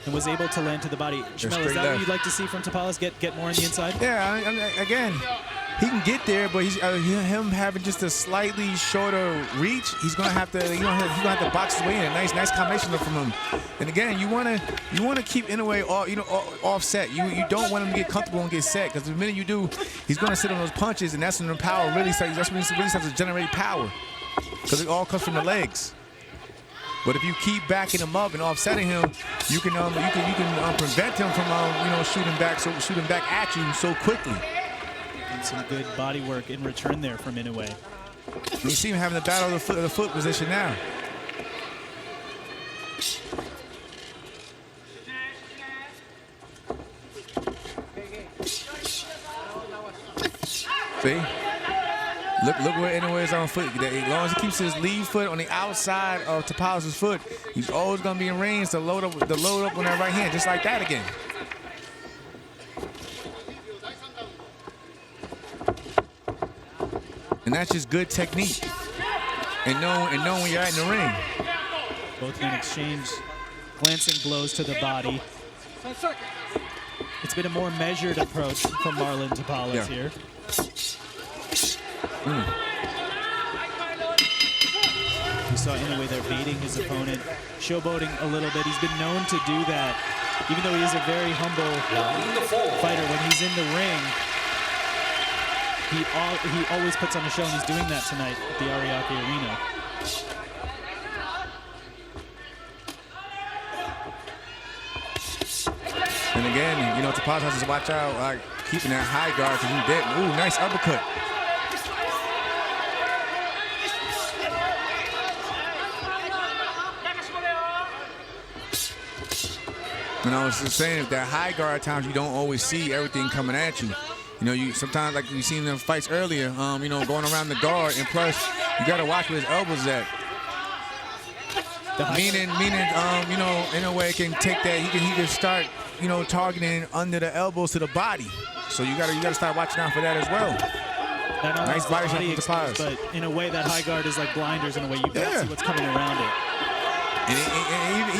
and was able to land to the body. Jamel, is that what you'd like to see from Tapales? Get more on the inside? Yeah, again, he can get there, but him having just a slightly shorter reach, he's gonna have to box his way in. Nice combination from him. And again, you wanna keep Inoue offset. You don't want him to get comfortable and get set, because the minute you do, he's gonna sit on those punches, and that's when the power really starts. That's when he really starts to generate power, because it all comes from the legs. But if you keep backing him up and offsetting him, you can prevent him from shooting back at you so quickly. And some good body work in return there from Inoue. You see him having the battle of the foot position now. See? Look where Inoue is on foot. As long as he keeps his lead foot on the outside of Tapales' foot, he's always going to be in range to load up on that right hand, just like that again. And that's just good technique. And knowing when you're at in the ring. Both men exchange glancing blows to the body. It's been a more measured approach from Marlon Tapales here. We saw Inoue there baiting his opponent, showboating a little bit. He's been known to do that, even though he is a very humble fighter. When he's in the ring, he always puts on a show, and he's doing that tonight at the Ariake Arena. And again, you know, Tapales has to watch out, like keeping that high guard because he's dead. Ooh, nice uppercut. And I was just saying, that high guard at times you don't always see everything coming at you. You know, you sometimes, like you seen them fights earlier, you know, going around the guard, and plus you got to watch where his elbows at. Meaning, you know, Inoue can take that. He can start, you know, targeting under the elbows to the body. So you gotta start watching out for that as well. Nice body shot from Tapales. But in a way, that high guard is like blinders in a way. You can't see what's coming around it. And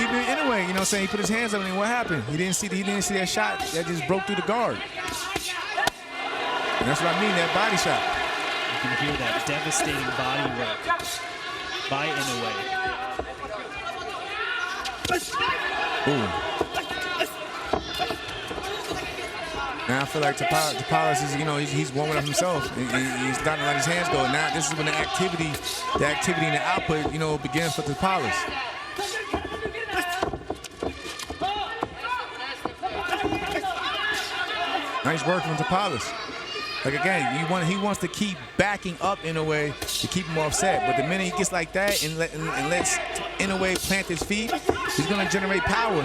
even Inoue, you know, what I'm saying, he put his hands up, and what happened? He didn't see that shot that just broke through the guard. And that's what I mean, that body shot. You can hear that devastating body work by Inoue. Ooh. Now I feel like Tapales is, you know, he's warming up himself. He's starting to let his hands go. Now this is when the activity and the output, you know, begins for Tapales. Nice work from Tapales. Like again, he wants to keep backing up Inoue to keep him offset. But the minute he gets like that and lets Inoue plant his feet, he's going to generate power.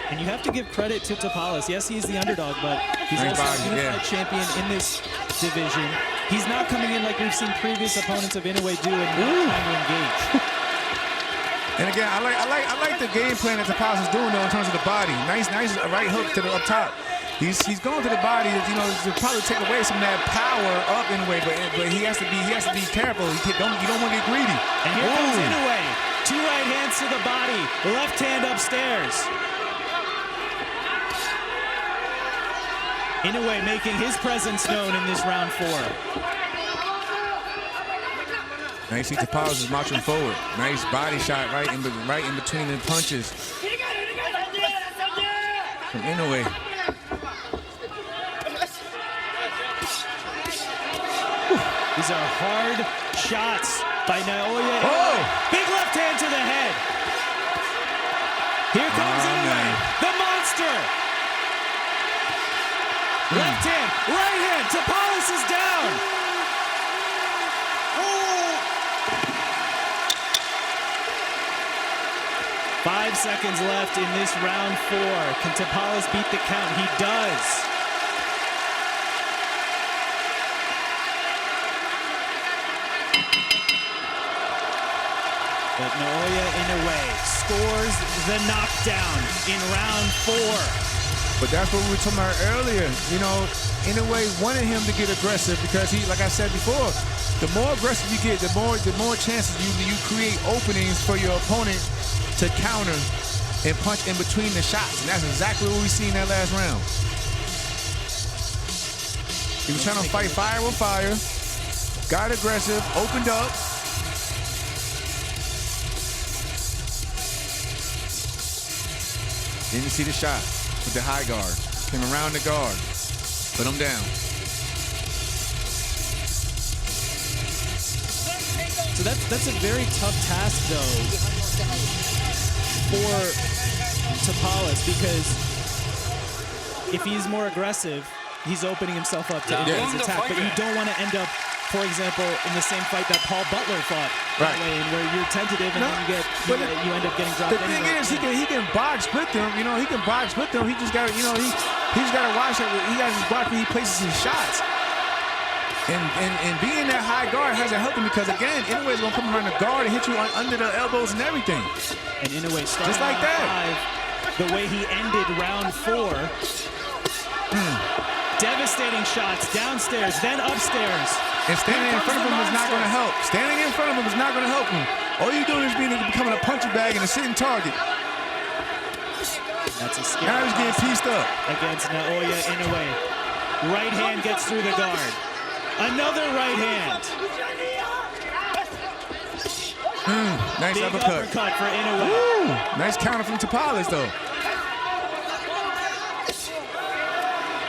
And you have to give credit to Tapales. Yes, he's the underdog, but he's also a unified champion in this division. He's not coming in like we've seen previous opponents of Inoue do and not trying to engage. And again, I like the game plan that Tapales is doing though in terms of the body. Nice right hook to the up top. He's going to the body, you know, to probably take away some of that power up Inoue, but he has to be careful. You don't want to get greedy. And here comes Inoue. 2 right hands to the body, left hand upstairs. Inoue making his presence known in this round 4. Now you see Tapales is marching forward. Nice body shot right in between the punches from Inoue. These are hard shots by Naoya Inoue. Big left hand to the head. Here comes Inoue, the monster. Left hand, right hand, Tapales is down. 5 seconds left in this round 4. Can Tapales beat the count? He does. But Naoya Inoue scores the knockdown in round 4. But that's what we were talking about earlier. You know, Inoue wanted him to get aggressive because he, like I said before, the more aggressive you get, the more chances you create openings for your opponent to counter and punch in between the shots. And that's exactly what we see in that last round. He was trying to fight fire with fire, got aggressive, opened up. Didn't see the shot with the high guard. Came around the guard, put him down. So that's a very tough task, though, for Tapales, because if he's more aggressive, he's opening himself up to his attack. But you don't want to end up, for example, in the same fight that Paul Butler fought, that way, and where you're tentative and then you end up getting dropped. The thing is, he can box with them. You know, he can box with them. He just got to, you know, he just got to watch it. He got to watch where he places his shots. And being that high guard hasn't helped him because, again, Inoue's going to come around the guard and hit you under the elbows and everything. And Inoue started just like that. 5, the way he ended round 4. Devastating shots downstairs, then upstairs. And standing in front of him is not going to help. Standing in front of him is not going to help him. All you're doing is becoming a punching bag and a sitting target. That's a scary now he's getting pieced up. Against Naoya Inoue. Right hand gets through the guard. Another right hand. Nice Big uppercut for Inoue. Woo! Nice counter from Tapales, though.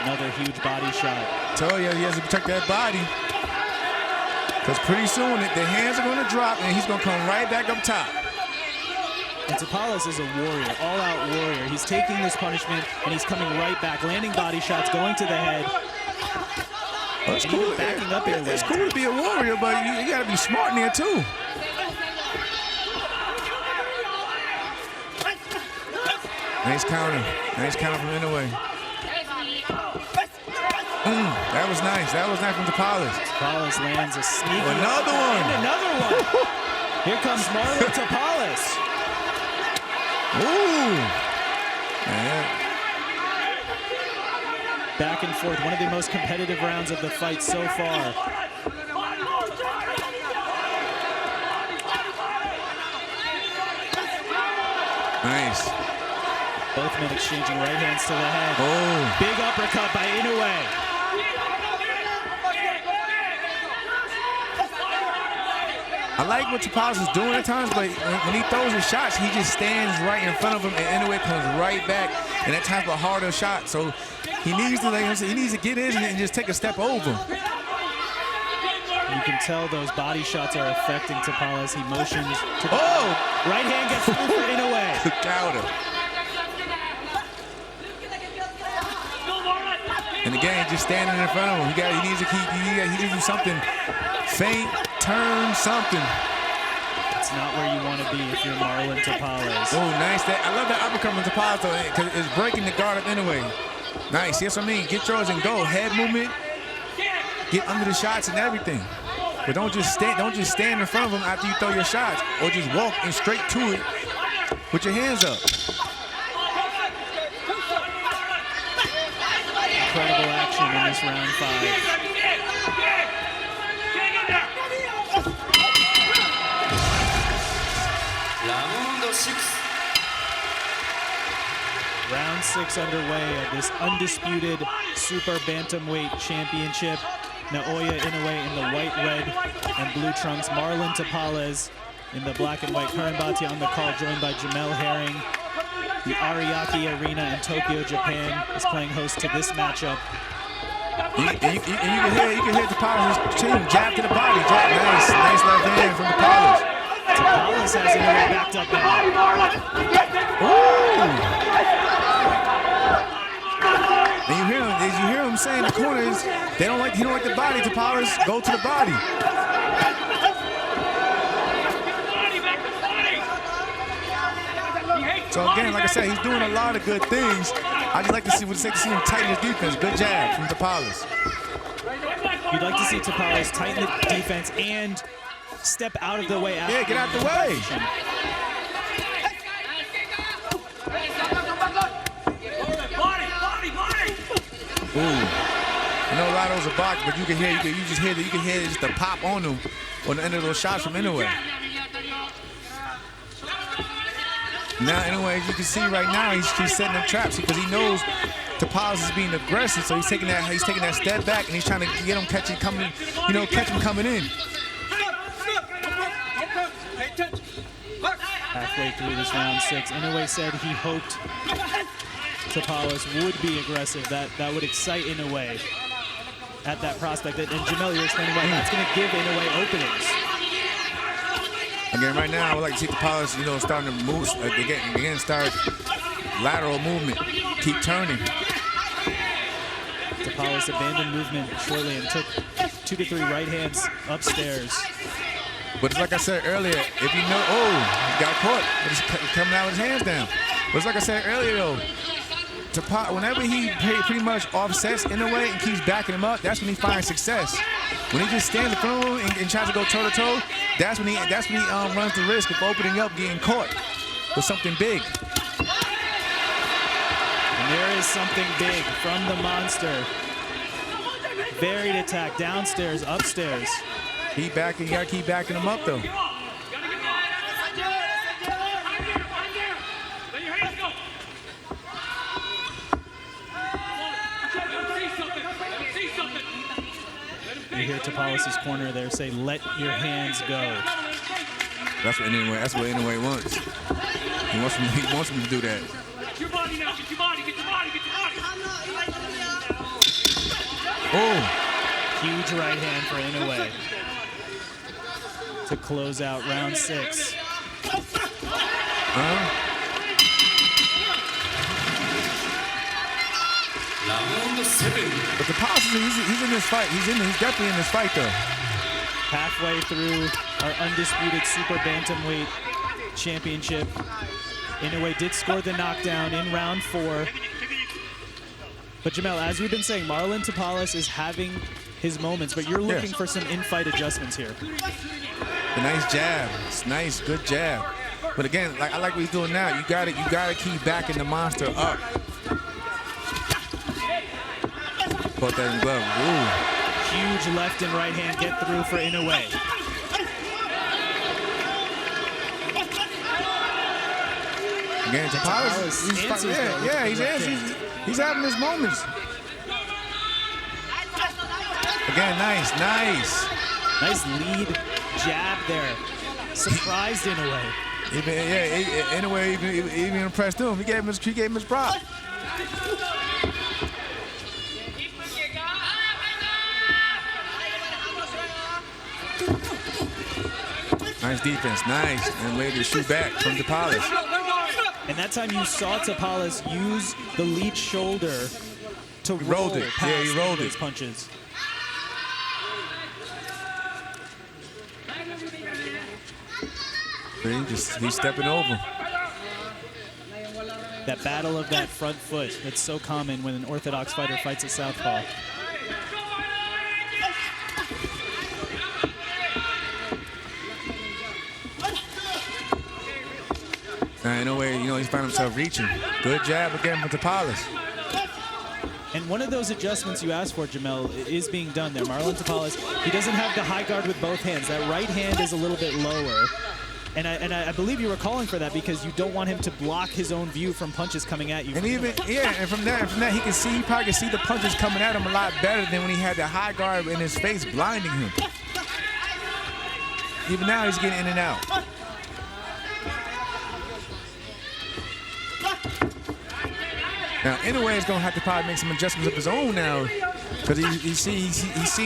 Another huge body shot. Tell you, he has to protect that body. Because pretty soon, the hands are going to drop, and he's going to come right back up top. And Tapales is a warrior, all-out warrior. He's taking this punishment, and he's coming right back, landing body shots, going to the head. Oh, it's cool. Backing up here. It's cool to be a warrior, but you got to be smart in there, too. Nice counter. Nice counter from Inoue. That was nice. That was nice from Tapales. Tapales lands a sneaky. Another one. And another one. Here comes Marlon Tapales. Ooh. Man. Back and forth. One of the most competitive rounds of the fight so far. Nice. Both men exchanging right hands to the head. Oh. Big uppercut by Inoue. I like what Tapales is doing at times, but when he throws his shots, he just stands right in front of him, and Inoue comes right back, and that type of harder shot. So he needs to, get in and just take a step over. You can tell those body shots are affecting Tapales. He motions to the right hand gets through for Inoue. The counter. And again, just standing in front of him. He needs to do something. Feint, turn, something. It's not where you want to be if you're Marlon Tapales. Oh, nice. I love that uppercut from Tapales, though, because it's breaking the guard up anyway. Nice. That's what I mean. Get yours and go. Head movement. Get under the shots and everything. But don't just stand in front of them after you throw your shots, or just walk in straight to it with your hands up. Incredible action in this round 5. Round 6 underway of this undisputed super bantamweight championship. Naoya Inoue in the white, red, and blue trunks. Marlon Tapales in the black and white. Karan Bhatia on the call, joined by Jamel Herring. The Ariake Arena in Tokyo, Japan is playing host to this matchup. You can hear Tapales' chin jab to the body. Nice left hand from Tapales. Tapales has Inoue backed up now. Ooh. And you hear him saying the corners, he don't like the body. Tapales, go to the body. So again, like I said, he's doing a lot of good things. I just like to see him tighten his defense. Good jab from Tapales. You'd like to see Tapales tighten the defense and step out of the way. Yeah, get out the way. Ooh. I know a lot of those are boxed, but you can hear just the pop on them on the end of those shots from Inoue. Now, Inoue, as you can see right now, he's setting up traps because he knows Tapales is being aggressive, so he's taking that step back and he's trying to get him catch him coming in. Halfway through this round 6, Inoue said he hoped Tapales would be aggressive. That would excite Inoue at that prospect. And Jamel, you're explaining why that's going to give Inoue openings. Again, right now, I would like to see Tapales, starting to move again, start lateral movement, keep turning. Tapales abandoned movement shortly and took 2 to 3 right hands upstairs. But it's like I said earlier, if you know, he got caught, but he's coming out with his hands down. But it's like I said earlier, though, whenever he pretty much offsets in a way and keeps backing him up, that's when he finds success. When he just stands in front of him and tries to go toe-to-toe, that's when he runs the risk of opening up, getting caught with something big. And there is something big from the monster. Varied attack, downstairs, upstairs. You gotta keep backing him up though. You hear Tapales' corner there say, "Let your hands go." That's what Inoue wants. He wants him to do that. Get your body now. Get your body. Get your body. Get your body. Oh. Huge right hand for Inoue to close out round 6. But the positive, he's in this fight. He's definitely in this fight though. Halfway through our undisputed super bantamweight championship, Inoue did score the knockdown in round 4. But Jamel, as we've been saying, Marlon Tapales is having his moments, but you're looking for some in-fight adjustments here. A nice jab. It's nice, good jab. But again, I like what he's doing now. You gotta keep backing the monster up. Put that in glove. Ooh. Huge left and right hand get through for Inoue. Again, Tapales, he's having his moments. Again, nice. Nice lead jab there. Surprised Inoue. Inoue even impressed him. He gave him his prop. Nice defense, nice. And way to shoot back from Tapales. And that time you saw Tapales use the lead shoulder to roll it. Yeah, he rolled his punches. He's stepping over. That battle of that front foot, that's so common when an orthodox fighter fights a southpaw. In a way, he's found himself reaching. Good jab again from Tapales. And one of those adjustments you asked for, Jamel, is being done there. Marlon Tapales, he doesn't have the high guard with both hands. That right hand is a little bit lower. And I believe you were calling for that because you don't want him to block his own view from punches coming at you. And and from that he probably can see the punches coming at him a lot better than when he had the high guard in his face blinding him. Even now he's getting in and out. Now, Inoue is going to have to probably make some adjustments of his own now because he's seeing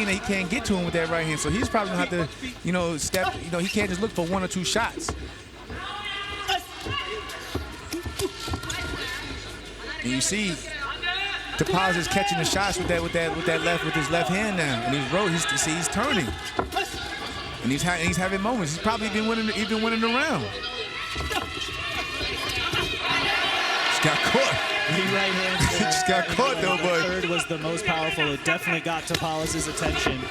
that he can't get to him with that right hand. So he's probably going to have to, step, he can't just look for 1 or 2 shots. And you see Tapales is catching the shots with his left hand now. And he's turning. And he's having moments. He's probably been winning the round. Just got caught. He right hand. He just got caught though, boy. The third was the most powerful. It definitely got Tapales' attention.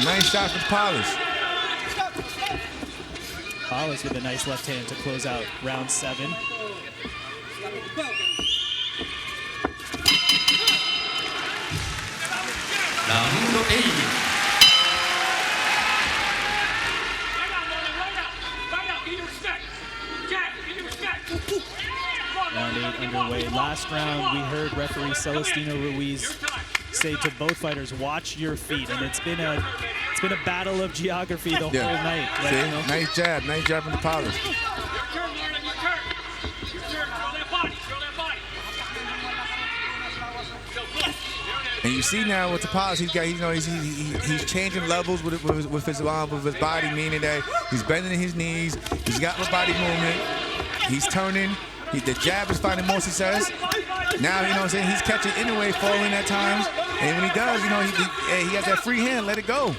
Nice shot from Tapales. Tapales with a nice left hand to close out round 7. Round 8. Round 8 underway. Last round, we heard referee Celestino Ruiz say to both fighters, "Watch your feet," and it's been a battle of geography the whole night. Right? Nice jab from Tapales. And you see now with Tapales, he's changing levels with his body, meaning that he's bending his knees, he's got the body movement, he's turning. The jab is finding more success. Now, he's catching Inoue falling at times. And when he does, he has that free hand, let it go.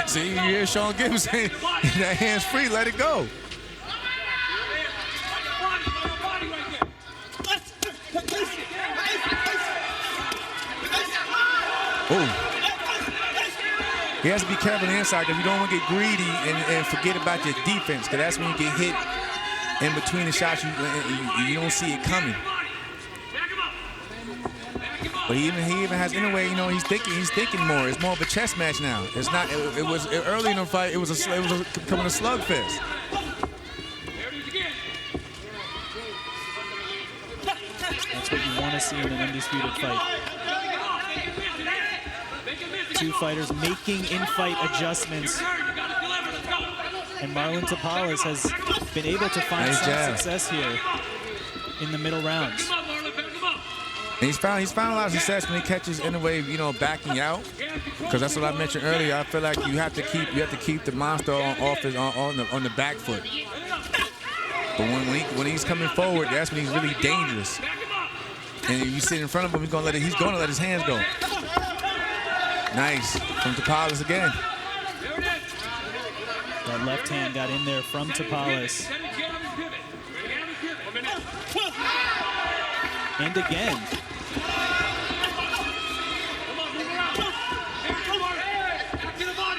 See, you hear Sean Gibbs saying, that hand's free, let it go. Oh. He has to be careful on the inside because you don't want to get greedy and forget about your defense, because that's when you get hit in between the shots. You don't see it coming. But he even has, in a way, you know, he's thinking more. It's more of a chess match now. It's not. It was early in the fight. It was becoming a slugfest. That's what you want to see in an undisputed fight. Two fighters making in-fight adjustments. And Marlon Tapales has been able to find some success here in the middle rounds. And he's found a lot of success when he catches Inoue, you know, backing out. Because that's what I mentioned earlier. I feel like you have to keep the monster on the back foot. But when he's coming forward, that's when he's really dangerous. And if you sit in front of him, he's gonna let his hands go. Nice from Tapales again. That left hand got in there from Tapales. And again.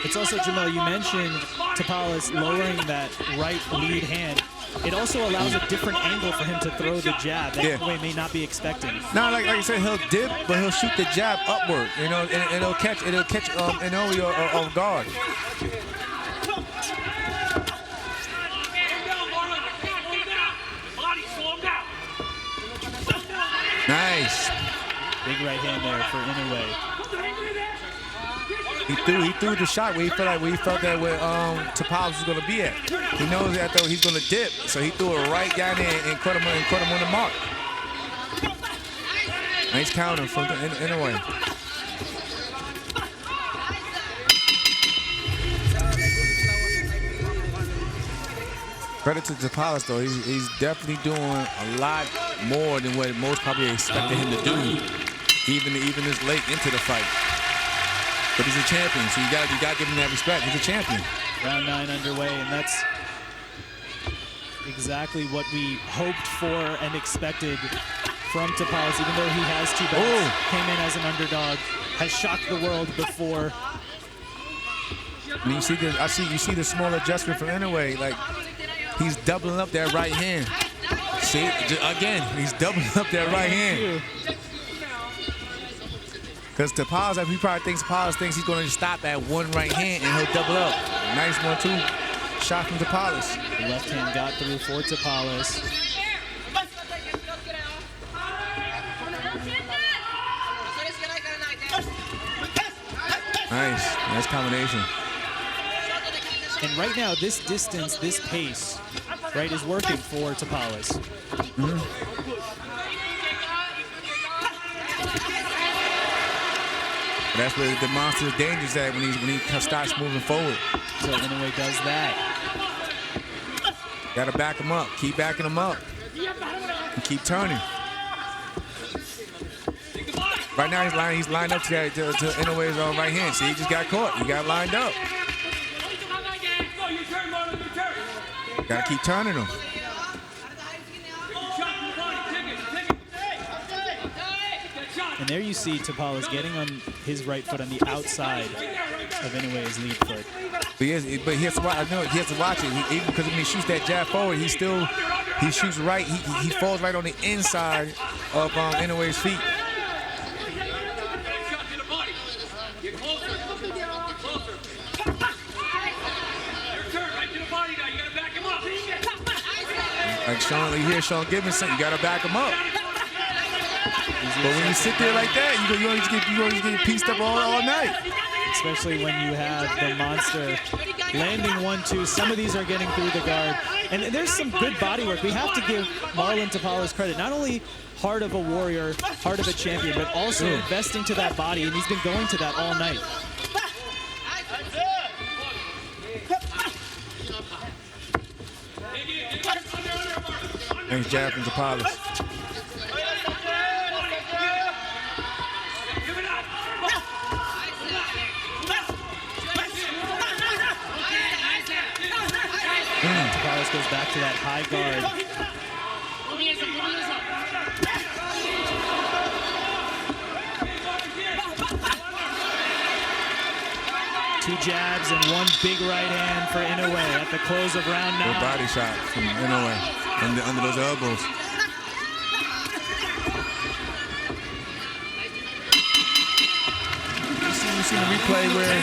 It's also, Jamel, you mentioned Tapales lowering that right lead hand. It also allows a different angle for him to throw the jab that Inoue may not be expecting. No, like I said, he'll dip, but he'll shoot the jab upward, you know, and it'll catch Inoue off guard. Nice. Big right hand there for Inoue. He threw the shot where he felt that where Tapales was going to be at. He knows that though he's going to dip, so he threw it right down there and caught him on the mark. Nice counter from Inoue. Credit to Tapales though, he's definitely doing a lot more than what most probably expected him to do, even this late into the fight. But he's a champion, so you got to give him that respect. He's a champion. Round 9 underway, and that's exactly what we hoped for and expected from Tapales. Even though he has 2 belts, came in as an underdog, has shocked the world before. And you see the small adjustment from Inoue, like he's doubling up that right hand. See, again, he's doubling up that right hand. Because Tapales, Tapales thinks he's going to stop at one right hand and he'll double up. Nice 1-2 shot from Tapales. The left hand got through for Tapales. Nice combination. And right now, this distance, this pace, right, is working for Tapales. That's where the monster's dangerous at when he starts moving forward. So Inoue does that. Got to back him up. Keep backing him up. And keep turning. Right now he's lined up to Inoue's right hand. See, he just got caught. He got lined up. Got to keep turning him. And there you see Tapales getting on his right foot on the outside of Inoue's lead foot. But he has to watch. I know he has to watch it. Even because when he shoots that jab forward, he shoots right. He falls right on the inside of Inoue's feet. Like Sean Gibson, you gotta back him up. But when you sit there like that, you always get pieced up all night. Especially when you have the monster landing 1-2. Some of these are getting through the guard. And there's some good body work. We have to give Marlon Tapales credit. Not only heart of a warrior, heart of a champion, but also investing to that body. And he's been going to that all night. Nice jab from Tapales. Tapales goes back to that high guard. 2 jabs and 1 big right hand for Inoue at the close of round 9. Good body shot from Inoue under those elbows. You see the replay where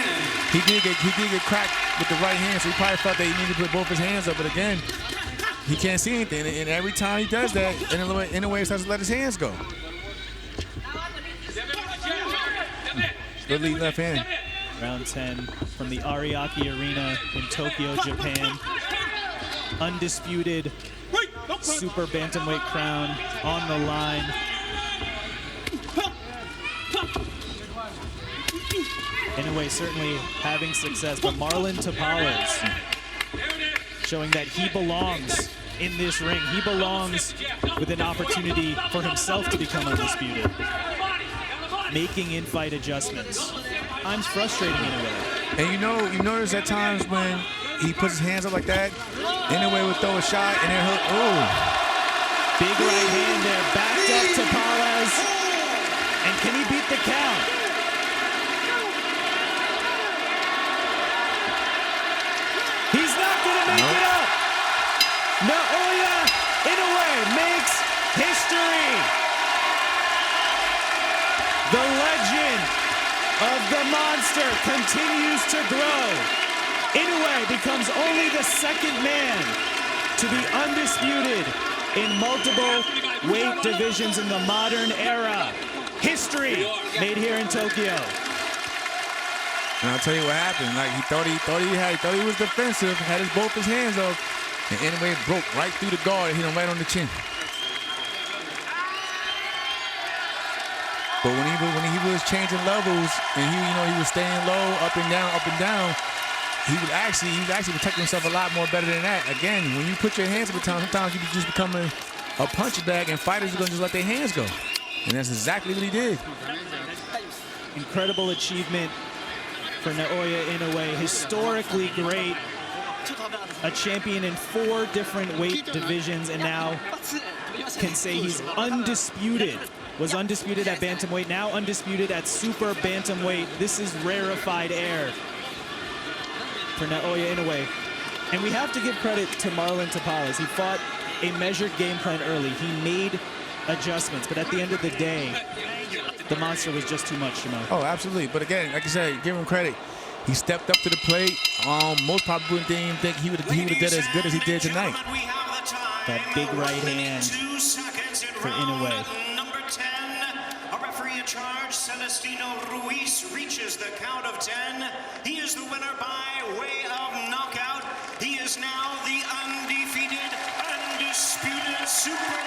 he did get cracked with the right hand, so he probably felt that he needed to put both his hands up, but again, he can't see anything, and every time he does that, Inoue starts to let his hands go. Good lead left hand. Round 10 from the Ariake Arena in Tokyo, Japan. Undisputed super bantamweight crown on the line. Inoue certainly having success, but Marlon Tapales showing that he belongs in this ring. He belongs with an opportunity for himself to become undisputed. Making in-fight adjustments. Times frustrating Inoue. And you notice at times when he puts his hands up like that, Inoue would throw a shot and then he'll, ooh. Big right hand there, backed up Tapales. And can he beat the count? He's not gonna make it up. Naoya Inoue makes history. The legend of the monster continues to grow. Inoue becomes only the 2nd man to be undisputed in multiple weight divisions in the modern era. History made here in Tokyo. And I'll tell you what happened. Like he thought he was defensive, had both his hands up, and Inoue broke right through the guard and hit him right on the chin. But when he was changing levels and he was staying low, up and down, he was actually protecting himself a lot more better than that. Again, when you put your hands up at times, sometimes you can just become a punching bag, and fighters are gonna just let their hands go. And that's exactly what he did. Incredible achievement for Naoya Inoue, historically great. A champion in 4 different weight divisions, and now can say he's undisputed. Was undisputed at bantamweight, now undisputed at super bantamweight. This is rarefied air for Naoya Inoue. And we have to give credit to Marlon Tapales. He fought a measured game plan early. He made adjustments, but at the end of the day, the monster was just too much, Shimon. Oh, absolutely. But again, like I said, give him credit. He stepped up to the plate. Most probably didn't even think he would have did as good as he did tonight. That big right hand for Inoue. Number 10, a referee in charge, Celestino Ruiz, reaches the count of 10. He is the winner by way of knockout. He is now the undefeated, undisputed super